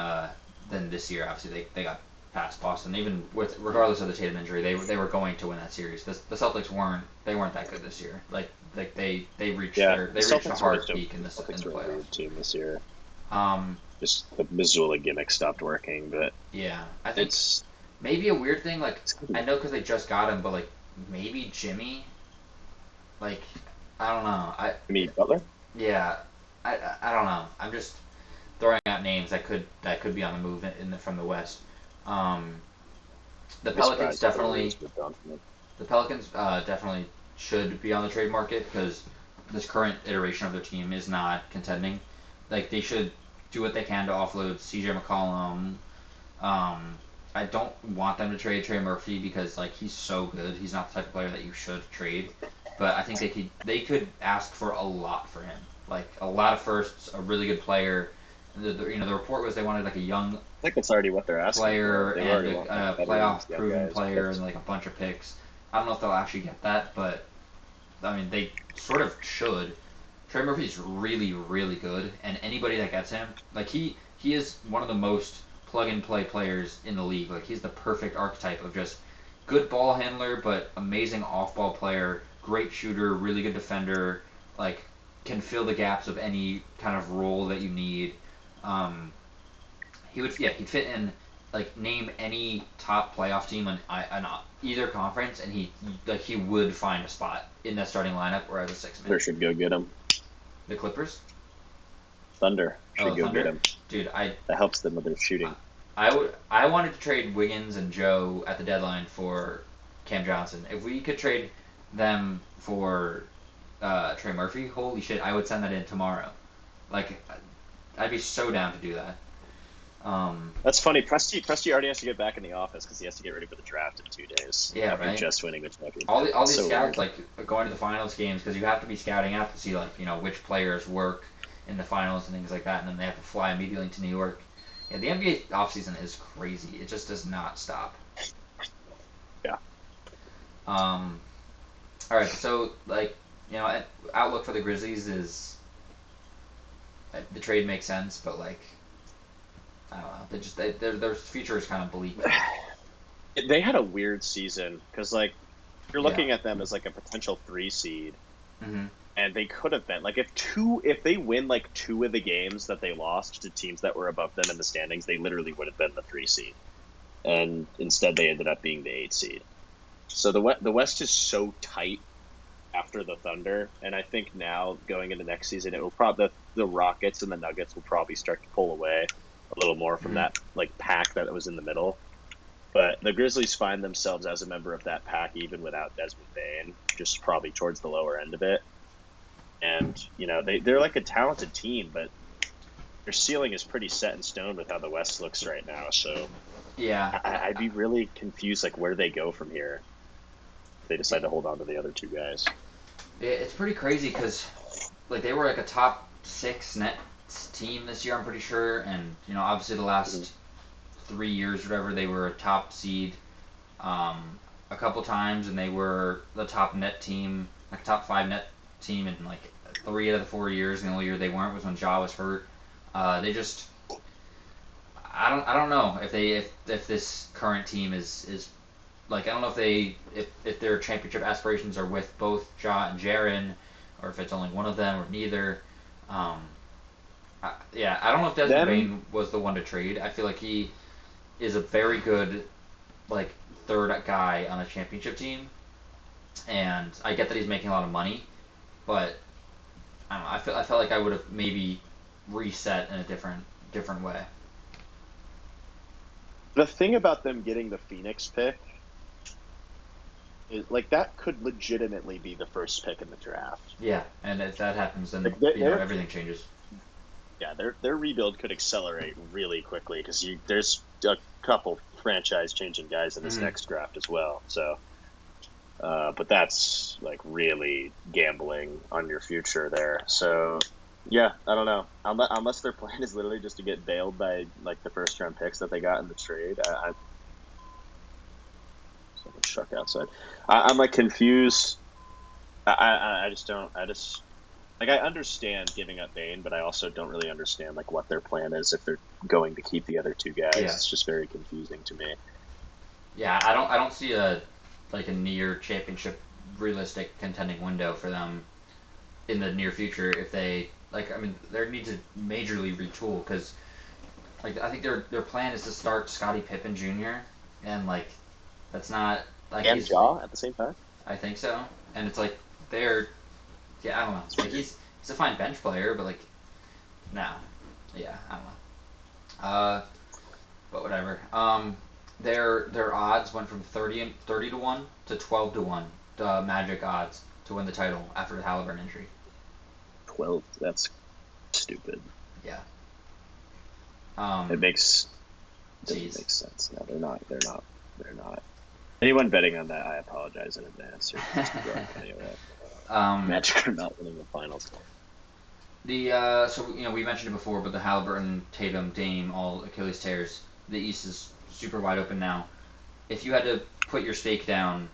this year. Obviously, they got past Boston. Even with regardless of the Tatum injury, they were going to win that series. The Celtics weren't that good this year. Like they reached yeah, their the they reached a Celtics were hard just peak in the in Celtics the were a playoffs. weird team this year. Um, Just the Missoula gimmick stopped working, but yeah, I think it's maybe a weird thing. Like it's gonna I be. know because they just got him, but like maybe Jimmy. Like I don't know. I mean, Butler. Yeah, I don't know. I'm just throwing out names that could be on the move from the West. Um, the I'd be Pelicans surprised if the definitely Warriors moved on from them. the Pelicans definitely should be on the trade market because this current iteration of their team is not contending. Like they should do what they can to offload C.J. McCollum. Um, I don't want them to trade Trey Murphy because like he's so good. He's not the type of player that you should trade. But I think they could ask for a lot for him, like a lot of firsts, a really good player. The report was they wanted like a young I think that's already what they're asking for. player They and already want like a veterans, playoff young proven guys, player and picks. like a bunch of picks. I don't know if they'll actually get that, but I mean they sort of should. Trey Murphy's really really good, and anybody that gets him, like he is one of the most plug and play players in the league. Like he's the perfect archetype of just good ball handler, but amazing off ball player, great shooter, really good defender, like can fill the gaps of any kind of role that you need. Um, he'd fit in like name any top playoff team on either conference, and he would find a spot in that starting lineup or as a six man. Thunder should go get him. The Clippers? Thunder Oh, should the go get Thunder? him. Dude, That helps them with their shooting. I wanted to trade Wiggins and Joe at the deadline for Cam Johnson. If we could trade them for Trey Murphy, holy shit, I would send that in tomorrow. Like, I'd be so down to do that. That's funny. Presti already has to get back in the office because he has to get ready for the draft in 2 days Yeah, after right. just winning the championship. All That's these so scouts weird. like going to the finals games because you have to be scouting out to see like which players work in the finals and things like that, and then they have to fly immediately to New York. Yeah, the NBA offseason is crazy. It just does not stop. Yeah. Um, all right, so like outlook for the Grizzlies is the trade makes sense, but like I don't know, their future is kind of bleak. They had a weird season because like you're Yeah. looking at them as like a potential 3 seed, Mm-hmm. and they could have been like if they win like 2 of the games that they lost to teams that were above them in the standings, they literally would have been the 3 seed, and instead they ended up being the 8 seed. So the West is so tight after the Thunder, and I think now going into next season, it will probably the Rockets and the Nuggets will probably start to pull away a little more from Mm-hmm. that like pack that was in the middle. But the Grizzlies find themselves as a member of that pack even without Desmond Bane, just probably towards the lower end of it. And they're like a talented team, but their ceiling is pretty set in stone with how the West looks right now. So Yeah. I'd be really confused like where they go from here if they decide It, to hold on to the other 2 guys. it's pretty crazy because like they were like a top six net team this year. I'm pretty sure, and obviously the Mm-hmm. last 3 years, or whatever, they were a top seed a couple times, and they were the top net team, like top five net team in like 3 out of the 4 years. And the only year they weren't was when Ja was hurt. They just, I don't know if this current team is like I don't know if their championship aspirations are with both Ja and Jaren, or if it's only one of them or neither. Um, yeah, I don't know if Desmond Them, Bane was the one to trade. I feel like he is a very good like third guy on a championship team, and I get that he's making a lot of money, but I don't know. I felt like I would have maybe reset in a different way. the thing about them getting the Phoenix pick is like that could legitimately be the first pick in the draft. Yeah, and if that happens, then Like they're everything changes. yeah, their rebuild could accelerate really quickly because there's a couple franchise changing guys in this Mm-hmm. next draft as well. So, but that's like really gambling on your future there. So, yeah, I don't know. Unless their plan is literally just to get bailed by like the first round picks that they got in the trade. Someone struck outside. I'm like confused. I just don't. I just like I understand giving up Bane, but I also don't really understand like what their plan is if they're going to keep the other 2 guys. Yeah, It's just very confusing to me. yeah. I don't see a like a near championship realistic contending window for them in the near future if they like. I mean, they need to majorly retool because like I think their plan is to start Scottie Pippen Jr. and like that's not like And he's Jaw at the same time. I think so, and it's like they're yeah I don't know It's like weird. he's a fine bench player, but like no, yeah I don't know. But whatever. Their odds went from 30 to 1 to 12 to 1. The Magic odds to win the title after the Haliburton injury. 12. That's stupid. Yeah. It Um. makes doesn't Jeez. make sense. No, they're not. They're not. They're not. Anyone betting on that, I apologize in advance. You're just throwing money away. um. Magic are not winning the finals. The so we mentioned it before, but the Haliburton, Tatum, Dame, all Achilles tears. The East is super wide open now. If you had to put your stake down,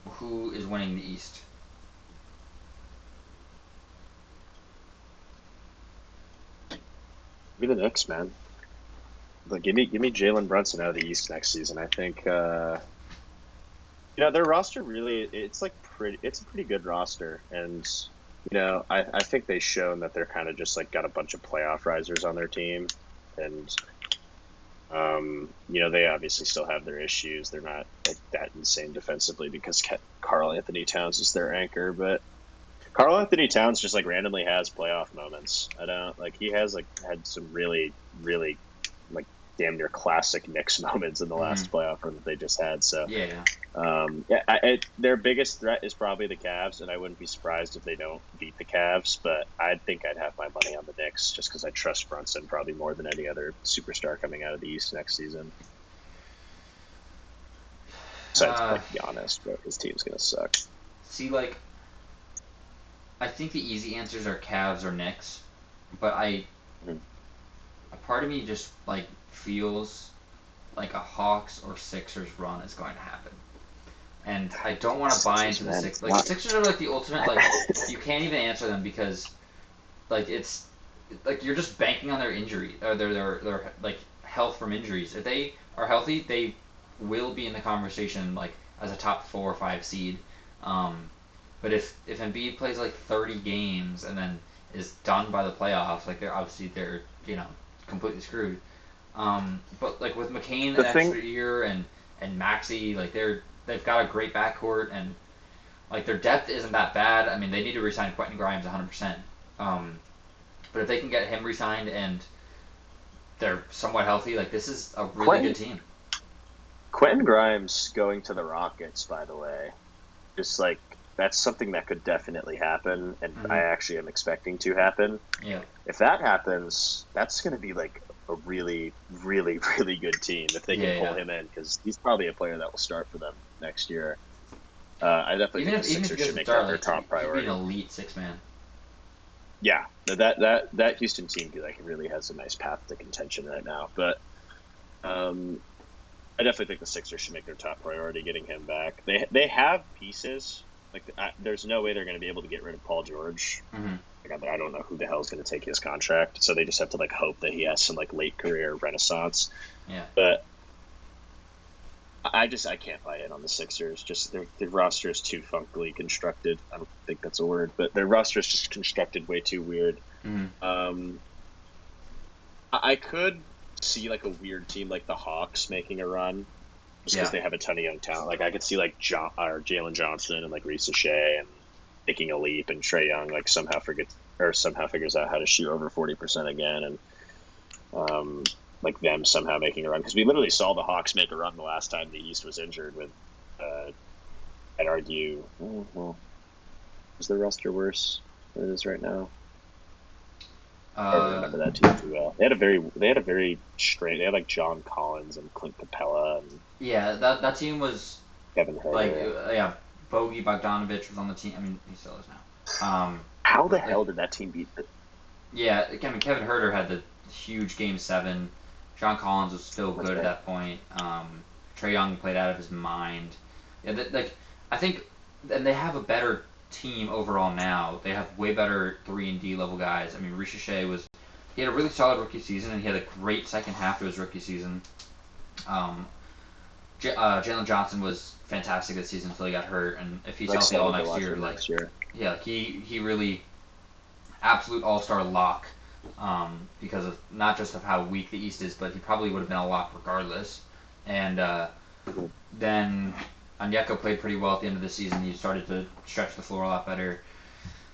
who is winning the East? Give me the Knicks, man. Like, give me Jalen Brunson out of the East next season. I think their roster really it's a pretty good roster, and I think they've shown that they're kind of just like got a bunch of playoff risers on their team, and they obviously still have their issues. They're not like that insane defensively because Karl Anthony Towns is their anchor, but Karl Anthony Towns just like randomly has playoff moments. I don't like he has like had some really like damn near classic Knicks moments in the last playoff run that they just had. So Yeah. their biggest threat is probably the Cavs, and I wouldn't be surprised if they don't beat the Cavs. But I think I'd have my money on the Knicks just because I trust Brunson probably more than any other superstar coming out of the East next season. Besides, Giannis, but his team's gonna suck. See, like, I think the easy answers are Cavs or Knicks, but a part of me just like feels like a Hawks or Sixers run is going to happen. And I don't want to buy into the Sixers. Like, the Sixers are like the ultimate, like, you can't even answer them because, like, it's, like, you're just banking on their injury, or their like, health from injuries. If they are healthy, they will be in the conversation, like, as a top 4 or 5 seed. But if Embiid plays, like, 30 games and then is done by the playoffs, like, they're, you know, completely screwed. But, like, with McCain an extra year and Maxey, like, they've got a great backcourt, and like their depth isn't that bad. I mean, they need to resign Quentin Grimes 100%. But if they can get him resigned and they're somewhat healthy, like this is a really good team. Quentin Grimes going to the Rockets, by the way, just like that's something that could definitely happen, and I actually am expecting to happen. Yeah. If that happens, that's going to be like a really, really, really good team if they can pull him in, because he's probably a player that will start for them next year. I definitely think the Sixers should make that their top priority. He'd be an elite 6-man. Yeah, that Houston team like really has a nice path to contention right now. But I definitely think the Sixers should make their top priority getting him back. They have pieces. Like there's no way they're going to be able to get rid of Paul George. Like, I don't know who the hell is going to take his contract, so they just have to like hope that he has some like late career renaissance. Yeah. But I can't buy in on the Sixers. Just their roster is too funkily constructed. I don't think that's a word, but their roster is just constructed way too weird. I could see like a weird team like the Hawks making a run, just because they have a ton of young talent. Like I could see like Jalen Johnson and like Reese Shea and taking a leap, and Trae Young like somehow figures out how to shoot over 40% again, and like them somehow making a run, because we literally saw the Hawks make a run the last time the East was injured with I'd argue is the roster worse than it is right now? I don't remember that team too well. They had a very strange. They had like John Collins and Clint Capella and that team was Kevin Huerter. Like Bogey Bogdanovic was on the team. I mean, he still is now. How the hell did that team beat the? Yeah, I mean, Kevin Huerter had the huge Game 7. John Collins was still good at that point. Trae Young played out of his mind. Yeah, I think, and they have a better team overall now. They have way better 3 and D level guys. I mean, Reece Shea he had a really solid rookie season, and he had a great second half of his rookie season. Jalen Johnson was fantastic this season until he got hurt, and if he's healthy all next year, he really absolute all-star lock. Because of not just of how weak the East is, but he probably would have been a lock regardless. And then Onyeka played pretty well at the end of the season. He started to stretch the floor a lot better.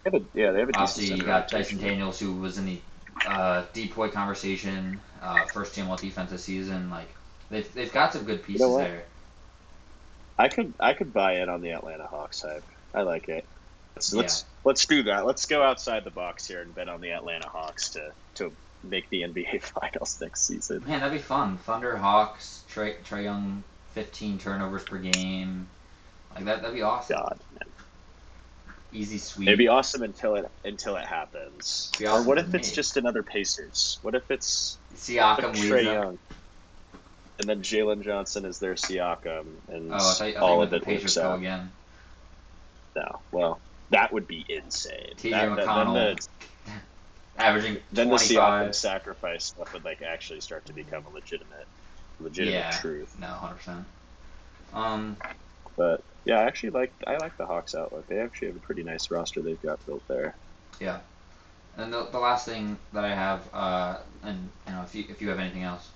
They have a obviously you got Dyson Daniels, who was in the deep boy conversation, first team all defense this season. Like they've got some good pieces there. I could buy in on the Atlanta Hawks hype. I like it. Let's do that. Let's go outside the box here and bet on the Atlanta Hawks to make the NBA Finals next season. Man, that'd be fun. Thunder, Hawks, Trae Young, 15 turnovers per game. Like that'd be awesome. God, man. Easy sweep. It'd be awesome until it happens. Awesome, or what if it's just another Pacers? What if it's Siakam, Trae Young, and then Jalen Johnson is their Siakam, and all of it works out again? No, well. That would be insane. TJ McConnell averaging 25. Then the Siakam sacrifice stuff would like actually start to become a legitimate truth. No, 100%. But yeah, I like the Hawks outlook. They actually have a pretty nice roster they've got built there. Yeah, and the last thing that I have, and if you have anything else,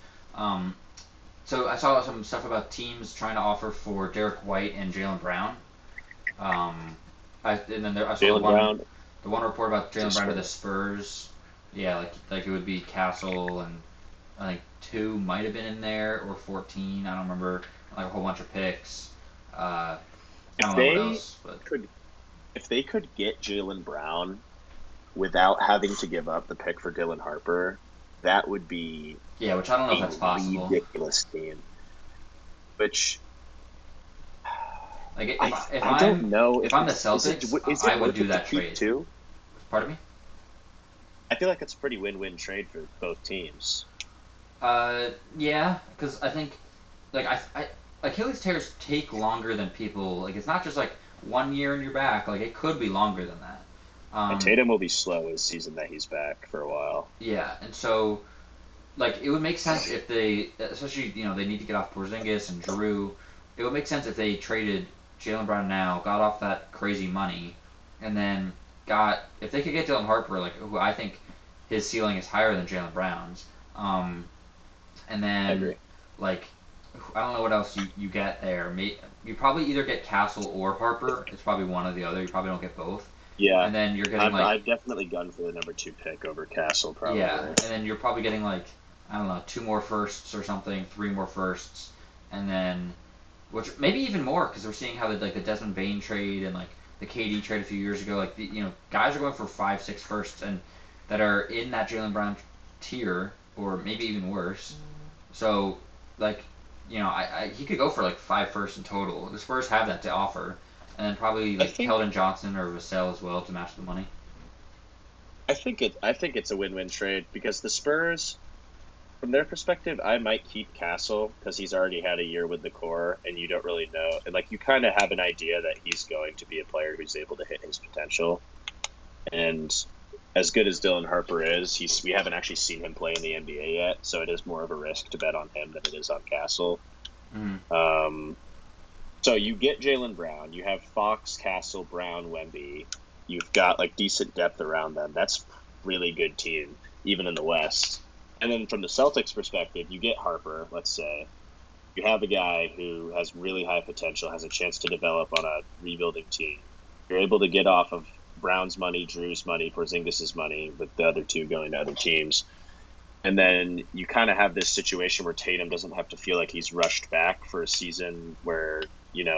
so I saw some stuff about teams trying to offer for Derek White and Jaylen Brown. I saw the one report about Jaylen Brown to the Spurs. Yeah, like it would be Castle and I think two might have been in there or 14. I don't remember. Like a whole bunch of picks. I If don't know what they else, but could, if they could get Jaylen Brown without having to give up the pick for Dylan Harper, that would be yeah, which I don't know if a that's possible. ridiculous team. Which Like I if I don't I'm know if if I'm the it's Celtics, is I it would worth do it to that keep trade. two? Pardon me. I feel like it's a pretty win-win trade for both teams. Yeah, because I think like I Achilles tears take longer than people. Like it's not just like 1 year in your back. Like it could be longer than that. And Um, Tatum will be slow this season that he's back for a while. yeah, and so like it would make sense if they, especially they need to get off Porzingis and Drew. It would make sense if they traded Jalen Brown now, got off that crazy money, and then got if they could get Dylan Harper, like who I think his ceiling is higher than Jalen Brown's. And I then agree. like I don't know what else you get there. You probably either get Castle or Harper. It's probably one or the other. You probably don't get both. Yeah, And then you're getting like I've definitely gone for the number two pick over Castle yeah, probably. and then you're probably getting like I don't know, two more firsts or something, three more firsts, and then which maybe even more because we're seeing how the Desmond Bane trade and like the KD trade a few years ago, like guys are going for five, six firsts and that are in that Jalen Brown tier or maybe even worse. So like he could go for like five firsts in total. The Spurs have that to offer, and then probably I like think Keldon Johnson or Vassell as well to match the money. I think it's a win-win trade because the Spurs, from their perspective, I might keep Castle because he's already had a year with the core, and you don't really know. And like you kind of have an idea that he's going to be a player who's able to hit his potential. And as good as Dylan Harper is, we haven't actually seen him play in the NBA yet, so it is more of a risk to bet on him than it is on Castle. Mm, Um, so you get Jalen Brown, you have Fox, Castle, Brown, Wemby. You've got like decent depth around them. That's really good team, even in the West. And then from the Celtics perspective, you get Harper, let's say. You have a guy who has really high potential, has a chance to develop on a rebuilding team. You're able to get off of Brown's money, Drew's money, Porzingis's money, with the other two going to other teams. And then you kind of have this situation where Tatum doesn't have to feel like he's rushed back for a season where,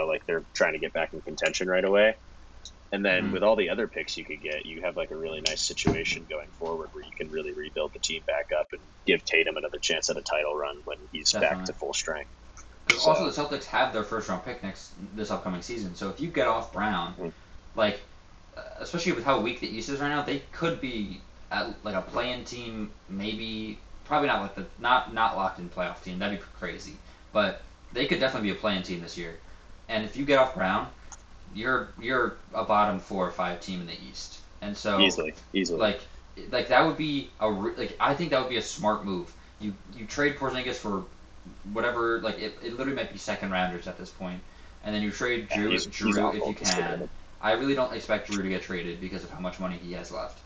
like they're trying to get back in contention right away. And then mm, with all the other picks you could get, you have like a really nice situation going forward where you can really rebuild the team back up and give Tatum another chance at a title run when he's back definitely. to full strength. Because also So, the Celtics have their first round pick this upcoming season. So if you get off Brown, like especially with how weak the East is right now, they could be at like a play-in team, maybe probably not like the not locked in playoff team. That'd be crazy, but they could definitely be a play-in team this year. And if you get off Brown, you're a bottom 4 or 5 team in the East. And so easily. like that would be like I think that would be a smart move. You trade Porzingis for whatever like it literally might be second rounders at this point, and then you trade Yeah, he's Drew if awful. you Just get rid of can. him. I really don't expect Drew to get traded because of how much money he has left.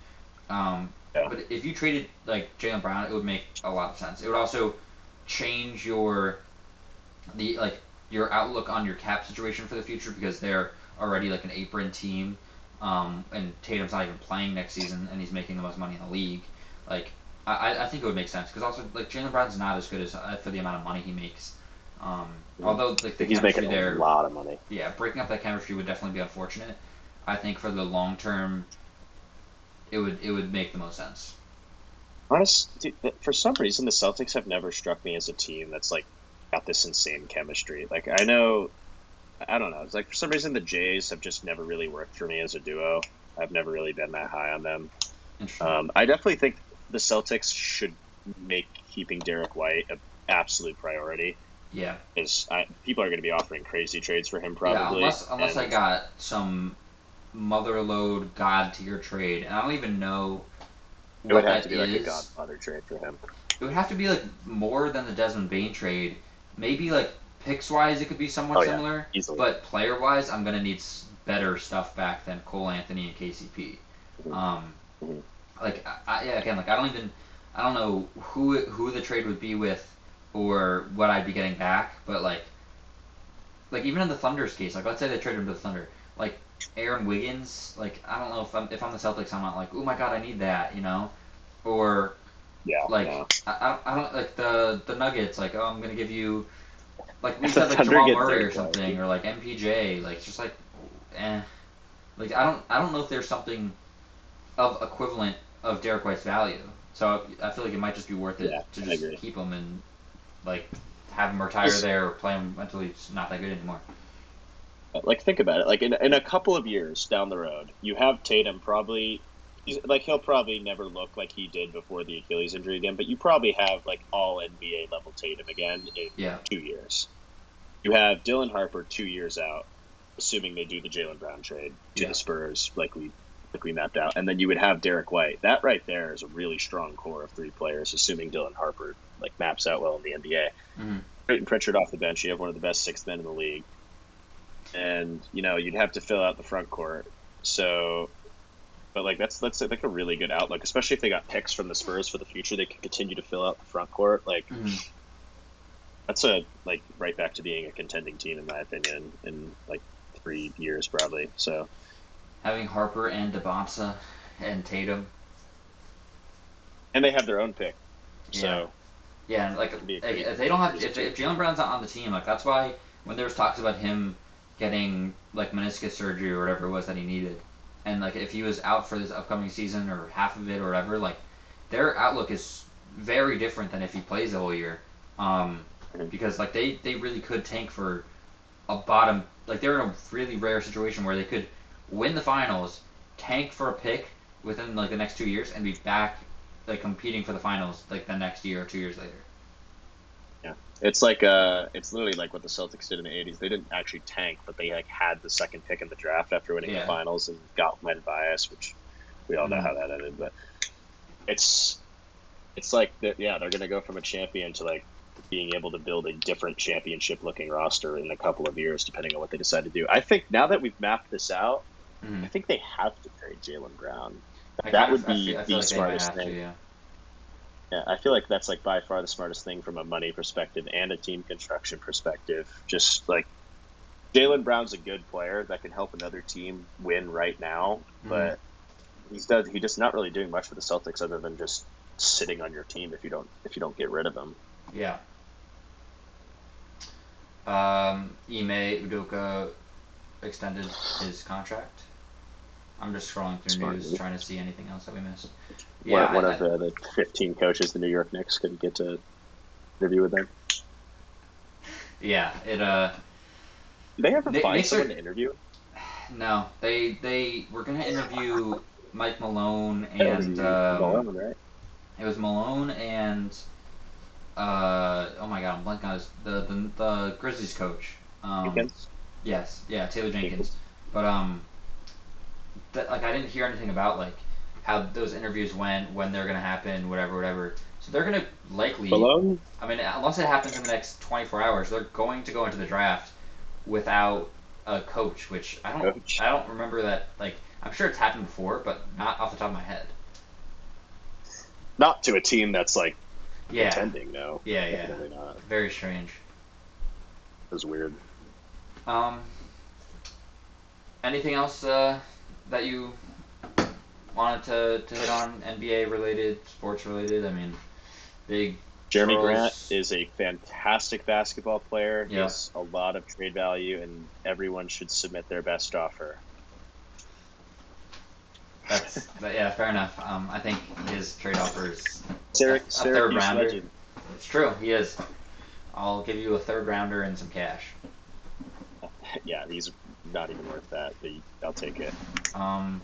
Yeah. But if you traded like Jalen Brown, it would make a lot of sense. It would also change the like your outlook on your cap situation for the future because they're already like an apron team, and Tatum's not even playing next season, and he's making the most money in the league. Like I think it would make sense because also like Jalen Brown's not as good as for the amount of money he makes. Although like the He's making chemistry a there, lot of money. yeah, breaking up that chemistry would definitely be unfortunate. I think for the long term, it would make the most sense. Honestly, for some reason, the Celtics have never struck me as a team that's like got this insane chemistry. Like I know, I don't know. It's like for some reason the Jays have just never really worked for me as a duo. I've never really been that high on them. Interesting. I definitely think the Celtics should make keeping Derek White an absolute priority Yeah. because people are going to be offering crazy trades for him Yeah, probably, unless I and got some motherload god tier trade, and I don't even know it would what have to that be like a is. Godfather trade for him. It would have to be like more than the Desmond Bane trade. Maybe like picks wise, it could be somewhat Oh yeah, similar, easily. but player wise, I'm gonna need better stuff back than Cole Anthony and KCP. Hmm. Um, Hmm. like yeah, again, like I don't know who the trade would be with or what I'd be getting back, but like even in the Thunder's case, like let's say they traded him to the Thunder, like Aaron Wiggins, like I don't know if I'm the Celtics, I'm not like oh my god I need that, or Yeah, Like no. I don't like the Nuggets. Like, oh, I'm gonna give you, like we If the said, like Thunder Jamal get Murray or Derek White, something, or like MPJ. Like, it's just like, eh. Like, I don't know if there's something of equivalent of Derek White's value. So I feel like it might just be worth it yeah, to I just agree. keep him and like have him retire 'Cause, there or play him until he's not that good anymore. like, think about it. Like, in a couple of years down the road, you have Tatum probably. He'll probably never look like he did before the Achilles injury again, but you probably have like all NBA level Tatum again in Yeah. 2 years. You have Dylan Harper 2 years out, assuming they do the Jaylen Brown trade to Yeah. the Spurs, like we mapped out, and then you would have Derek White. That right there is a really strong core of three players, assuming Dylan Harper like maps out well in the NBA. Mm-hmm. Creighton Pritchard off the bench, you have one of the best sixth men in the league, and you'd have to fill out the front court. So, but like that's like a really good outlook, especially if they got picks from the Spurs for the future. They can continue to fill out the front court. Like Mm-hmm. that's like right back to being a contending team in my opinion in like 3 years probably. So Having Harper and Devonta and Tatum. and they have their own pick. Yeah. So Yeah, and like it'd be a great if they don't have series of if teams. Jalen Brown's not on the team, like that's why when there was talks about him getting like meniscus surgery or whatever it was that he needed, and like if he was out for this upcoming season or half of it or whatever, like their outlook is very different than if he plays the whole year. Um, Mhm. because like they really could tank for a bottom, like they're in a really rare situation where they could win the finals, tank for a pick within like the next 2 years, and be back like competing for the finals like the next year or 2 years later. Yeah. It's like it's literally like what the Celtics did in the '80s. They didn't actually tank, but they like had the second pick in the draft after winning the Yeah. finals and got Len Bias, which we all know Mm-hmm. how that ended. But it's like that. Yeah, they're gonna go from a champion to like being able to build a different championship looking roster in a couple of years, depending on what they decide to do. I think now that we've mapped this out, Mm-hmm. I think they have to trade Jaylen Brown. I That kind would of be I feel the like they might smartest have to, thing. yeah. Yeah, I feel like that's like by far the smartest thing from a money perspective and a team construction perspective. Just like Jaylen Brown's a good player that can help another team win right now, Mm-hmm. but he just not really doing much for the Celtics other than just sitting on your team if you don't get rid of him. Yeah. Ime Udoka extended his contract. I'm just scrolling through Smart news move. trying to see anything else that we missed. Yeah, One of the 15 coaches the New York Knicks could get to interview with them. yeah. Did they ever find Knicks someone are to interview? no. They were gonna interview Mike Malone That would and be Malone, right? it was Malone and oh my god, I'm blanking on the Grizzlies coach. Jenkins. Yes, yeah, Taylor Jenkins. Jenkins. But like I didn't hear anything about like how those interviews went, when they're gonna happen, whatever, whatever. So they're gonna likely, Malone. I mean, unless it happens in the next 24 hours, they're going to go into the draft without a coach, which Coach. I don't remember that. Like I'm sure it's happened before, but not off the top of my head. Not to a team that's like Yeah, contending. No, yeah, definitely not. very strange. It was weird. Um, anything else that you wanted to hit on NBA related, sports related? I mean, big Jeremy Grant Charles. is a fantastic basketball player. He Yeah, has a lot of trade value, and everyone should submit their best offer. yeah, fair enough. I think his trade offer is a third Syracuse rounder. legend. It's true, he is. I'll give you a third rounder and some cash. Yeah, he's not even worth that. But I'll take it. Um,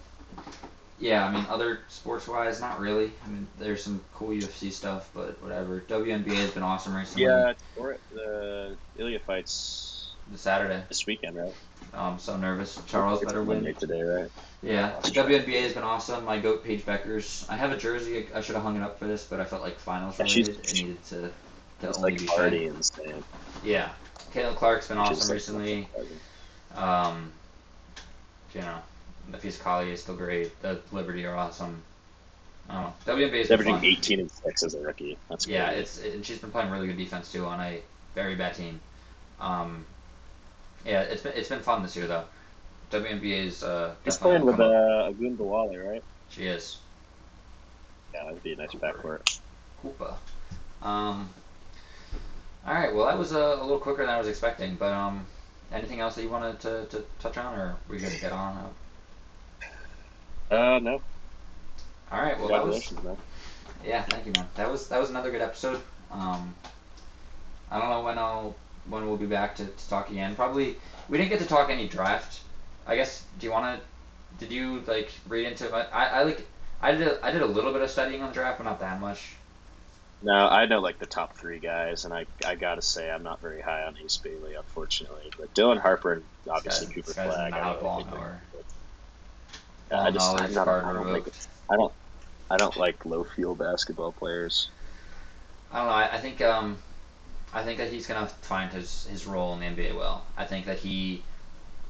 yeah, I mean, other sports wise, not really. I mean, there's some cool UFC stuff, but whatever. WNBA has been awesome recently. Yeah, or the Ilya fights This Saturday. this weekend, right? I'm so nervous. Charles It's better win. Monday today, right? Yeah, Lost track. WNBA has been awesome. My goat Paige Beckers. I have a jersey. I should have hung it up for this, but I felt like finals Yeah, related. It needed to she's only like be Shay. already insane, Yeah, Caitlin Clark's been which is awesome like recently. Um, you know, Nafisa Kali is still great. The Liberty are awesome. WNBA's been averaging fun. 18 and 6 as a rookie. That's Yeah, crazy. she's been playing really good defense too on a very bad team. Um, yeah, it's been fun this year though. WNBA's He's definitely on playing the with come up. Agun Bawali, right? She is. Yeah, that'd be a nice backcourt. Hoopa. Um, all right. Well, that was a little quicker than I was expecting. But anything else that you wanted to touch on, or are we good to get on out? No. All right. Well, that was Congratulations, man. yeah. Thank you, man. That was another good episode. I don't know when we'll be back to talk again. Probably we didn't get to talk any draft. I guess. Do you want to? Did you like read into it? I did a little bit of studying on the draft, but not that much. No, I know like the top three guys, and I gotta say I'm not very high on Ace Bailey, unfortunately. But Dylan Harper and This guy, obviously this Cooper guy's Flag, I not a really ball think. knower. I Ball just I'm knowledge not card I don't like revoked. I don't I don't like low field basketball players. I don't know. I think that he's gonna find his role in the NBA well. I think that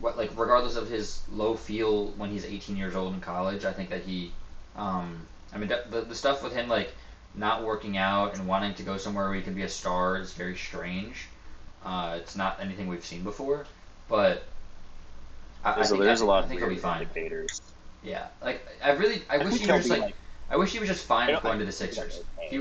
regardless of his low feel when he's 18 years old in college, I think that I mean the stuff with him like not working out and wanting to go somewhere where he can be a star is very strange. It's not anything we've seen before, but I think I There's a think lot I of think he'll be weird fine. indicators. Yeah, like I I wish think he he'll was just be like like I wish he was just fine with I going to the think he'll be like Sixers. okay.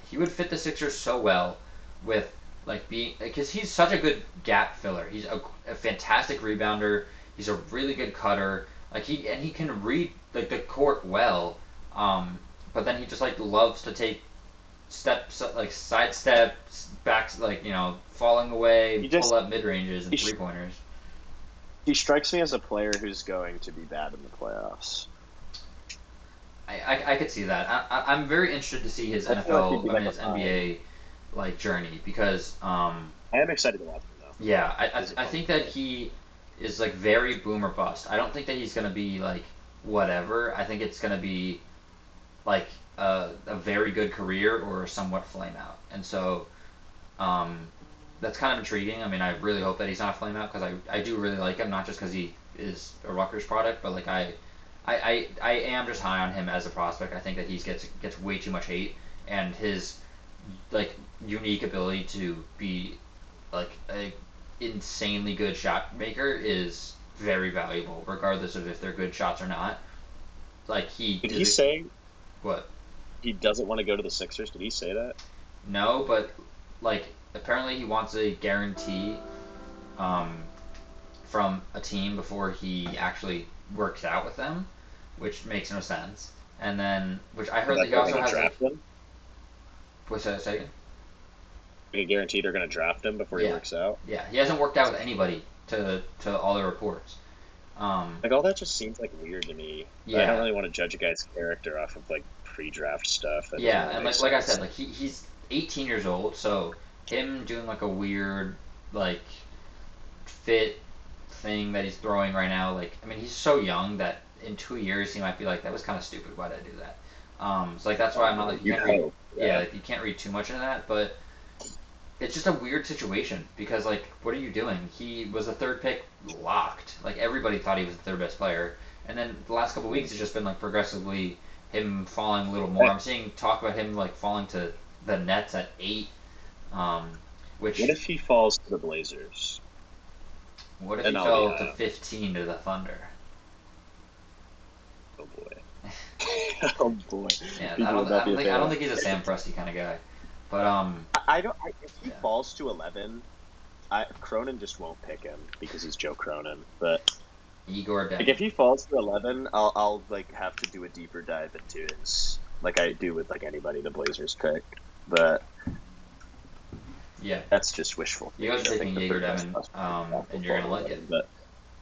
He would fit the Sixers so well with like being because he's such a good gap filler. He's a fantastic rebounder. He's a really good cutter. He can read like the court well. Um, but then he just like loves to take steps like side steps, backs like falling away, He pull just up mid ranges and he, three pointers. he strikes me as a player who's going to be bad in the playoffs. I could see that. I'm very interested to see his I feel like he'd NFL, be I mean like a his fine. NBA like journey because I am excited to watch him though. yeah, He's a I fun think that player. he is like very boomer bust. I don't think that he's gonna be like whatever. I think it's gonna be like a very good career or somewhat flame out. And so um, that's kind of intriguing. I mean, I really hope that he's not a flame out because I do really like him, not just because he is a Rutgers product, but like I am just high on him as a prospect. I think that he gets way too much hate, and his like unique ability to be like a insanely good shot maker is very valuable, regardless of if they're good shots or not. Like he Did he is a say what? he doesn't want to go to the Sixers? Did he say that? No, but like apparently he wants a guarantee um, from a team before he actually works out with them, which makes no sense. And then, which I heard that That he they're also going to has like, draft him? what's that second? They guarantee they're going to draft him before he Yeah, works out? yeah. He hasn't worked out with anybody to all the reports. Um, Like all that just seems like weird to me. I don't yeah, really want to judge a guy's character off of like pre-draft stuff. That doesn't yeah, really and make like I said, sense. like he's 18 years old, so him doing like a weird like fit thing that he's throwing right now, like I mean he's so young that in 2 years he might be like that was kind of stupid. Why did I do that? So like that's why I'm not like you You'd can't read hope. yeah Yeah. like, you can't read too much into that, but it's just a weird situation because like what are you doing? He was a third pick locked. Like everybody thought he was the third best player, and then the last couple of weeks it's just been like progressively him falling a little more. Hey, I'm seeing talk about him like falling to the Nets at 8. Um, what which if he falls to the Blazers? what if he Then I'll be fell to high on him. 15 to the Thunder? Oh boy. Oh boy. Yeah, People would not be a I fan don't of think he's a Sam Presti kind of guy, but I don't. If he yeah, falls to 11, Cronin just won't pick him because he's Joe Cronin. But Igor like if Demian. he falls to 11, I'll like have to do a deeper dive into his like I do with like anybody the Blazers pick. But Yeah, that's just wishful you guys thinking are to taking think the Jaeger third best Demon, prospect in the draft will and you're fall gonna to like it. 11. But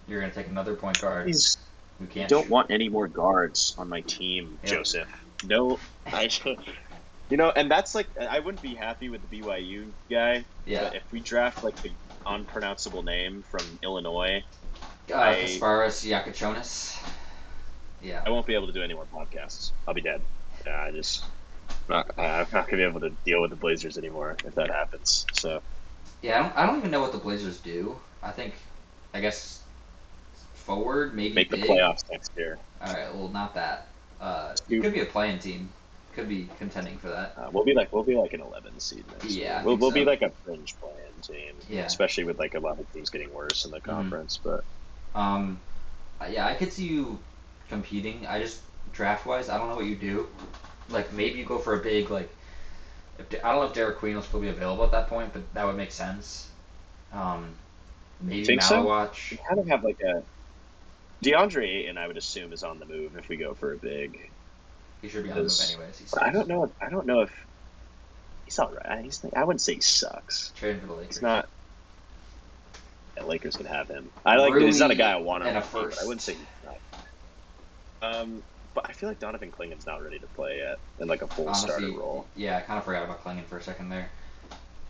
You're gonna take another point guard he's who I can't don't shoot. want any more guards on my team, Yep. Joseph. No, I and that's like I wouldn't be happy with the BYU guy, Yeah. but if we draft like the unpronounceable name from Illinois, I Kasparas Yakachonis. Yeah. I won't be able to do any more podcasts. I'll be dead. Yeah, I'm not gonna be able to deal with the Blazers anymore if that happens. So Yeah. I don't even know what the Blazers do. I guess forward, maybe make the big. playoffs next year. All right. Well, not that. You Dude, could be a playing team. Could be contending for that. we'll be like an 11 seed next Yeah, year. I think We'll be so. like a fringe playing team, Yeah. especially with like a lot of teams getting worse in the hmm conference. But Um. Yeah, I could see you competing. I just draft wise, I don't know what you do. Like maybe you go for a big like I don't know if Derek Queen will still be available at that point, but that would make sense. Um, Maybe Think so? Malawatch. We kind of have like a DeAndre Ayton. I would assume is on the move if we go for a big. He should be on the move Because anyways. He I sucks. don't know. I don't know if he's all right. I wouldn't say he sucks. Trade him for the He's Lakers. not. Yeah, Lakers can have him. I like. He's not a guy Rui I want on and a my team, but I wouldn't first. say he's not. But I feel like Donovan Clingan's not ready to play yet in like a full starter Honestly, role. yeah, I kind of forgot about Klingon for a second there.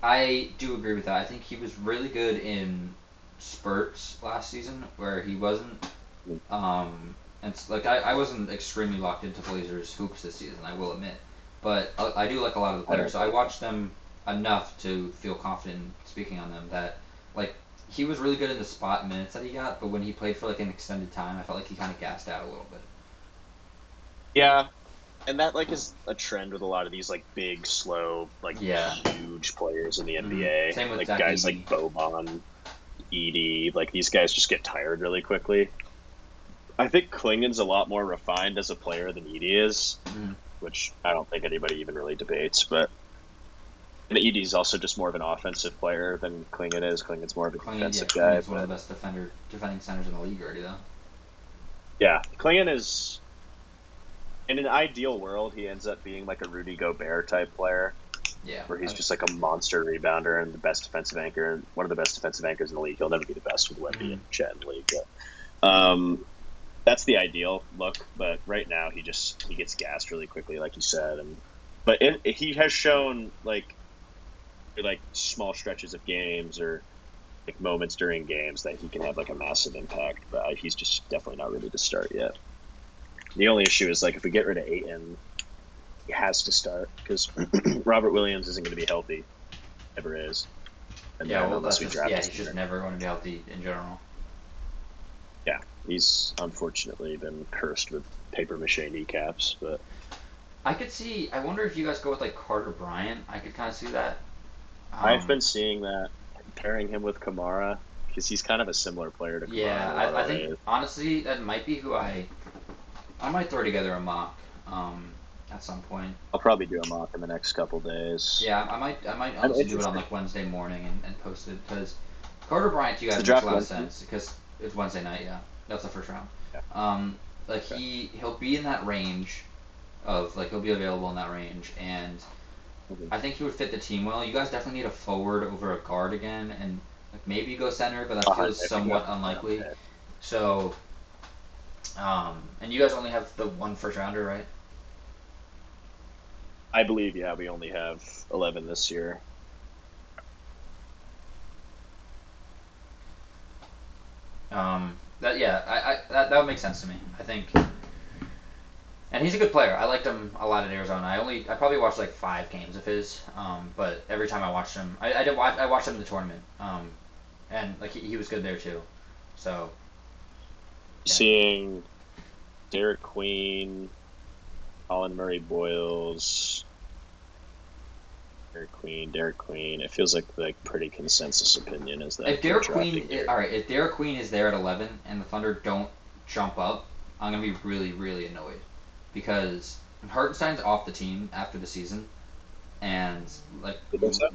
I do agree with that. I think he was really good in spurts last season where he wasn't. And like I wasn't extremely locked into Blazers hoops this season, I will admit, but I do like a lot of the I players. don't So I think. watched them enough to feel confident speaking on them that like he was really good in the spot minutes that he got, but when he played for like an extended time, I felt like he kind of gassed out a little bit. Yeah, and that like is a trend with a lot of these like big, slow, like Yeah. huge players in the NBA. Same with Like Zach guys Edey. like Boban, Edie. Like these guys just get tired really quickly. I think Klingon's a lot more refined as a player than Edie is, Mm. which I don't think anybody even really debates. But and Edie's also just more of an offensive player than Klingon is. Klingon's more of a defensive guy. Klingon's one of But the best defending centers in the league already though. yeah, Klingon is in an ideal world, he ends up being like a Rudy Gobert type player, Yeah. where he's just like a monster rebounder and the best defensive anchor, and one of the best defensive anchors in the league. He'll never be the best with Wemby and Chet in the league. But, that's the ideal look. But right now, he gets gassed really quickly, like you said. But he has shown like small stretches of games or like moments during games that he can have like a massive impact. But he's just definitely not ready to start yet. The only issue is like if we get rid of Ayton, he has to start because Robert Williams isn't going to be healthy, never is, and Yeah, then well, unless that's we just draft a yeah. He's just center, never going to be healthy in general. yeah, he's unfortunately been cursed with paper mache kneecaps. But I could see. I wonder if you guys go with like Carter Bryant. I could kind of see that. I've Um, been seeing that pairing him with Kamara because he's kind of a similar player to Kamara in yeah, a lot I of think ways. honestly that might be who I might throw together a mock um, at some point. I'll probably do a mock in the next couple days. Yeah, I might I'm honestly do it on interested. like Wednesday morning and post it because Carter Bryant to you Is the guys makes a draft lot of Wednesday? sense because it's Wednesday night. Yeah, that's the first round. Yeah. Like Okay. he'll be in that range of like he'll be available in that range and Mm-hmm. I think he would fit the team well. You guys definitely need a forward over a guard again, and like maybe you go center, but that feels If we go, somewhat unlikely. okay. So, and you guys only have the one first rounder, right? I believe, yeah, we only have 11 this year. That yeah, that would make sense to me. I think, and he's a good player. I liked him a lot at Arizona. I probably watched like 5 games of his, but every time I watched him, I watched him in the tournament, and like he was good there too. So yeah, Seeing Derek Queen, Colin Murray Boyles, Derek Queen. It feels like pretty consensus opinion is that if we're Derek drafting Queen, Derek. all right, if Derek Queen is there at 11 and the Thunder don't jump up, I'm gonna be really, really annoyed because Hartenstein's off the team after the season, and like You think so?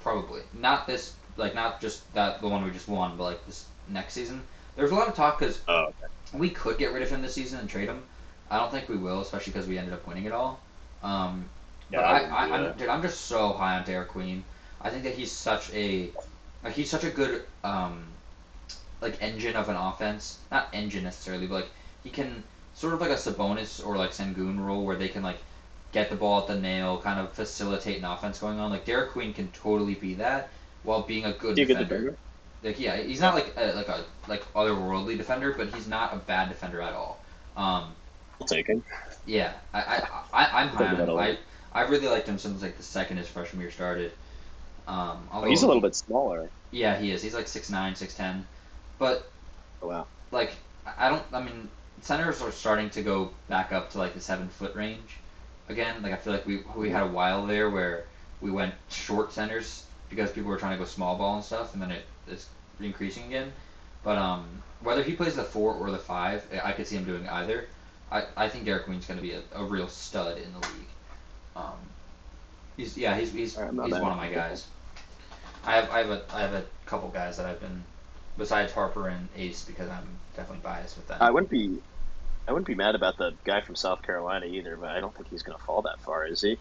probably not this, like not just that the one we just won, but like this next season. There's a lot of talk because Oh, okay. we could get rid of him this season and trade him. I don't think we will, especially because we ended up winning it all. Um, Yeah, but I wouldn't do I'm that. dude, I'm just so high on Derek Queen. I think that he's such a good like engine of an offense. Not engine necessarily, but like he can sort of like a Sabonis or like Sengun role where they can like get the ball at the nail, kind of facilitate an offense going on. Like Derek Queen can totally be that while being a good Is he a good defender. defender? Like yeah, he's Yeah, not like otherworldly defender, but he's not a bad defender at all. Um, I'll take him. yeah, I'm I'll high take him on at him. 11. I really liked him since like the second his freshman year started. Oh, he's Although a little bit smaller. yeah, he is. He's like 6'9", 6'10", but Oh, wow. like I don't. I mean, centers are starting to go back up to like the 7 foot range again. Like I feel like we Mhm. had a while there where we went short centers because people were trying to go small ball and stuff, and then it's increasing again. But whether he plays the 4 or the 5, I could see him doing either. I think Derek Queen's going to be a real stud in the league. Um, All right, I'm not he's mad one at of my you. guys. I have a couple guys that I've been besides Harper and Ace because I'm definitely biased with them. I wouldn't be I wouldn't be mad about the guy from South Carolina either, but I don't think he's going to fall that far, is he?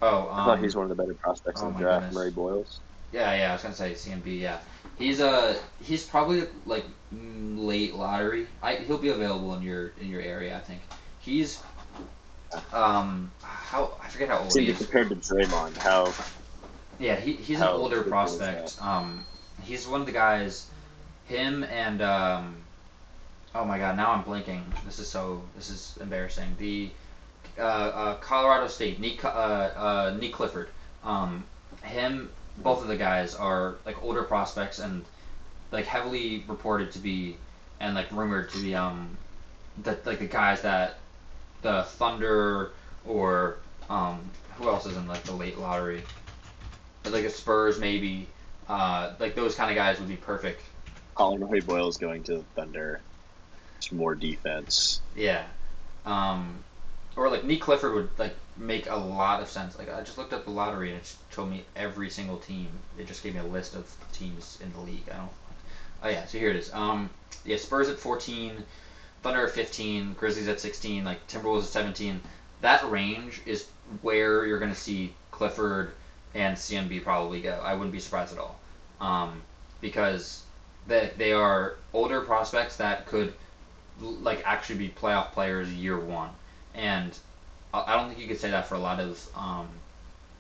Oh, I thought he's one of the better prospects in oh the my draft, goodness. Murray Boyles. Yeah, I was gonna say CMB. Yeah, he's probably like late lottery. He'll be available in your area. I think he's how I forget how old Seemed he to is. compared to Draymond, Yeah, he's an how older fruitful is that? prospect. He's one of the guys. Him and oh my god, now I'm blinking. This is embarrassing. The Colorado State, Nick Clifford. Um, him, both of the guys are like older prospects and like heavily reported to be and like rumored to be the guys that the Thunder or um who else is in like the late lottery, like the Spurs maybe, like those kind of guys would be perfect. Colin Murray Boyles going to the Thunder, just more defense. Yeah. Um, or like Nick Clifford would like make a lot of sense. Like I just looked up the lottery and it showed me every single team. It just gave me a list of teams in the league. I don't. Oh yeah, so here it is. Yeah, Spurs at 14, Thunder at 15, Grizzlies at 16, like Timberwolves at 17. That range is where you're gonna see Clifford and CMB probably go. I wouldn't be surprised at all, because they are older prospects that could like actually be playoff players year one, and I don't think you could say that for a lot of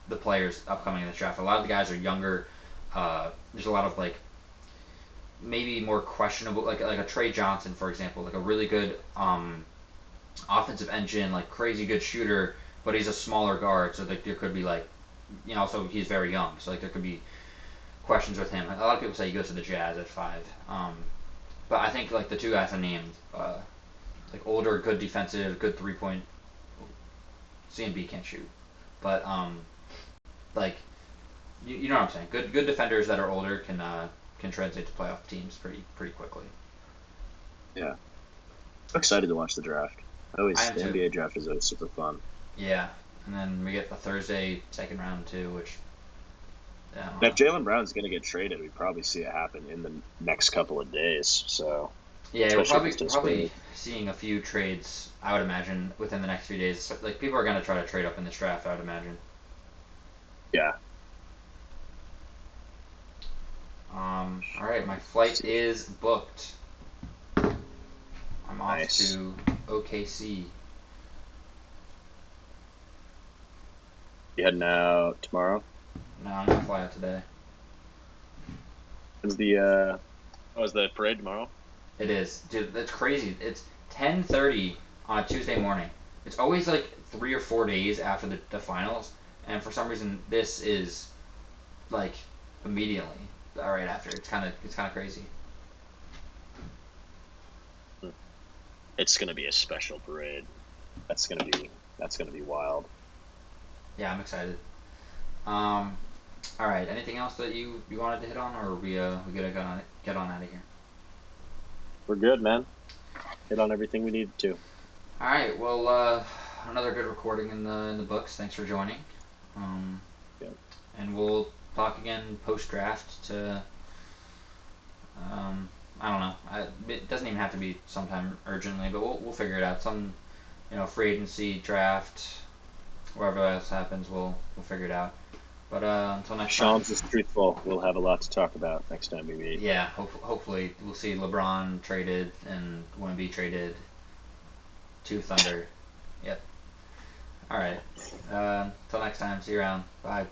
the players upcoming in the draft. A lot of the guys are younger. There's a lot of like maybe more questionable, like a Trey Johnson, for example, like a really good offensive engine, like crazy good shooter, but he's a smaller guard, so like there could be like, also he's very young, so like there could be questions with him. A lot of people say he goes to the Jazz at 5, but I think like the two guys I named, like older, good defensive, good 3 point. CMB can't shoot, but like you know what I'm saying. Good defenders that are older can translate to playoff teams pretty quickly. Yeah, I'm excited to watch the draft. I Always am the too. NBA draft is always super fun. Yeah, and then we get the Thursday second round too, which I don't And if know. Jalen Brown's going to get traded, we probably see it happen in the next couple of days. So, Yeah, we're especially if it's to the probably Spurs. seeing a few trades. I would imagine within the next few days. So, like people are gonna try to trade up in this draft. I would imagine. Yeah. All right, my flight is booked. I'm off Nice. to OKC. You heading out tomorrow? No, I'm gonna fly out today. Is the oh, is the parade tomorrow? It is, dude. That's crazy. It's 10:30 on a Tuesday morning. It's always like 3 or 4 days after the finals, and for some reason this is like immediately right after. It's kind of crazy. It's going to be a special parade. That's going to be wild. Yeah, I'm excited. Um, all right. Anything else that you wanted to hit on, or are we gonna get on out of here? We're good, man. Hit on everything we needed to. All right. Well, another good recording in the books. Thanks for joining. Um, Yeah. and we'll talk again post draft to I don't know. It doesn't even have to be sometime urgently, but we'll figure it out. Some free agency draft, wherever else happens, we'll figure it out. But until next time. Sean's is truthful. We'll have a lot to talk about next time we meet. Yeah, hopefully we'll see LeBron traded and Wemby traded to Thunder. Yep. All right. Until next time. See you around. Bye.